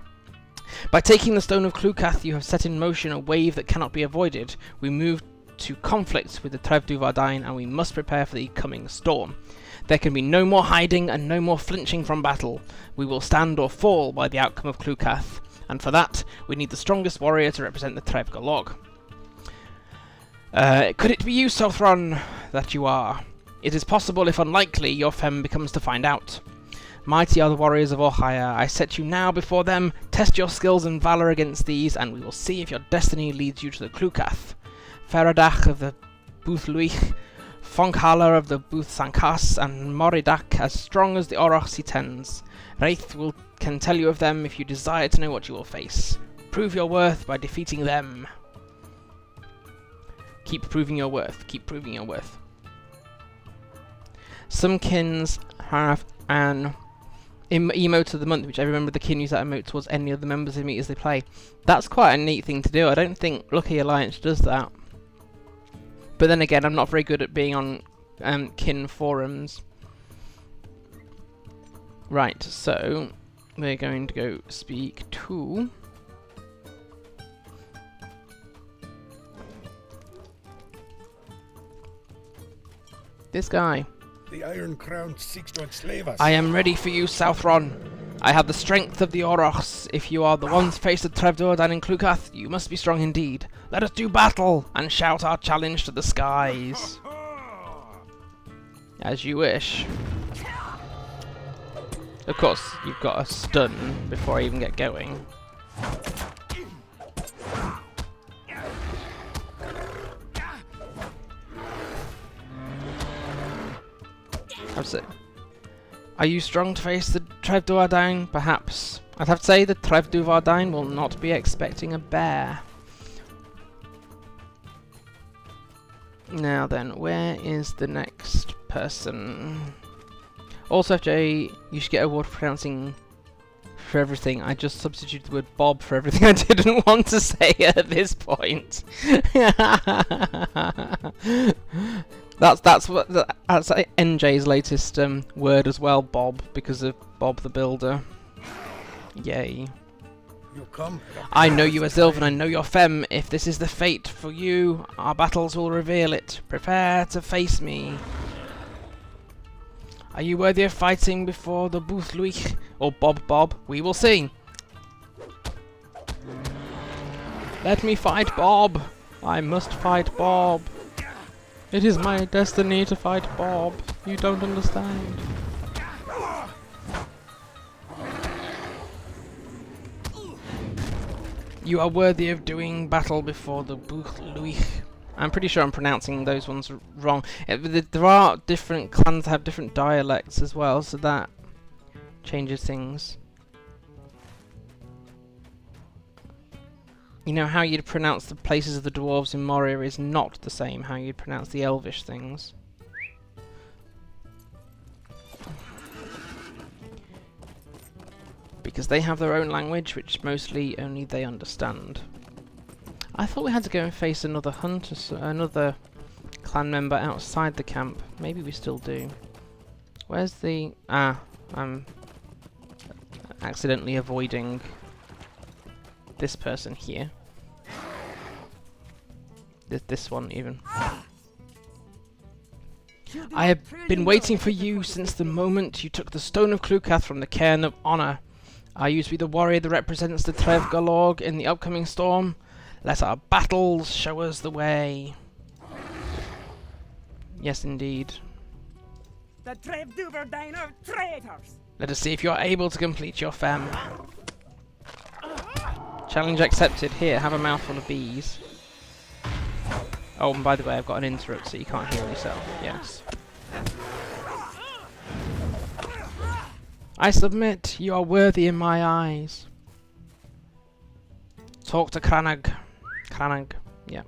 By taking the Stone of Clucath, you have set in motion a wave that cannot be avoided. We move to conflict with the Trev Gallorg, and we must prepare for the coming storm. There can be no more hiding and no more flinching from battle. We will stand or fall by the outcome of Clucath. And for that, we need the strongest warrior to represent the Trèv Gallorg. Could it be you, Sothron, that you are? It is possible, if unlikely, your femme becomes to find out. Mighty are the warriors of Ohio. I set you now before them. Test your skills and valour against these, and we will see if your destiny leads you to the Clucath. Feradach of the Booth Luich, Fonkhaler of the Booth Sankas, and Moridak as strong as the Orochs he tends. Wraith can tell you of them if you desire to know what you will face. Prove your worth by defeating them. Keep proving your worth. Keep proving your worth. Some kins have an emote of the month, whichever member of the kin use that emote towards any of the members they meet as they play. That's quite a neat thing to do. I don't think Lucky Alliance does that. But then again, I'm not very good at being on kin forums. Right, so we're going to go speak to this guy. The Iron Crown seeks to enslave us. I am ready for you, Southron. I have the strength of the Orochs. If you are the ones faced at Trev Gallorg and Clucath, you must be strong indeed. Let us do battle and shout our challenge to the skies. As you wish. Of course, you've got a stun before I even get going. How's it? Are you strong to face the Trev Gallorg? Perhaps. I'd have to say the Trev Gallorg will not be expecting a bear. Now then, where is the next person? Also, FJ, you should get a award for pronouncing for everything. I just substituted the word Bob for everything I didn't want to say at this point. That's NJ's latest word as well, Bob, because of Bob the Builder. Yay. You come. I know you, Esilve, and I know your femme. If this is the fate for you, our battles will reveal it. Prepare to face me. Are you worthy of fighting before the Booth Luich or Bob? We will see. Let me fight Bob. I must fight Bob. It is my destiny to fight Bob. You don't understand. You are worthy of doing battle before the Booth Luich. I'm pretty sure I'm pronouncing those ones wrong. There are different clans that have different dialects as well, so that changes things. You know how you'd pronounce the places of the dwarves in Moria is not the same how you'd pronounce the elvish things. Because they have their own language, which mostly only they understand. I thought we had to go and face another hunter, another clan member outside the camp. Maybe we still do. Where's the... I'm accidentally avoiding this person here. This one, even. I have been waiting for you since the moment you took the Stone of Clucath from the Cairn of Honour. Are you to be the warrior that represents the Trèv Gallorg in the upcoming storm? Let our battles show us the way. Yes, indeed. The Trev Gallorg are traitors! Let us see if you are able to complete your femme. Challenge accepted. Here, have a mouthful of bees. Oh, and by the way, I've got an interrupt so you can't hear yourself. Yes. I submit, you are worthy in my eyes. Talk to Cranag. Cranag, yeah.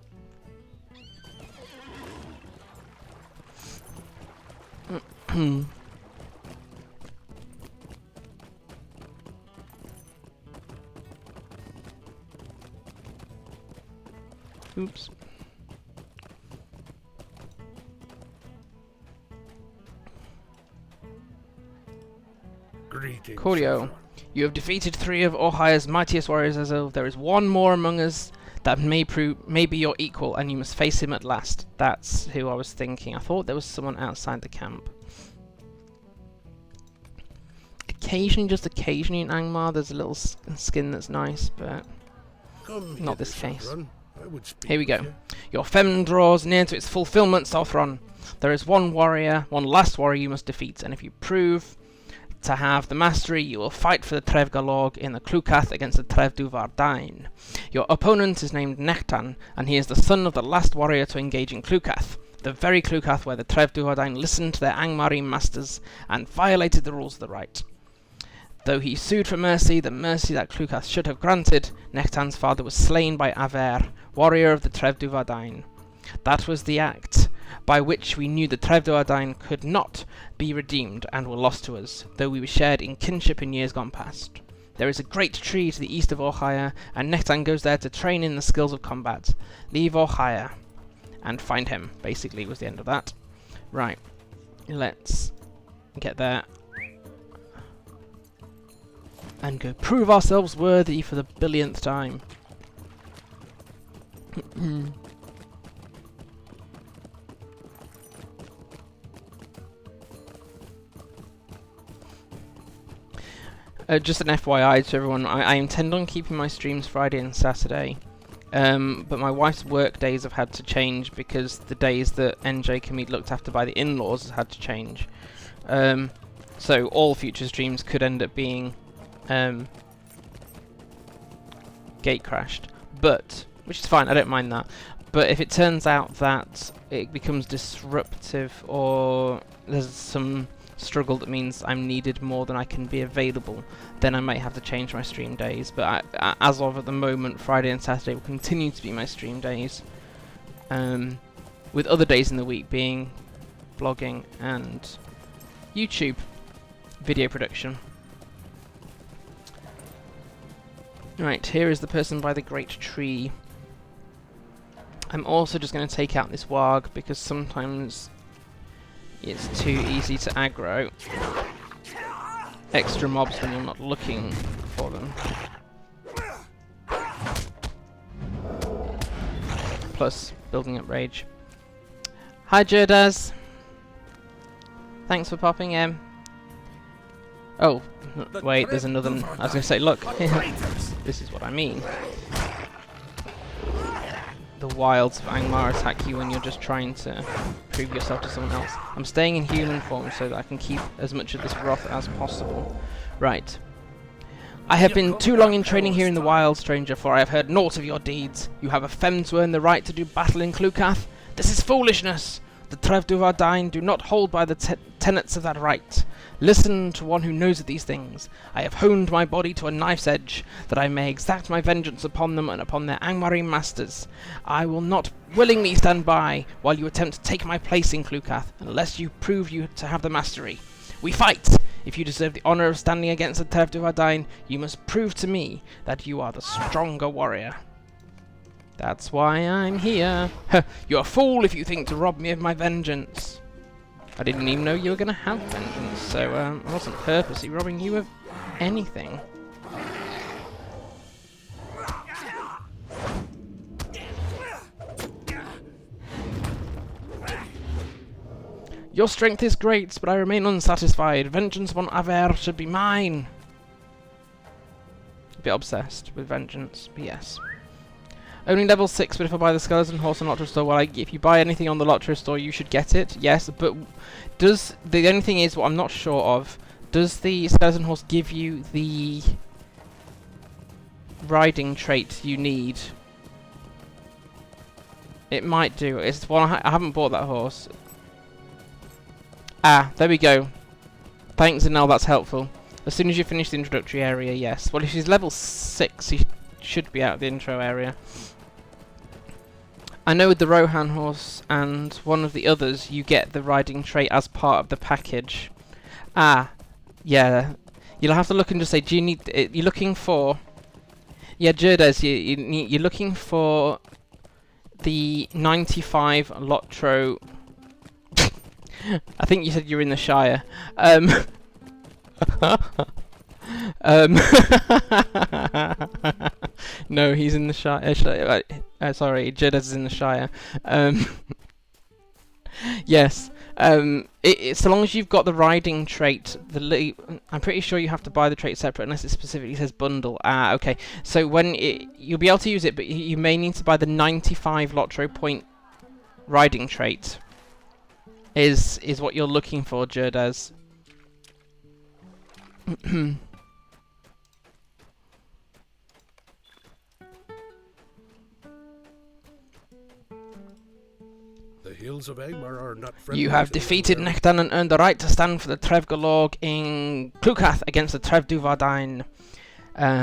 Oops. Greetings. Coolio. You have defeated 3 of Orhire's mightiest warriors, Esilve. There is one more among us that may be your equal, and you must face him at last. That's who I was thinking. I thought there was someone outside the camp. Occasionally, just occasionally in Angmar, there's a little skin that's nice, but not this case. Here we go. Your fem draws near to its fulfillment, Southron. There is one last warrior you must defeat, and if you prove to have the mastery, you will fight for the Trev Gallorg in the Clucath against the Trev Duvardain. Your opponent is named Nektan, and he is the son of the last warrior to engage in Clucath, the very Clucath where the Trev Duvardain listened to their Angmari masters and violated the rules of the rite. Though he sued for mercy, the mercy that Clucath should have granted, Nektan's father was slain by Aver, warrior of the Trev Duvardain. That was the act by which we knew the Trev Duvardain could not be redeemed and were lost to us, though we were shared in kinship in years gone past. There is a great tree to the east of Orhire, and Nektan goes there to train in the skills of combat. Leave Orhire and find him, basically, was the end of that. Right, let's get there and go prove ourselves worthy for the billionth time. Just an FYI to everyone, I intend on keeping my streams Friday and Saturday, but my wife's work days have had to change because the days that NJ can be looked after by the in-laws has had to change. So all future streams could end up being gate crashed, but which is fine, I don't mind that. But if it turns out that it becomes disruptive or there's some struggle that means I'm needed more than I can be available, then I might have to change my stream days. But as of at the moment, Friday and Saturday will continue to be my stream days, with other days in the week being blogging and YouTube video production. Right, here is the person by the great tree. I'm also just going to take out this warg because sometimes it's too easy to aggro extra mobs when you're not looking for them. Plus, building up rage. Hi Jerdaz! Thanks for popping in. Oh, wait, there's another... I was going to say, look, this is what I mean. The wilds of Angmar attack you when you're just trying to prove yourself to someone else. I'm staying in human form so that I can keep as much of this wrath as possible. Right. I have been too long in training here in the wild, stranger, for I have heard naught of your deeds. You have a fem to earn the right to do battle in Clucath. This is foolishness! The Trev Duvardain do not hold by the tenets of that right. Listen to one who knows of these things. I have honed my body to a knife's edge, that I may exact my vengeance upon them and upon their Angmari masters. I will not willingly stand by while you attempt to take my place in Clucath, unless you prove you to have the mastery. We fight! If you deserve the honour of standing against the Trev Duvardain, you must prove to me that you are the stronger warrior. That's why I'm here. You're a fool if you think to rob me of my vengeance. I didn't even know you were going to have vengeance, so I wasn't purposely robbing you of anything. Your strength is great, but I remain unsatisfied. Vengeance upon Aver should be mine. A bit obsessed with vengeance, but yes. Only level 6, but if I buy the skeleton horse on LOTRO store, well, if you buy anything on the LOTRO store, you should get it. Yes, but does the only thing is what I'm not sure of. Does the skeleton horse give you the riding trait you need? It might do. It's one I haven't bought that horse. Ah, there we go. Thanks, Zanel, that's helpful. As soon as you finish the introductory area, yes. Well, if she's level 6, she should be out of the intro area. I know with the Rohan horse and one of the others, you get the riding trait as part of the package. Ah, yeah. You'll have to look and just say, do you need... you're looking for... Yeah, Jerdes, you're looking for the 95 LOTRO... I think you said you're in the Shire. No, he's in the Shire. Sorry, Jerdes is in the Shire. Yes. So long as you've got the riding trait, I'm pretty sure you have to buy the trait separate unless it specifically says bundle. Ah, okay. So when you'll be able to use it, but you may need to buy the 95 LOTRO point riding trait. Is what you're looking for, Jerdes. The hills of Angmar are not friendly. You have defeated Nektan and earned the right to stand for the Trèv Gallorg in Clucath against the Trev Gallorg.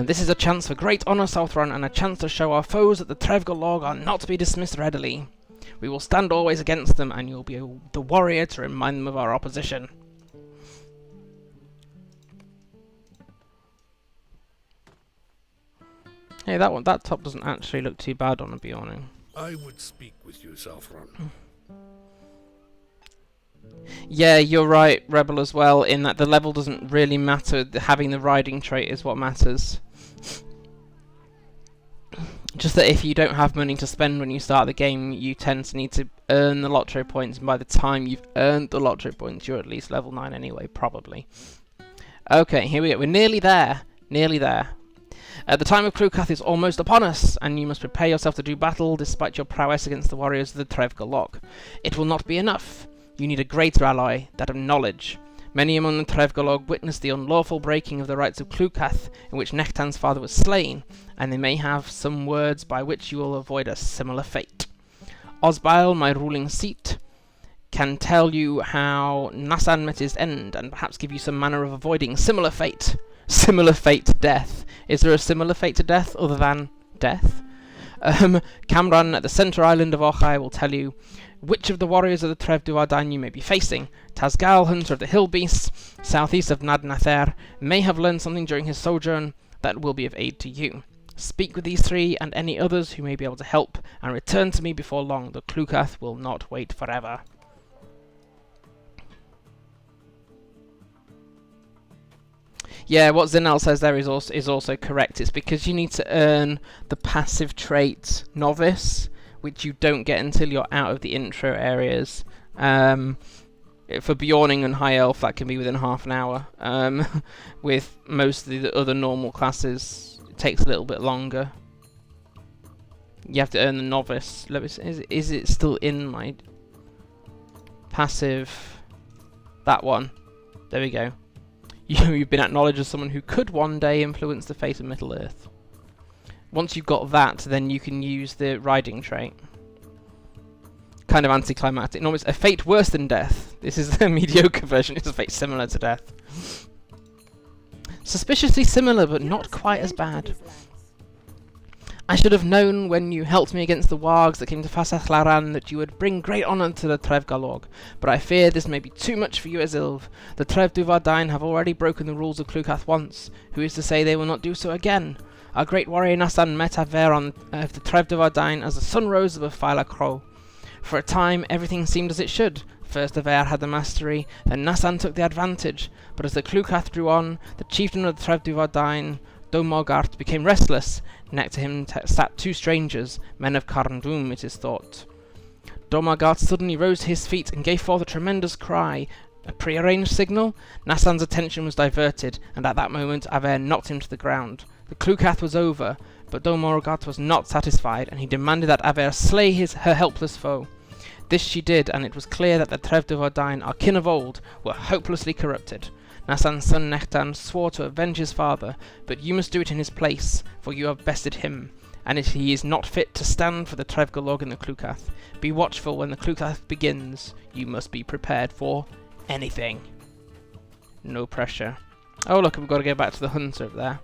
This is a chance for great honour, Southron, and a chance to show our foes that the Trèv Gallorg are not to be dismissed readily. We will stand always against them, and you'll be the warrior to remind them of our opposition. Hey, that top doesn't actually look too bad on a Beorning. I would speak with you, Southron. Yeah, you're right, Rebel, as well, in that the level doesn't really matter. Having the riding trait is what matters. Just that if you don't have money to spend when you start the game, you tend to need to earn the LOTRO points, and by the time you've earned the LOTRO points, you're at least level 9 anyway, probably. Okay, here we go. We're nearly there. Nearly there. The time of Clucath is almost upon us, and you must prepare yourself to do battle despite your prowess against the warriors of the Trèv Gallorg. It will not be enough. You need a greater ally, that of knowledge. Many among the Trèv Gallorg witnessed the unlawful breaking of the rites of Clucath, in which Nektan's father was slain, and they may have some words by which you will avoid a similar fate. Osbail, my ruling seat, can tell you how Nasan met his end, and perhaps give you some manner of avoiding similar fate. Similar fate to death. Is there a similar fate to death other than death? Camran at the centre island of Ochai will tell you which of the warriors of the Trèv Gallorg you may be facing. Tazgal, hunter of the hill beasts, southeast of Nadnather, may have learned something during his sojourn that will be of aid to you. Speak with these three and any others who may be able to help, and return to me before long. The Clucath will not wait forever. Yeah, what Zinel says there is also correct. It's because you need to earn the passive trait Novice, which you don't get until you're out of the intro areas. For Beorning and High Elf, that can be within half an hour. With most of the other normal classes, it takes a little bit longer. You have to earn the Novice. Is it still in my passive? That one. There we go. You've been acknowledged as someone who could one day influence the fate of Middle-earth. Once you've got that, then you can use the riding trait. Kind of anticlimactic. No, it's a fate worse than death. This is the mediocre version. It's a fate similar to death. Suspiciously similar, but not quite as bad. I should have known when you helped me against the wargs that came to Fasathlaran that you would bring great honour to the Trèv Gallorg, but I fear this may be too much for you, Esilve. The Trèv Gallorg have already broken the rules of Clucath once. Who is to say they will not do so again? Our great warrior Nasan met Aver on the Trèv Gallorg as the sun rose above Phyla Crow. For a time, everything seemed as it should. First Aver had the mastery, then Nasan took the advantage, but as the Clucath drew on, the chieftain of the Trèv Gallorg, Domogart, became restless. Next to him sat two strangers, men of Carndum, it is thought. Domogart suddenly rose to his feet and gave forth a tremendous cry. A prearranged signal? Nasan's attention was diverted, and at that moment Aver knocked him to the ground. The Clucath was over, but Domogart was not satisfied, and he demanded that Aver slay her helpless foe. This she did, and it was clear that the Trèv Gallorg, our kin of old, were hopelessly corrupted. Nasan's son Nektan swore to avenge his father, but you must do it in his place, for you have bested him, and if he is not fit to stand for the Trèv Gallorg in the Clucath. Be watchful when the Clucath begins. You must be prepared for anything. No pressure. Oh look, we've got to go back to the hunter over there.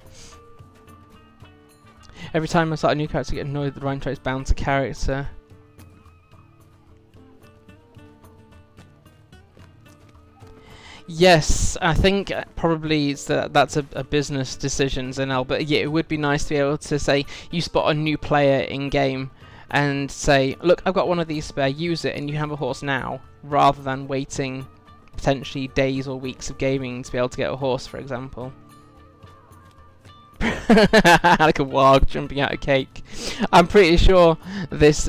Every time I start a new character, I get annoyed that the Rhine trait is bound to character. Yes, I think probably that's a business decision, Zenel, but yeah, it would be nice to be able to say you spot a new player in game and say, look, I've got one of these spare, use it, and you have a horse now, rather than waiting potentially days or weeks of gaming to be able to get a horse, for example. Like a warg jumping out of cake. I'm pretty sure this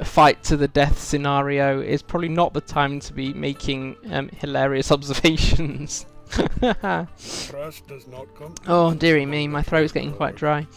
fight to the death scenario is probably not the time to be making hilarious observations. Trust does not come. Oh dearie me, my throat's getting quite dry.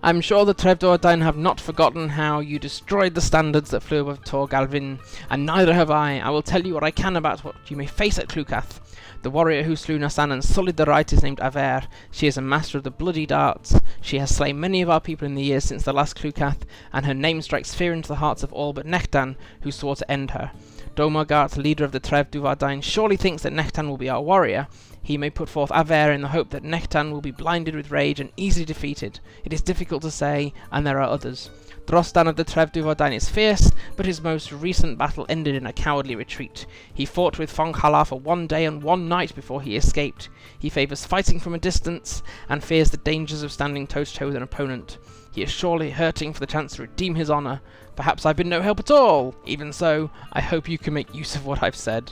I'm sure the Trev Gallorg have not forgotten how you destroyed the standards that flew above Tor Galvin, and neither have I. I will tell you what I can about what you may face at Clucath. The warrior who slew Nassan and sullied the rite is named Aver. She is a master of the bloody darts. She has slain many of our people in the years since the last Clucath, and her name strikes fear into the hearts of all but Nektan, who swore to end her. Domagart, leader of the Trev Gallorg, surely thinks that Nektan will be our warrior. He may put forth Aver in the hope that Nektan will be blinded with rage and easily defeated. It is difficult to say, and there are others. Drostan of the Trev Gallorg is fierce, but his most recent battle ended in a cowardly retreat. He fought with Fonghala for 1 day and 1 night before he escaped. He favours fighting from a distance, and fears the dangers of standing toe-to-toe with an opponent. He is surely hurting for the chance to redeem his honour. Perhaps I've been no help at all. Even so, I hope you can make use of what I've said.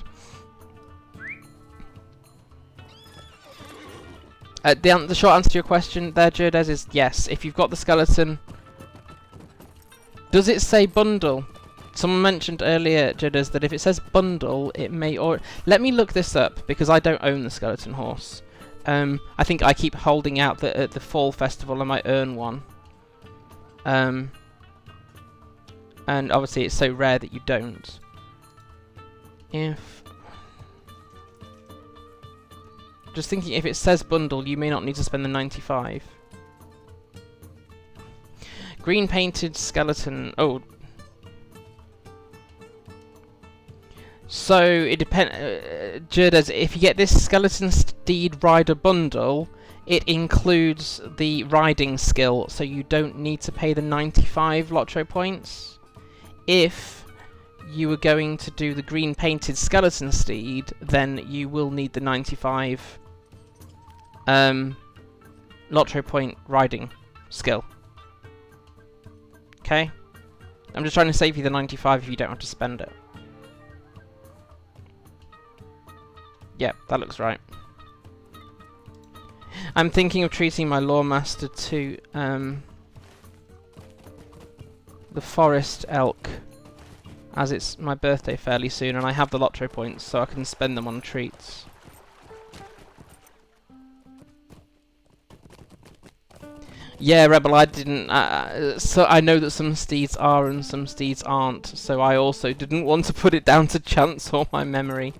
The short answer to your question there, Jurdes, is yes. If you've got the skeleton... Does it say bundle? Someone mentioned earlier, Jurdes, that if it says bundle, it may... or let me look this up, because I don't own the skeleton horse. I think I keep holding out that at the fall festival I might earn one. And obviously it's so rare that you don't. Just thinking, if it says bundle, you may not need to spend the 95. Green painted skeleton. Oh. So it depends. Jurdes, if you get this skeleton steed rider bundle, it includes the riding skill, so you don't need to pay the 95 LOTRO points. If you were going to do the green painted skeleton steed, then you will need the 95 LOTRO point riding skill. Okay? I'm just trying to save you the 95 if you don't have to spend it. Yeah, that looks right. I'm thinking of treating my Lawmaster to the Forest Elk, as it's my birthday fairly soon, and I have the LOTRO points, so I can spend them on treats. Yeah, Rebel, I didn't... so I know that some steeds are and some steeds aren't, so I also didn't want to put it down to chance or my memory.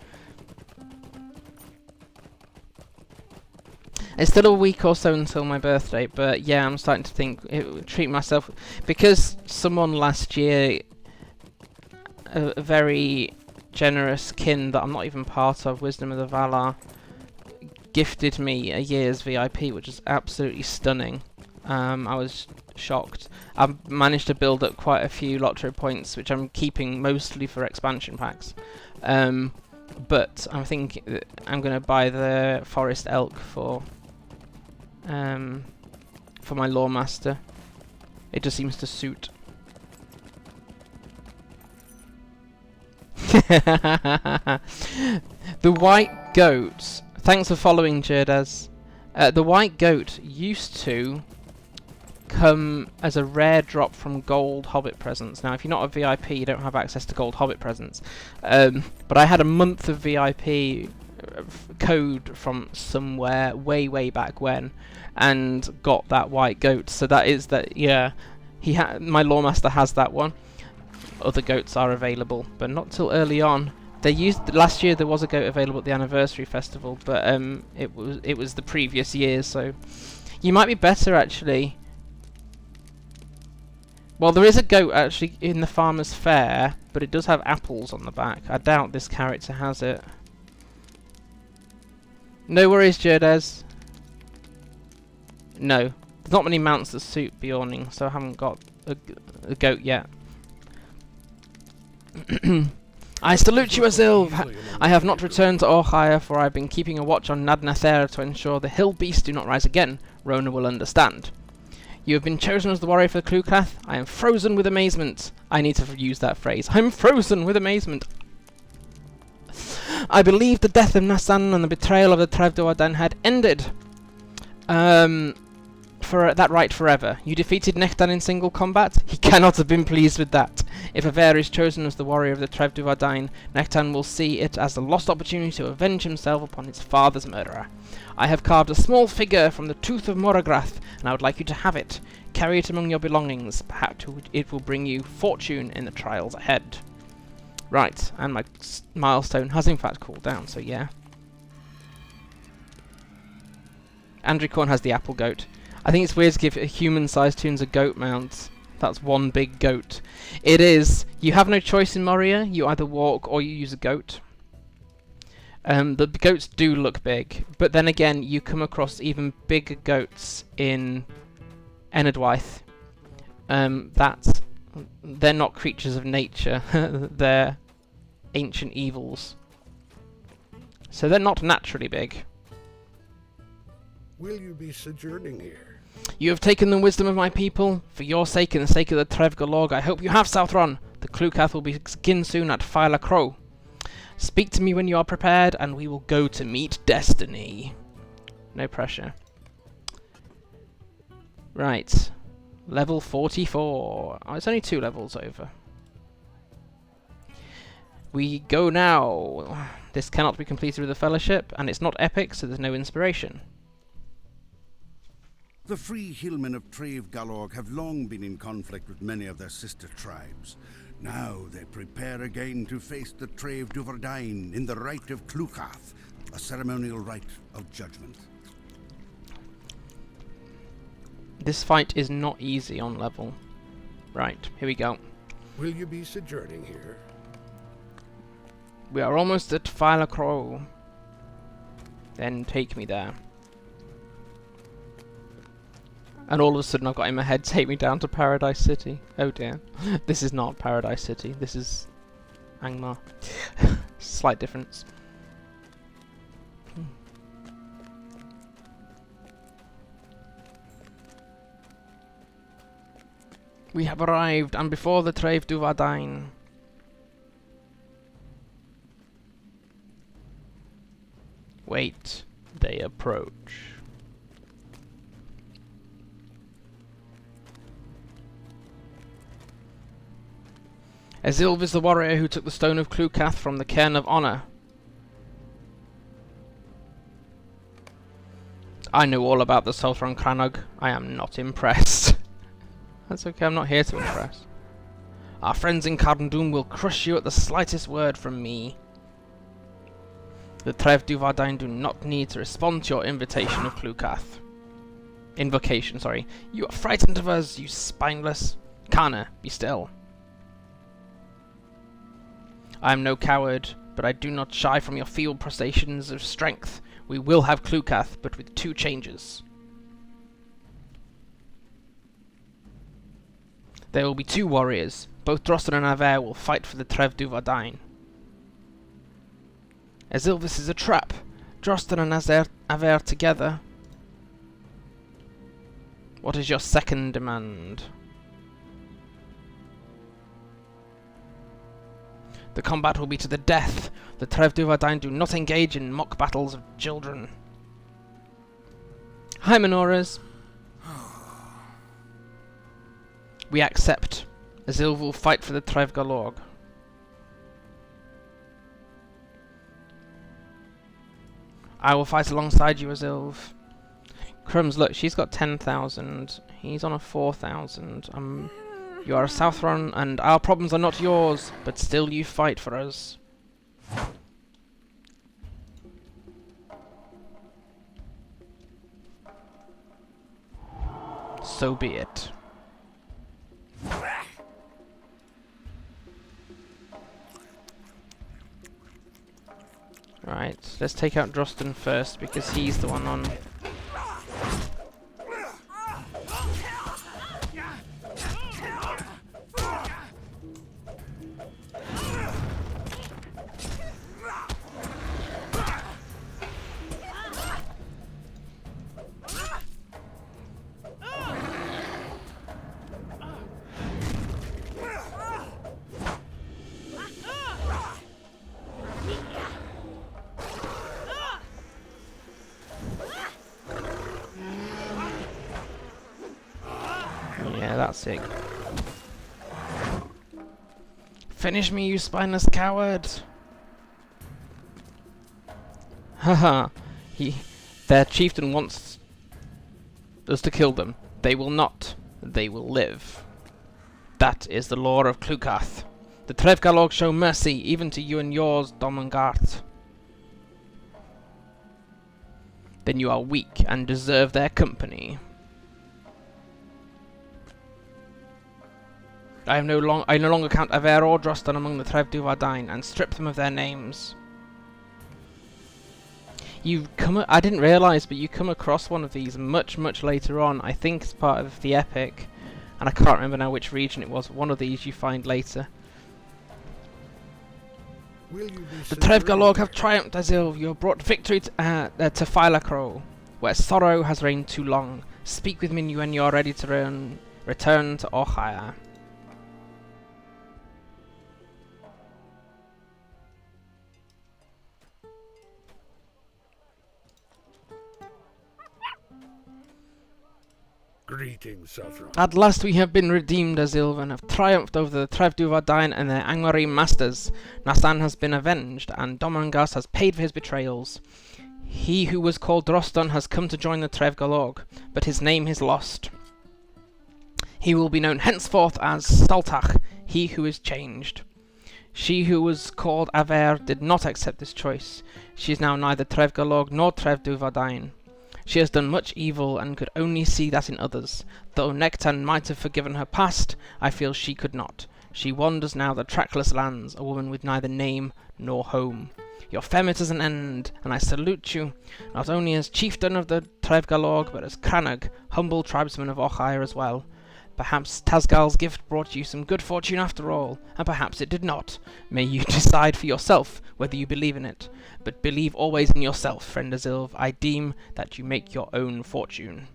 It's still a week or so until my birthday, but yeah, I'm starting to think, treat myself... Because someone last year, a very generous kin that I'm not even part of, Wisdom of the Valar, gifted me a year's VIP, which is absolutely stunning. I was shocked. I've managed to build up quite a few LOTRO points, which I'm keeping mostly for expansion packs. But I'm thinking that I'm going to buy the Forest Elk for my Lawmaster. It just seems to suit. The white goat. Thanks for following, Jurdes. The white goat used to come as a rare drop from gold Hobbit presents. Now, if you're not a VIP, you don't have access to gold Hobbit presents. But I had a month of VIP code from somewhere way back when, and got that white goat. So that is that. Yeah, my Lawmaster has that one. Other goats are available, but not till early on. They used last year. There was a goat available at the anniversary festival, but it was the previous year. So you might be better actually. Well, there is a goat actually in the Farmer's Fair, but it does have apples on the back. I doubt this character has it. No worries, Jurdes. No, there's not many mounts that suit Beorning, so I haven't got a goat yet. I salute you, Esilve! I have not returned to Orhire, for I have been keeping a watch on Nadnather to ensure the hill beasts do not rise again. Rona will understand. You have been chosen as the warrior for Clucath. I am frozen with amazement. I need to use that phrase. I'm frozen with amazement. I believe the death of Nassan and the betrayal of the Trèv Gallorg had ended. For that right forever. You defeated Nektan in single combat? He cannot have been pleased with that. If Aver is chosen as the warrior of the Trèv Gallorg, Nektan will see it as a lost opportunity to avenge himself upon his father's murderer. I have carved a small figure from the tooth of Moragrath, and I would like you to have it. Carry it among your belongings. Perhaps it will bring you fortune in the trials ahead. Right, and my milestone has in fact cooled down, so yeah. Andricorn has the apple goat. I think it's weird to give human-sized tunes a goat mount. That's one big goat. It is. You have no choice in Moria. You either walk or you use a goat. The goats do look big, but then again, you come across even bigger goats in Enedwaith. They're not creatures of nature. They're ancient evils. So they're not naturally big. Will you be sojourning here? You have taken the wisdom of my people. For your sake and the sake of the Trèv Gallorg, I hope you have, Southron. The Clucath will begin soon at Phyla Crow. Speak to me when you are prepared, and we will go to meet destiny. No pressure. Right. Level 44. Oh, it's only 2 levels over. We go now. This cannot be completed with a fellowship, and it's not epic, so there's no inspiration. The free hillmen of Trèv Gallorg have long been in conflict with many of their sister tribes. Now they prepare again to face the Trèv Gallorg in the rite of Clucath, a ceremonial rite of judgment. This fight is not easy on level. Right, here we go. Will you be sojourning here? We are almost at Phyla Crow. Then take me there. And all of a sudden I've got in my head, take me down to Paradise City. Oh dear. This is not Paradise City, this is Angmar. Slight difference. We have arrived, and before the Trèv Gallorg. Wait, they approach. Esilve is the warrior who took the stone of Clucath from the cairn of honor. I know all about the Sultan Crannog. I am not impressed. That's okay, I'm not here to impress. Our friends in Carndum will crush you at the slightest word from me. The Trèv Gallorg do not need to respond to your invitation of Clucath. Invocation, sorry. You are frightened of us, you spineless. Kana, be still. I am no coward, but I do not shy from your field prestations of strength. We will have Clucath, but with 2 changes. There will be 2 warriors. Both Drosten and Aver will fight for the Trèv Gallorg. Esilve is a trap. Drosten and Aver together. What is your second demand? The combat will be to the death. The Trèv Gallorg do not engage in mock battles of children. Hi, Menoras. We accept. Esilve will fight for the Trèv Gallorg. I will fight alongside you, Esilve. Crumbs, look, she's got 10,000. He's on a 4,000. You are a Southron, and our problems are not yours, but still you fight for us. So be it. Right, let's take out Drosten first, because he's the one on... that's sick. Finish me, you spineless coward! Haha, their chieftain wants us to kill them. They will not. They will live. That is the law of Clucath. The Trèv Gallorg show mercy even to you and yours, Domangart. Then you are weak and deserve their company. I no longer count Aver or Drostan among the Trèv Duvardine and strip them of their names. I didn't realise, but you come across one of these much later on. I think it's part of the epic, and I can't remember now which region it was. One of these you find later. The Trev Gallorg have triumphed, Esilve. You have brought victory to Phylacro, where sorrow has reigned too long. Speak with me when you are ready to return to Ochire. Greetings, Sothron. At last we have been redeemed, Esilve, and have triumphed over the Trèv Duvardine and their Angmar masters. Nassan has been avenged, and Domangas has paid for his betrayals. He who was called Drostan has come to join the Trev Gallorg, but his name is lost. He will be known henceforth as Saltach, he who is changed. She who was called Aver did not accept this choice. She is now neither Trev Gallorg nor Trèv Duvardine. She has done much evil and could only see that in others. Though Nectan might have forgiven her past, I feel she could not. She wanders now the trackless lands, a woman with neither name nor home. Your ferment is an end, and I salute you, not only as chieftain of the Trèv Gallorg, but as Crannog, humble tribesman of Ochire as well. Perhaps Tasgal's gift brought you some good fortune after all, and perhaps it did not. May you decide for yourself whether you believe in it. But believe always in yourself, friend Esilve. I deem that you make your own fortune.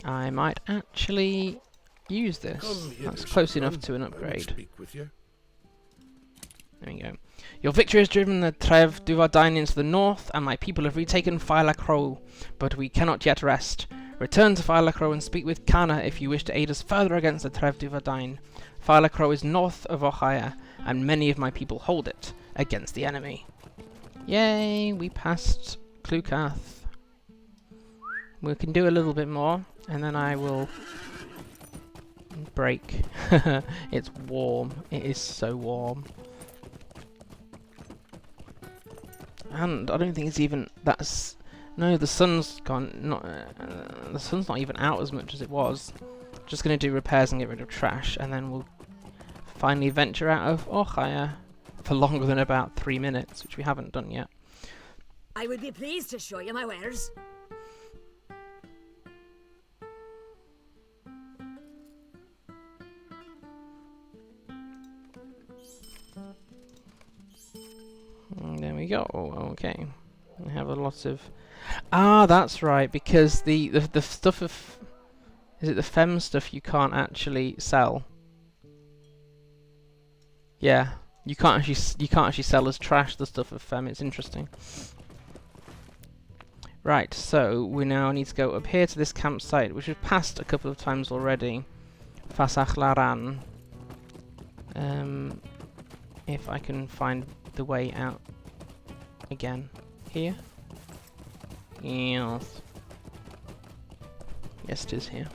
I might actually use this. That's close enough to an upgrade. There we go. Your victory has driven the Trèv Duvardine into the north, and my people have retaken Phylacro, but we cannot yet rest. Return to Phylacro and speak with Kana if you wish to aid us further against the Trèv Duvardine. Phylacro is north of Ochire, and many of my people hold it against the enemy. Yay, we passed Clucath. We can do a little bit more, and then I will break. It's warm. It is so warm. And I don't think it's even that's no. The sun's gone. The sun's not even out as much as it was. Just gonna do repairs and get rid of trash, and then we'll finally venture out of Ochire for longer than about 3 minutes, which we haven't done yet. I would be pleased to show you my wares. There we go. Okay, we have a lot of. Ah, that's right. Because the stuff of, is it the fem stuff you can't actually sell? Yeah, you can't actually sell as trash the stuff of fem. It's interesting. Right, so we now need to go up here to this campsite, which we've passed a couple of times already. Fasach Laran. If I can find the way out again. Here? Yes. Yes, it is here.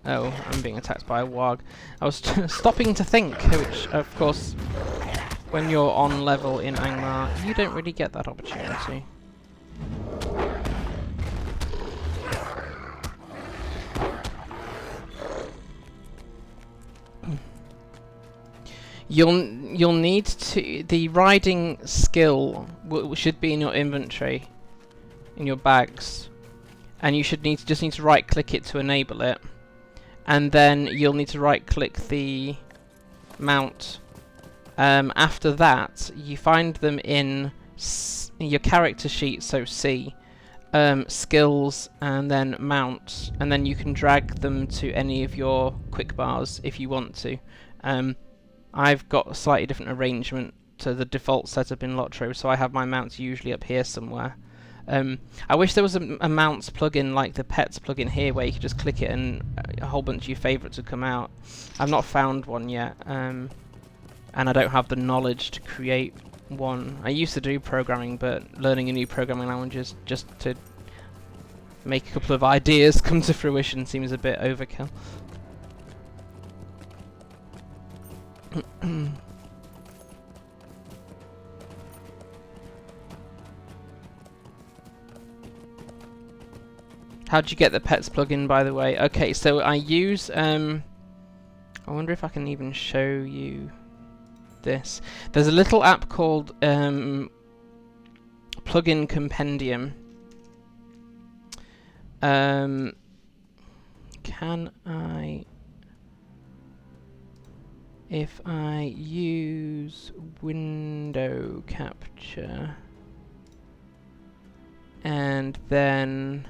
Oh, I'm being attacked by a warg. I was stopping to think, which, of course, when you're on level in Angmar, you don't really get that opportunity. You'll need to, the riding skill should be in your inventory, in your bags, and you should just need to right click it to enable it, and then you'll need to right click the mount. After that, you find them in your character sheet, so C, skills, and then mounts, and then you can drag them to any of your quick bars if you want to. I've got a slightly different arrangement to the default setup in LOTRO, so I have my mounts usually up here somewhere. I wish there was a mounts plugin like the pets plugin here where you could just click it and a whole bunch of your favourites would come out. I've not found one yet, and I don't have the knowledge to create one. I used to do programming, but learning a new programming language just to make a couple of ideas come to fruition seems a bit overkill. How'd you get the pets plugin, by the way? Okay, so I use I wonder if I can even show you this. There's a little app called Plugin Compendium. Can I, if I use window capture and then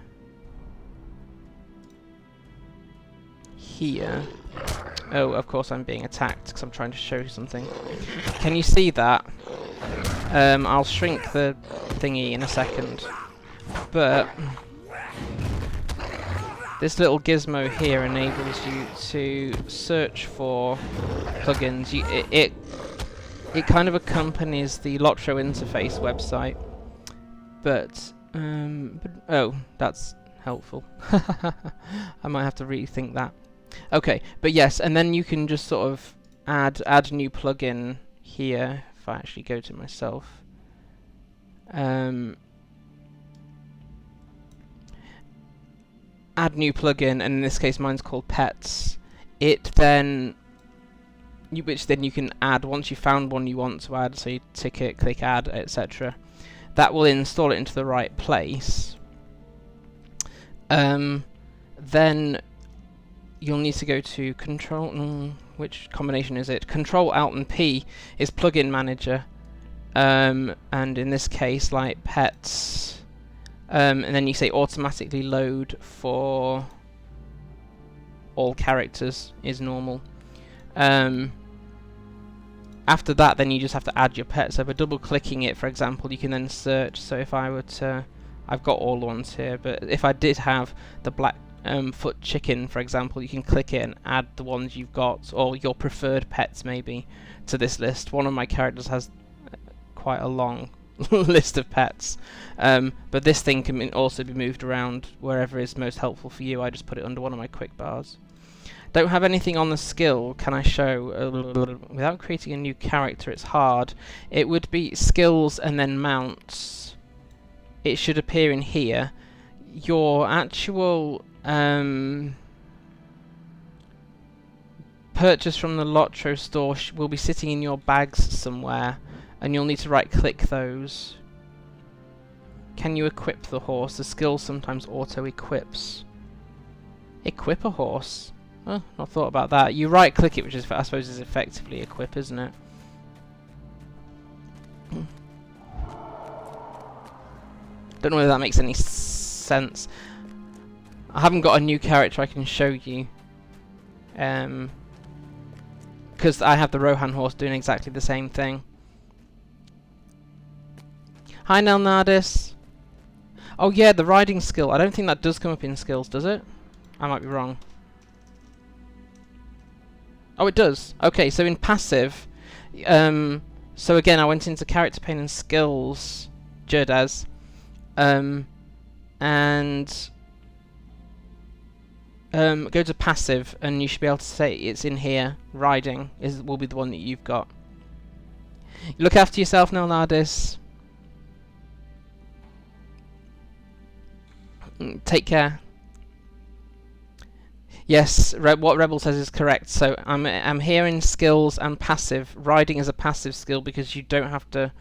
here, oh, of course I'm being attacked because I'm trying to show you something. Can you see that? I'll shrink the thingy in a second, but this little gizmo here enables you to search for plugins. It kind of accompanies the LOTRO interface website, but oh, that's helpful. I might have to rethink that. Okay, but yes, and then you can just sort of add a new plugin here. If I actually go to myself, add new plugin, and in this case mine's called Pets. Which then you can add once you found one you want to add, so you tick it, click add, etc. That will install it into the right place. Then you'll need to go to Control. Which combination is it? Control Alt and P is Plugin Manager, and in this case, like Pets. And then you say automatically load for all characters is normal. After that, then you just have to add your pet. So by double clicking it, for example, you can then search. So if I were to, I've got all the ones here, but if I did have the black foot chicken, for example, you can click it and add the ones you've got, or your preferred pets maybe, to this list. One of my characters has quite a long list of pets, but this thing can also be moved around wherever is most helpful for you. I just put it under one of my quick bars. Don't have anything on the skill. Can I show without creating a new character? It's hard. It would be skills and then mounts. It should appear in here. Your actual purchase from the LOTRO store will be sitting in your bags somewhere, and you'll need to right click those. Can you equip the horse? The skill sometimes auto equips. Equip a horse? Oh, not thought about that. You right click it, which is, I suppose, is effectively equip, isn't it? Don't know whether that makes any sense. I haven't got a new character I can show you, because I have the Rohan horse doing exactly the same thing. Hi Nelnardis. Oh yeah, the riding skill. I don't think that does come up in skills, does it? I might be wrong. Oh, it does. Okay, so in passive, so again, I went into character pane and skills, Jerdas, and go to passive, and you should be able to say it's in here. Riding will be the one that you've got. Look after yourself, Nelnardis. Take care. Yes, what Rebel says is correct. So I'm here in skills and passive. Riding is a passive skill because you don't have to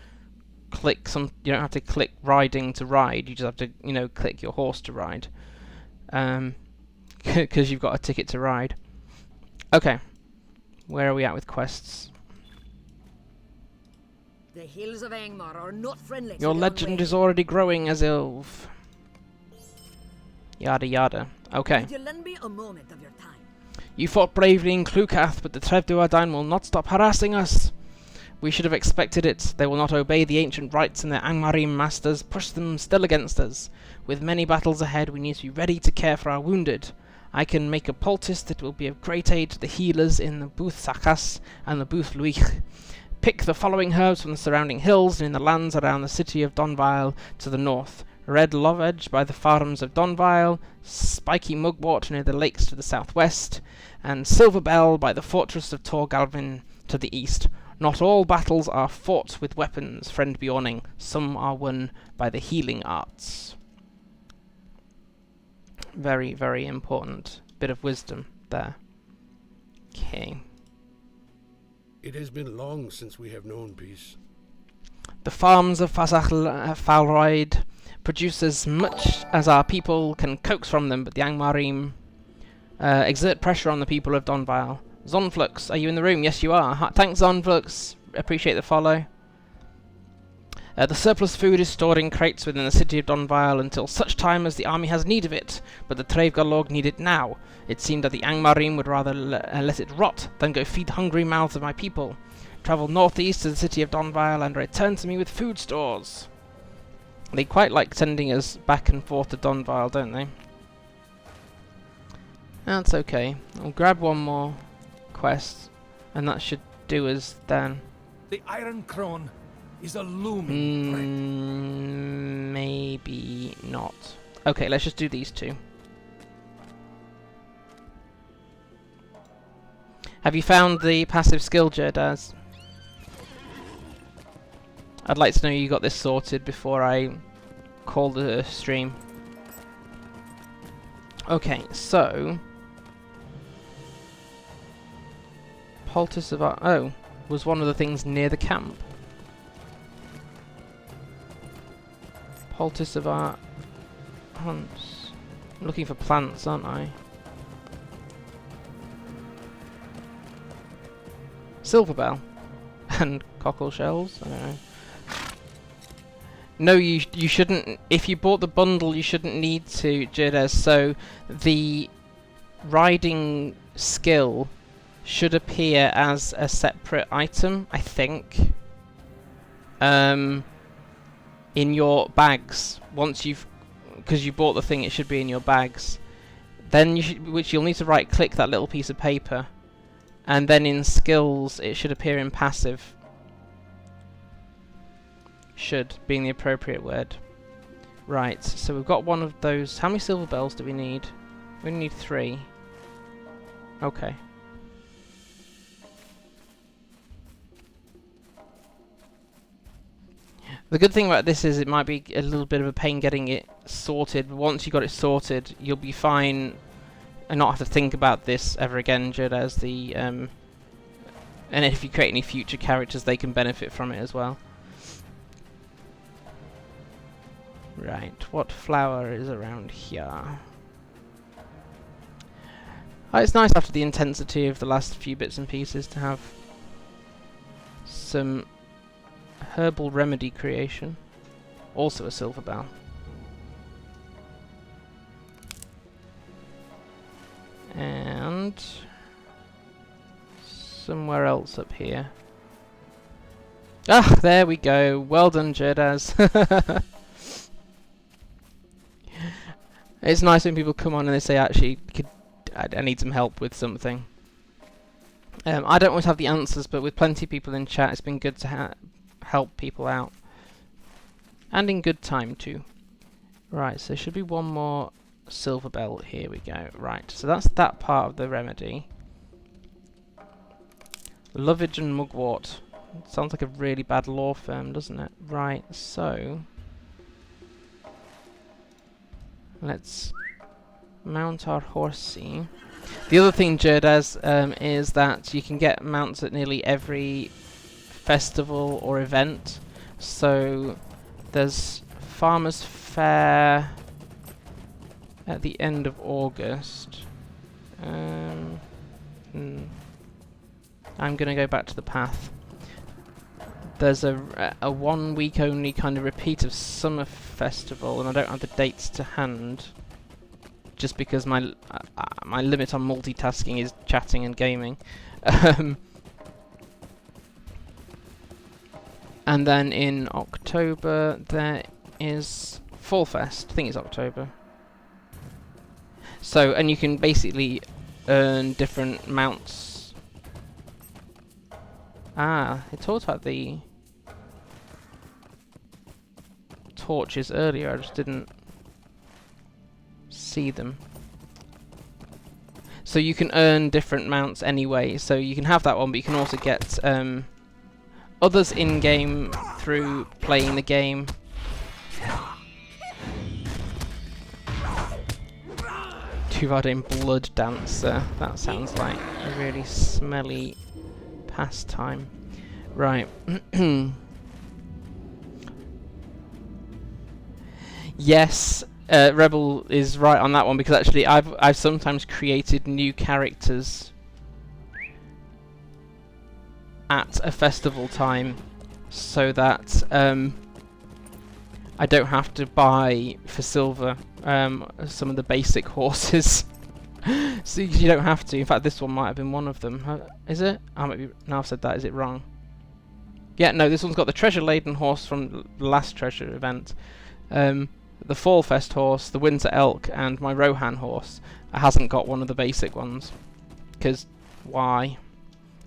click you don't have to click riding to ride. You just have to, you know, click your horse to ride. Because you've got a ticket to ride. Okay, where are we at with quests? The hills of Angmar are not friendly. Your legend is already growing, Esilve. Yada yada. Okay. Would you lend me a moment of your time? You fought bravely in Clucath, but the Trev Gallorg will not stop harassing us. We should have expected it. They will not obey the ancient rites, and their Angmar masters push them still against us. With many battles ahead, we need to be ready to care for our wounded. I can make a poultice that will be of great aid to the healers in the Booth Sakas and the Booth Luich. Pick the following herbs from the surrounding hills and in the lands around the city of Donvile to the north. Red Lovage by the farms of Donvile, Spiky Mugwort near the lakes to the southwest, and Silver Bell by the fortress of Torgalvin to the east. Not all battles are fought with weapons, friend Beorning. Some are won by the healing arts. Very, very important bit of wisdom there. Okay. It has been long since we have known peace. The farms of Falroyd produce as much as our people can coax from them, but the Angmarim exert pressure on the people of Donvile. Zonflux, are you in the room? Yes, you are. Thanks, Zonflux. Appreciate the follow. The surplus food is stored in crates within the city of Donvile until such time as the army has need of it, but the Trèv Gallorg need it now. It seemed that the Angmarim would rather let it rot than go feed hungry mouths of my people. Travel northeast to the city of Donvile and return to me with food stores. They quite like sending us back and forth to Donvile, don't they? That's okay. I'll grab one more quest, and that should do us then. The Iron Crone is a looming threat. Maybe not. Okay, let's just do these two. Have you found the passive skill, Jerdaz? I'd like to know you got this sorted before I call the stream. Okay, so Poultice of Art. Oh, was one of the things near the camp. Poultice of Art hunts. I'm looking for plants, aren't I? Silver Bell and cockle shells. I don't know. No, you shouldn't. If you bought the bundle, you shouldn't need to, Jerdez. So the riding skill should appear as a separate item, I think. In your bags, once you've, because you bought the thing, it should be in your bags. Then you should, which you'll need to right-click that little piece of paper, and then in skills, it should appear in passive. Should being the appropriate word. Right, so we've got one of those. How many silver bells do we need? We need 3. Okay. The good thing about this is it might be a little bit of a pain getting it sorted, but once you got it sorted, you'll be fine and not have to think about this ever again, Judd, as the and if you create any future characters, they can benefit from it as well. Right, what flower is around here? Oh, it's nice after the intensity of the last few bits and pieces to have some herbal remedy creation. Also a silver bell. And somewhere else up here. Ah, there we go. Well done, Jerdaz. It's nice when people come on and they say, actually, I need some help with something. I don't always have the answers, but with plenty of people in chat, it's been good to help people out. And in good time, too. Right, so there should be one more silver bell. Here we go. Right, so that's that part of the remedy. Lovage and Mugwort. Sounds like a really bad law firm, doesn't it? Right, so let's mount our horsey. The other thing, Jerdaz, is that you can get mounts at nearly every festival or event. So there's Farmer's Fair at the end of August. I'm going to go back to the path. There's a 1 week only kind of repeat of Summer Festival, and I don't have the dates to hand. just because my limit on multitasking is chatting and gaming. And then in October there is Fall Fest. I think it's October. So, and you can basically earn different mounts. Ah, it talked about the torches earlier, I just didn't see them. So you can earn different mounts anyway, so you can have that one, but you can also get others in-game through playing the game. Tuvardin Blood Dancer, that sounds like a really smelly pastime. Right. Yes, Rebel is right on that one, because actually I've sometimes created new characters at a festival time so that I don't have to buy for silver some of the basic horses. So you don't have to. In fact, this one might have been one of them. Is it? I might be. Now I've said that. Is it wrong? Yeah, no. This one's got the treasure-laden horse from the last treasure event. The Fall Fest horse, the Winter Elk, and my Rohan horse. I hasn't got one of the basic ones. Because why?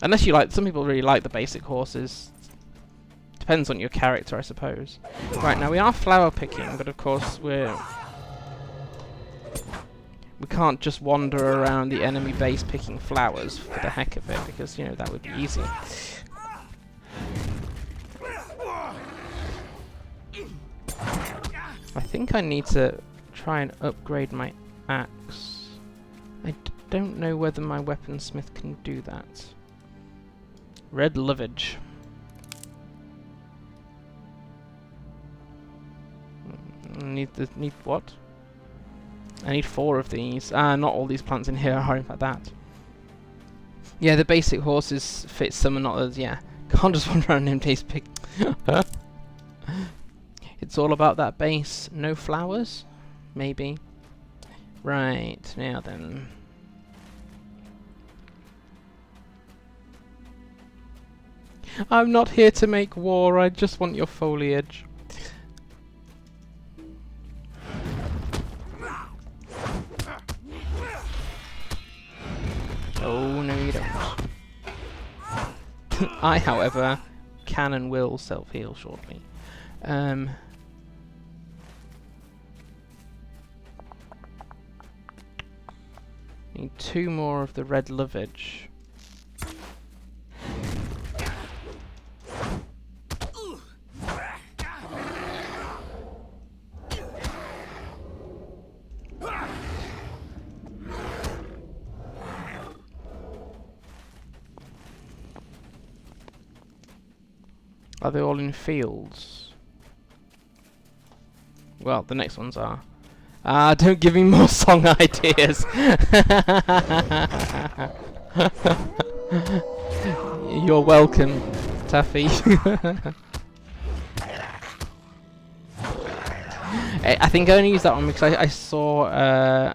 Unless you like. Some people really like the basic horses. Depends on your character, I suppose. Right, now we are flower picking, but of course we can't just wander around the enemy base picking flowers for the heck of it, because, you know, that would be easy. I think I need to try and upgrade my axe. I don't know whether my weaponsmith can do that. Red lovage. Need what? I need 4 of these. Not all these plants in here are in fact that. Yeah, the basic horses fit some and not others, yeah. Can't just wander around and taste pig. It's all about that base. No flowers? Maybe. Right, now then. I'm not here to make war, I just want your foliage. Oh, no you don't. I, however, can and will self-heal shortly. Need 2 more of the red lovage. Are they all in fields? Well, the next ones are. Don't give me more song ideas! You're welcome, Taffy. I think I only used that one because I saw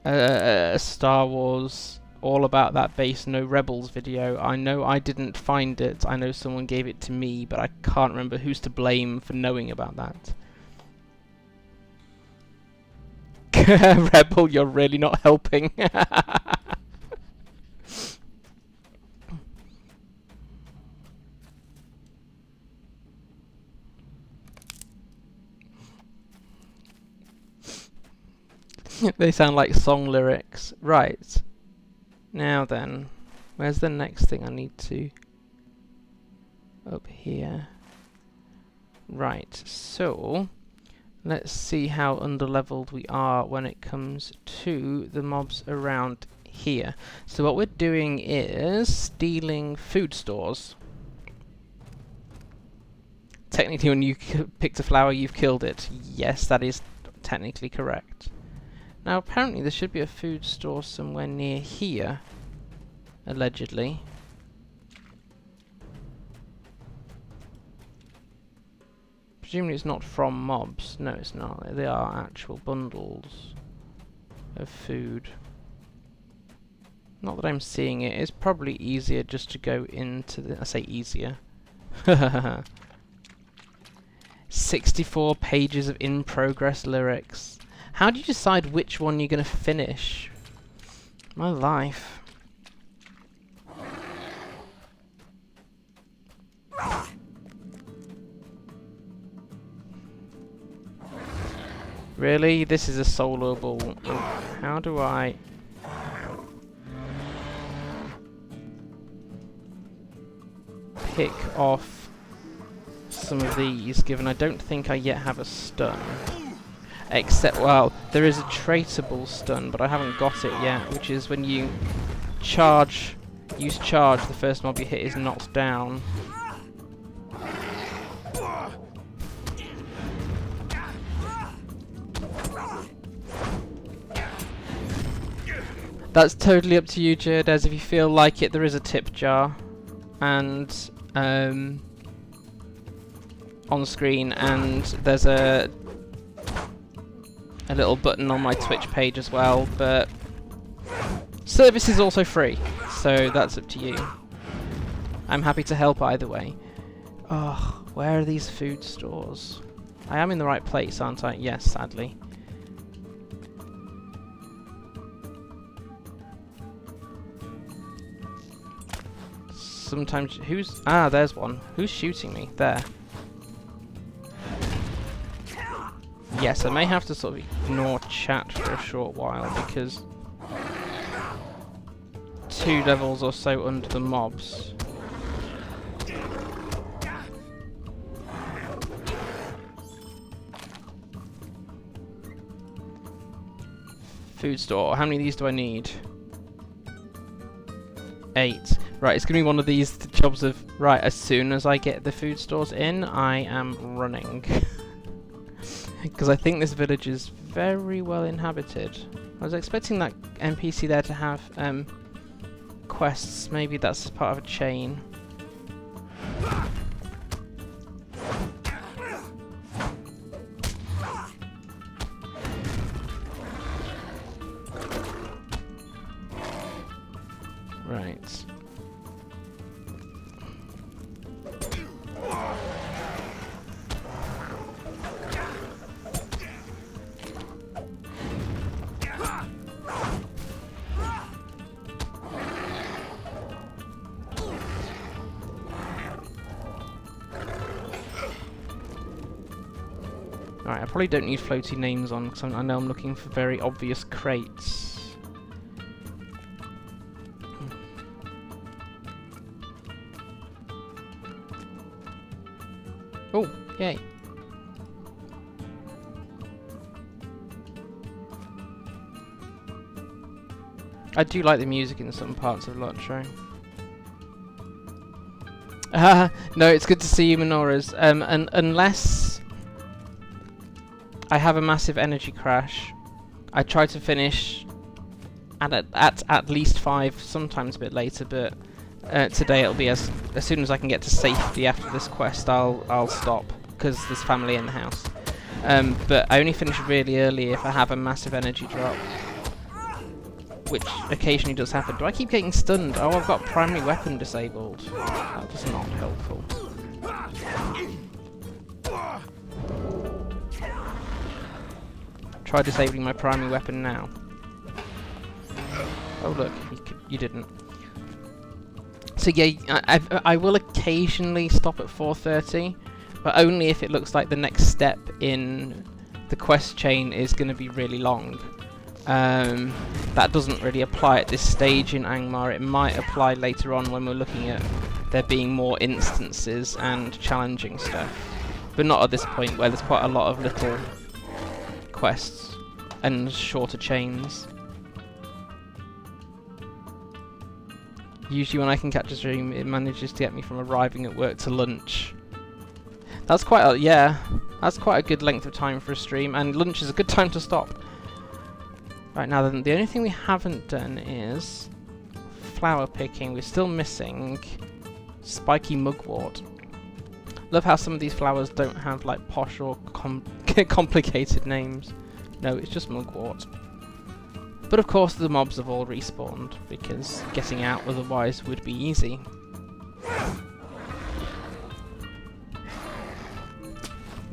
a Star Wars All About That Base No Rebels video. I know I didn't find it. I know someone gave it to me, but I can't remember who's to blame for knowing about that. Rebel, you're really not helping. They sound like song lyrics. Right. Now then, where's the next thing I need to... Up here. Right, so... Let's see how underleveled we are when it comes to the mobs around here. So what we're doing is stealing food stores. Technically, when you picked a flower, you've killed it. Yes, that is technically correct. Now, apparently, there should be a food store somewhere near here, allegedly. Presumably it's not from mobs. No, it's not. They are actual bundles of food. Not that I'm seeing it. It's probably easier just to go into the... I say easier. 64 pages of in-progress lyrics. How do you decide which one you're going to finish? My life. Really? This is a soloable... How do I... pick off some of these, given I don't think I yet have a stun. Except, well, there is a traitable stun, but I haven't got it yet, which is when you charge, use charge, the first mob you hit is knocked down. That's totally up to you, Jerdez. If you feel like it, there is a tip jar, and on screen, and there's a little button on my Twitch page as well, but service is also free, so that's up to you. I'm happy to help either way. Oh, where are these food stores? I am in the right place, aren't I? Yes, sadly. Sometimes who's... Ah, there's one. Who's shooting me? There. Yes, I may have to sort of ignore chat for a short while because 2 levels or so under the mobs. Food store. How many of these do I need? 8. Right, it's going to be one of these jobs of, right, as soon as I get the food stores in, I am running. Because I think this village is very well inhabited. I was expecting that NPC there to have quests. Maybe that's part of a chain. Right. Alright, I probably don't need floaty names on because I know I'm looking for very obvious crates. Oh, yay. I do like the music in some parts of LOTRO. No, it's good to see you, Minoras. And unless I have a massive energy crash, I try to finish at least 5, sometimes a bit later, but today it'll be as soon as I can get to safety after this quest, I'll stop, because there's family in the house. But I only finish really early if I have a massive energy drop, which occasionally does happen. Do I keep getting stunned? Oh, I've got primary weapon disabled. That was not helpful. Try disabling my primary weapon now. Oh look, you didn't. So yeah, I will occasionally stop at 4:30, but only if it looks like the next step in the quest chain is going to be really long. That doesn't really apply at this stage in Angmar. It might apply later on when we're looking at there being more instances and challenging stuff, but not at this point where there's quite a lot of little quests and shorter chains. Usually when I can catch a stream, it manages to get me from arriving at work to lunch. That's quite a, yeah, that's quite a good length of time for a stream, and lunch is a good time to stop. Right, now then, the only thing we haven't done is flower picking. We're still missing spiky mugwort. Love how some of these flowers don't have like posh or complicated names. No, it's just mugwort. But of course the mobs have all respawned, because getting out otherwise would be easy.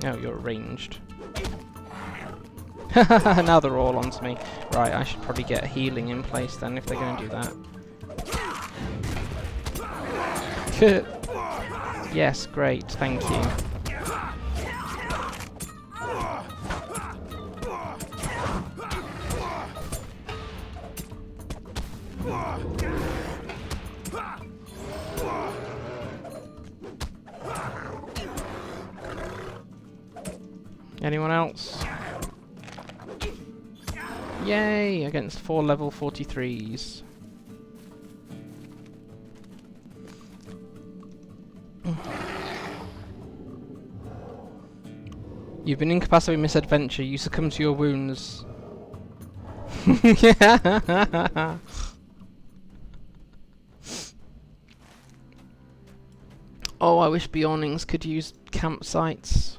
Oh, you're ranged. Now they're all onto me. Right, I should probably get healing in place then if they're going to do that. Yes, great, thank you. Anyone else? Yay! Against 4 level 43s. You've been incapacitated by misadventure. You succumb to your wounds. Yeah. Oh, I wish Beornings could use campsites.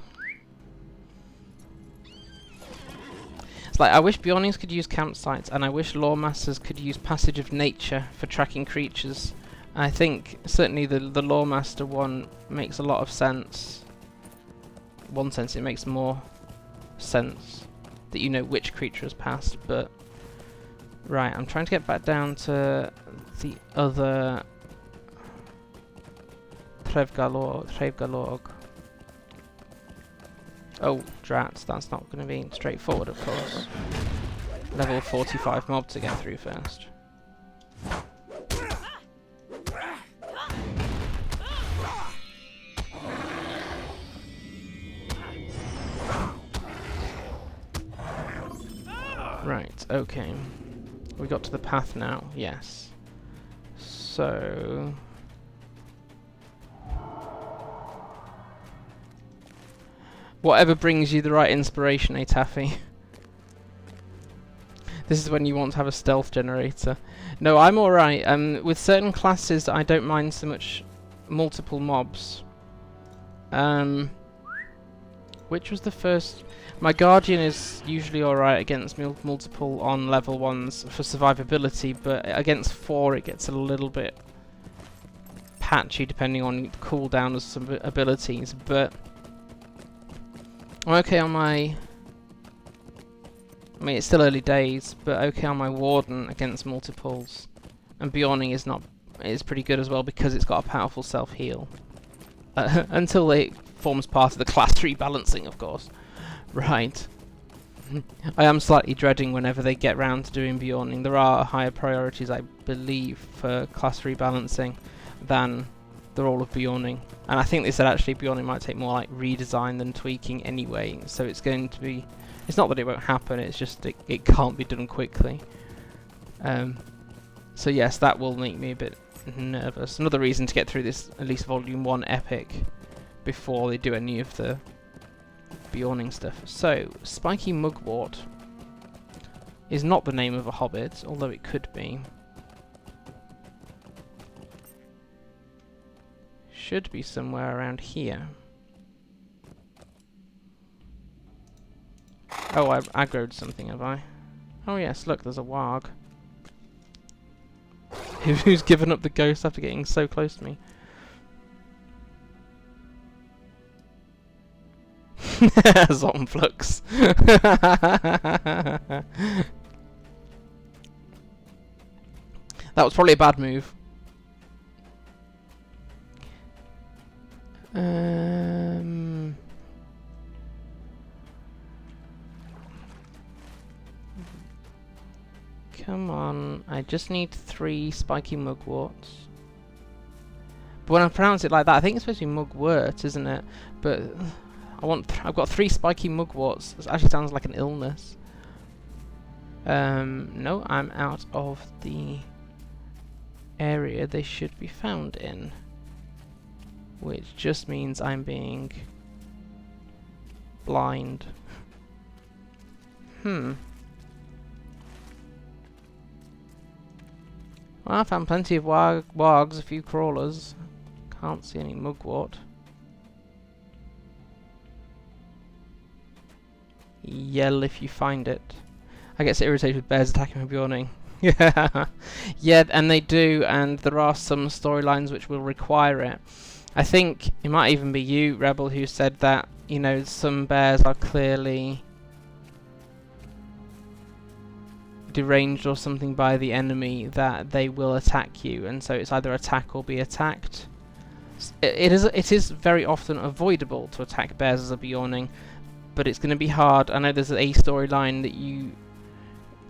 It's like, I wish Beornings could use campsites, and I wish Lore Masters could use Passage of Nature for tracking creatures. I think certainly the Lore Master one makes a lot of sense. One sense it makes more sense that you know which creature has passed, but right, I'm trying to get back down to the other Trev Gallorg. Oh, drats, that's not going to be straightforward, of course. Level 45 mob to get through first. Right, okay. We got to the path now, yes. So... whatever brings you the right inspiration, eh, Taffy? This is when you want to have a stealth generator. No, I'm alright. With certain classes, I don't mind so much multiple mobs. Which was the first... My Guardian is usually alright against multiple on level 1s for survivability, but against 4 it gets a little bit patchy depending on the cooldown of some abilities, but I'm okay on my... I mean, it's still early days, but okay on my Warden against multiples. And Beorning is pretty good as well because it's got a powerful self-heal. Until it forms part of the class 3 balancing, of course. Right. I am slightly dreading whenever they get round to doing Beorning. There are higher priorities, I believe, for class 3 balancing than the role of Beorning. And I think they said actually Beorning might take more like redesign than tweaking anyway, so it's going to be... It's not that it won't happen, it's just it can't be done quickly. So yes, that will make me a bit nervous. Another reason to get through this, at least Volume 1 Epic, before they do any of the Beorning stuff. So, Spiky Mugwort is not the name of a hobbit, although it could be. Should be somewhere around here. Oh, I've aggroed something, have I? Oh yes, look, there's a warg. Who's given up the ghost after getting so close to me? Zonflux. That was probably a bad move. Come on, I just need 3 spiky mugworts. But when I pronounce it like that, I think it's supposed to be mugwort, isn't it? But I've got 3 spiky mugworts. It actually sounds like an illness. No, I'm out of the area they should be found in. Which just means I'm being blind. Well, I found plenty of wargs, a few crawlers. Can't see any mugwort. Yell if you find it. I get so irritated with bears attacking my Beorning. Yeah, yeah, and they do, and there are some storylines which will require it. I think it might even be you, Rebel, who said that, you know, some bears are clearly deranged or something by the enemy, that they will attack you, and so it's either attack or be attacked. It is very often avoidable to attack bears as a Beorning, but it's going to be hard. I know there's a storyline that you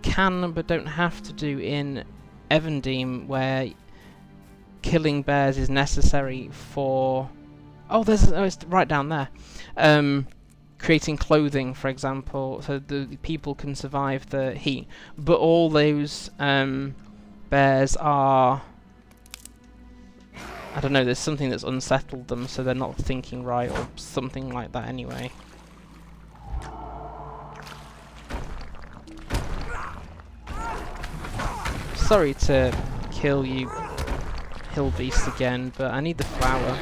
can but don't have to do in Evendim where killing bears is necessary for... Oh, it's right down there. Creating clothing, for example, so the people can survive the heat. But all those bears are... I don't know, there's something that's unsettled them, so they're not thinking right, or something like that anyway. Sorry to kill you, hill beast, again, but I need the flower.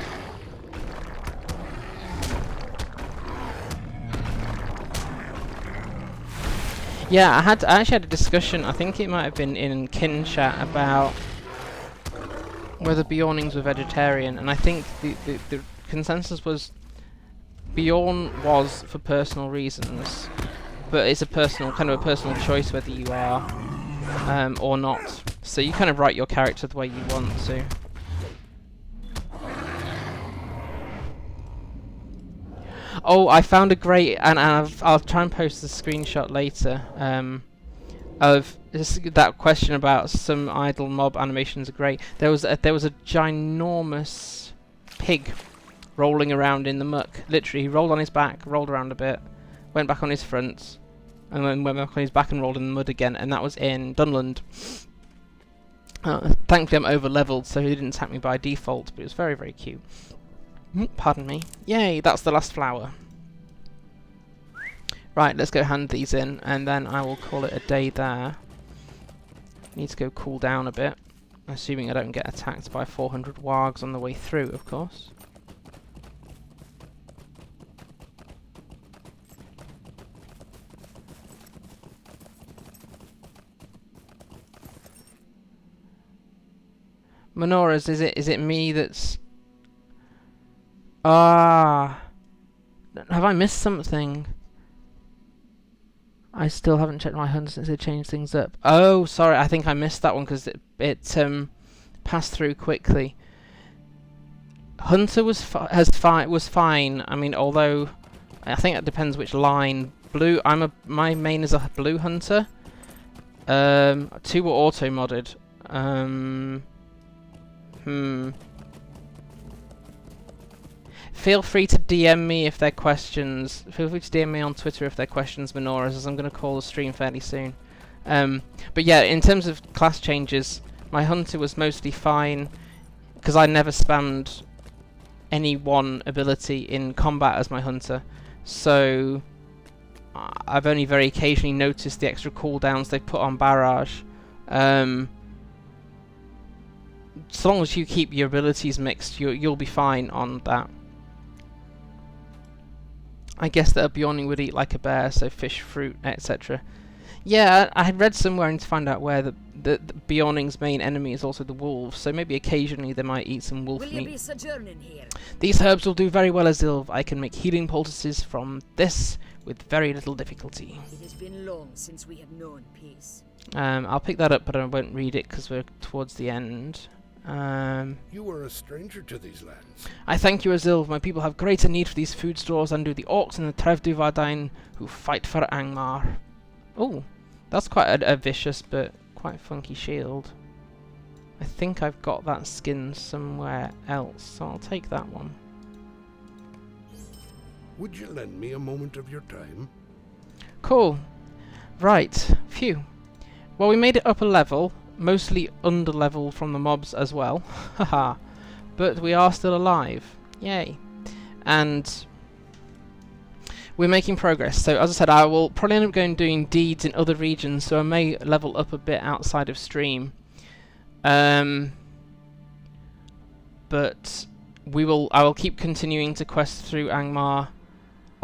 Yeah, I actually had a discussion, I think it might have been in Kin Chat, about whether Beornings were vegetarian, and I think the consensus was Beorn was for personal reasons, but it's a personal choice whether you are or not. So you kind of write your character the way you want to. Oh, I found a great, and I'll try and post the screenshot later, of that question about some idle mob animations are great. There was a ginormous pig rolling around in the muck. Literally, he rolled on his back, rolled around a bit, went back on his front, and then went back on his back and rolled in the mud again, and that was in Dunland. Thankfully I'm over leveled, so he didn't attack me by default, but it was very, very cute. Pardon me. Yay, that's the last flower. Right, let's go hand these in, and then I will call it a day there. Need to go cool down a bit, assuming I don't get attacked by 400 wargs on the way through, of course. Menorahs, is it me that's... Ah, have I missed something? I still haven't checked my hunt since they changed things up. Oh, sorry, I think I missed that one because it passed through quickly. Hunter was fine. I mean, although I think it depends which line. Blue. My main is a blue hunter. 2 were auto modded. Feel free to DM me if they're questions. Feel free to DM me on Twitter if they're questions, Menorahs, as I'm going to call the stream fairly soon. But yeah, in terms of class changes, my hunter was mostly fine because I never spammed any one ability in combat as my hunter. So I've only very occasionally noticed the extra cooldowns they put on barrage. So long as you keep your abilities mixed, you'll be fine on that. I guess that a Beorning would eat like a bear, so fish, fruit, etc. Yeah, I had read somewhere and to find out where the Beorning's main enemy is also the wolves, so maybe occasionally they might eat some wolf meat. Will you be sojourning here? These herbs will do very well, Esilve. I can make healing poultices from this with very little difficulty. It has been long since we have known peace. I'll pick that up, but I won't read it because we're towards the end. You were a stranger to these lands. I thank you, Esilve. My people have greater need for these food stores than do the orcs and the Trev Gallorg who fight for Angmar. Oh, that's quite a vicious but quite funky shield. I think I've got that skin somewhere else, so I'll take that one. Would you lend me a moment of your time? Cool. Right. Phew. Well, we made it up a level. Mostly under-leveled from the mobs as well. Haha. But we are still alive. Yay. And we're making progress. So as I said, I will probably end up going doing deeds in other regions, so I may level up a bit outside of stream. But I will keep continuing to quest through Angmar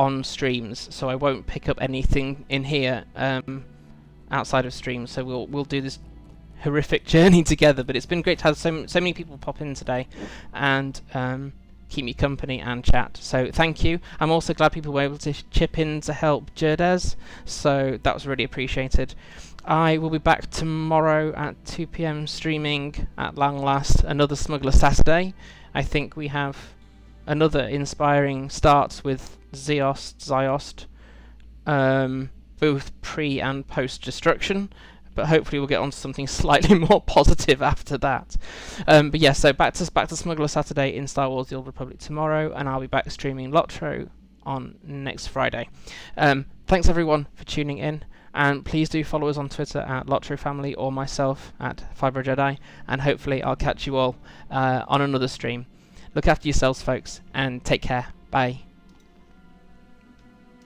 on streams, so I won't pick up anything in here outside of streams. So we'll do this horrific journey together. But it's been great to have so many people pop in today and keep me company and chat. So thank you. I'm also glad people were able to chip in to help Jerdes, so that was really appreciated. I will be back tomorrow at 2 PM streaming at long last another Smuggler Saturday. I think we have another inspiring start with Ziost, both pre and post destruction, but hopefully we'll get on to something slightly more positive after that. But yeah, so back to Smuggler Saturday in Star Wars: The Old Republic tomorrow, and I'll be back streaming LOTRO on next Friday. Thanks everyone for tuning in, and please do follow us on Twitter at LOTRO Family or myself at Fibre Jedi, and hopefully I'll catch you all on another stream. Look after yourselves, folks, and take care. Bye.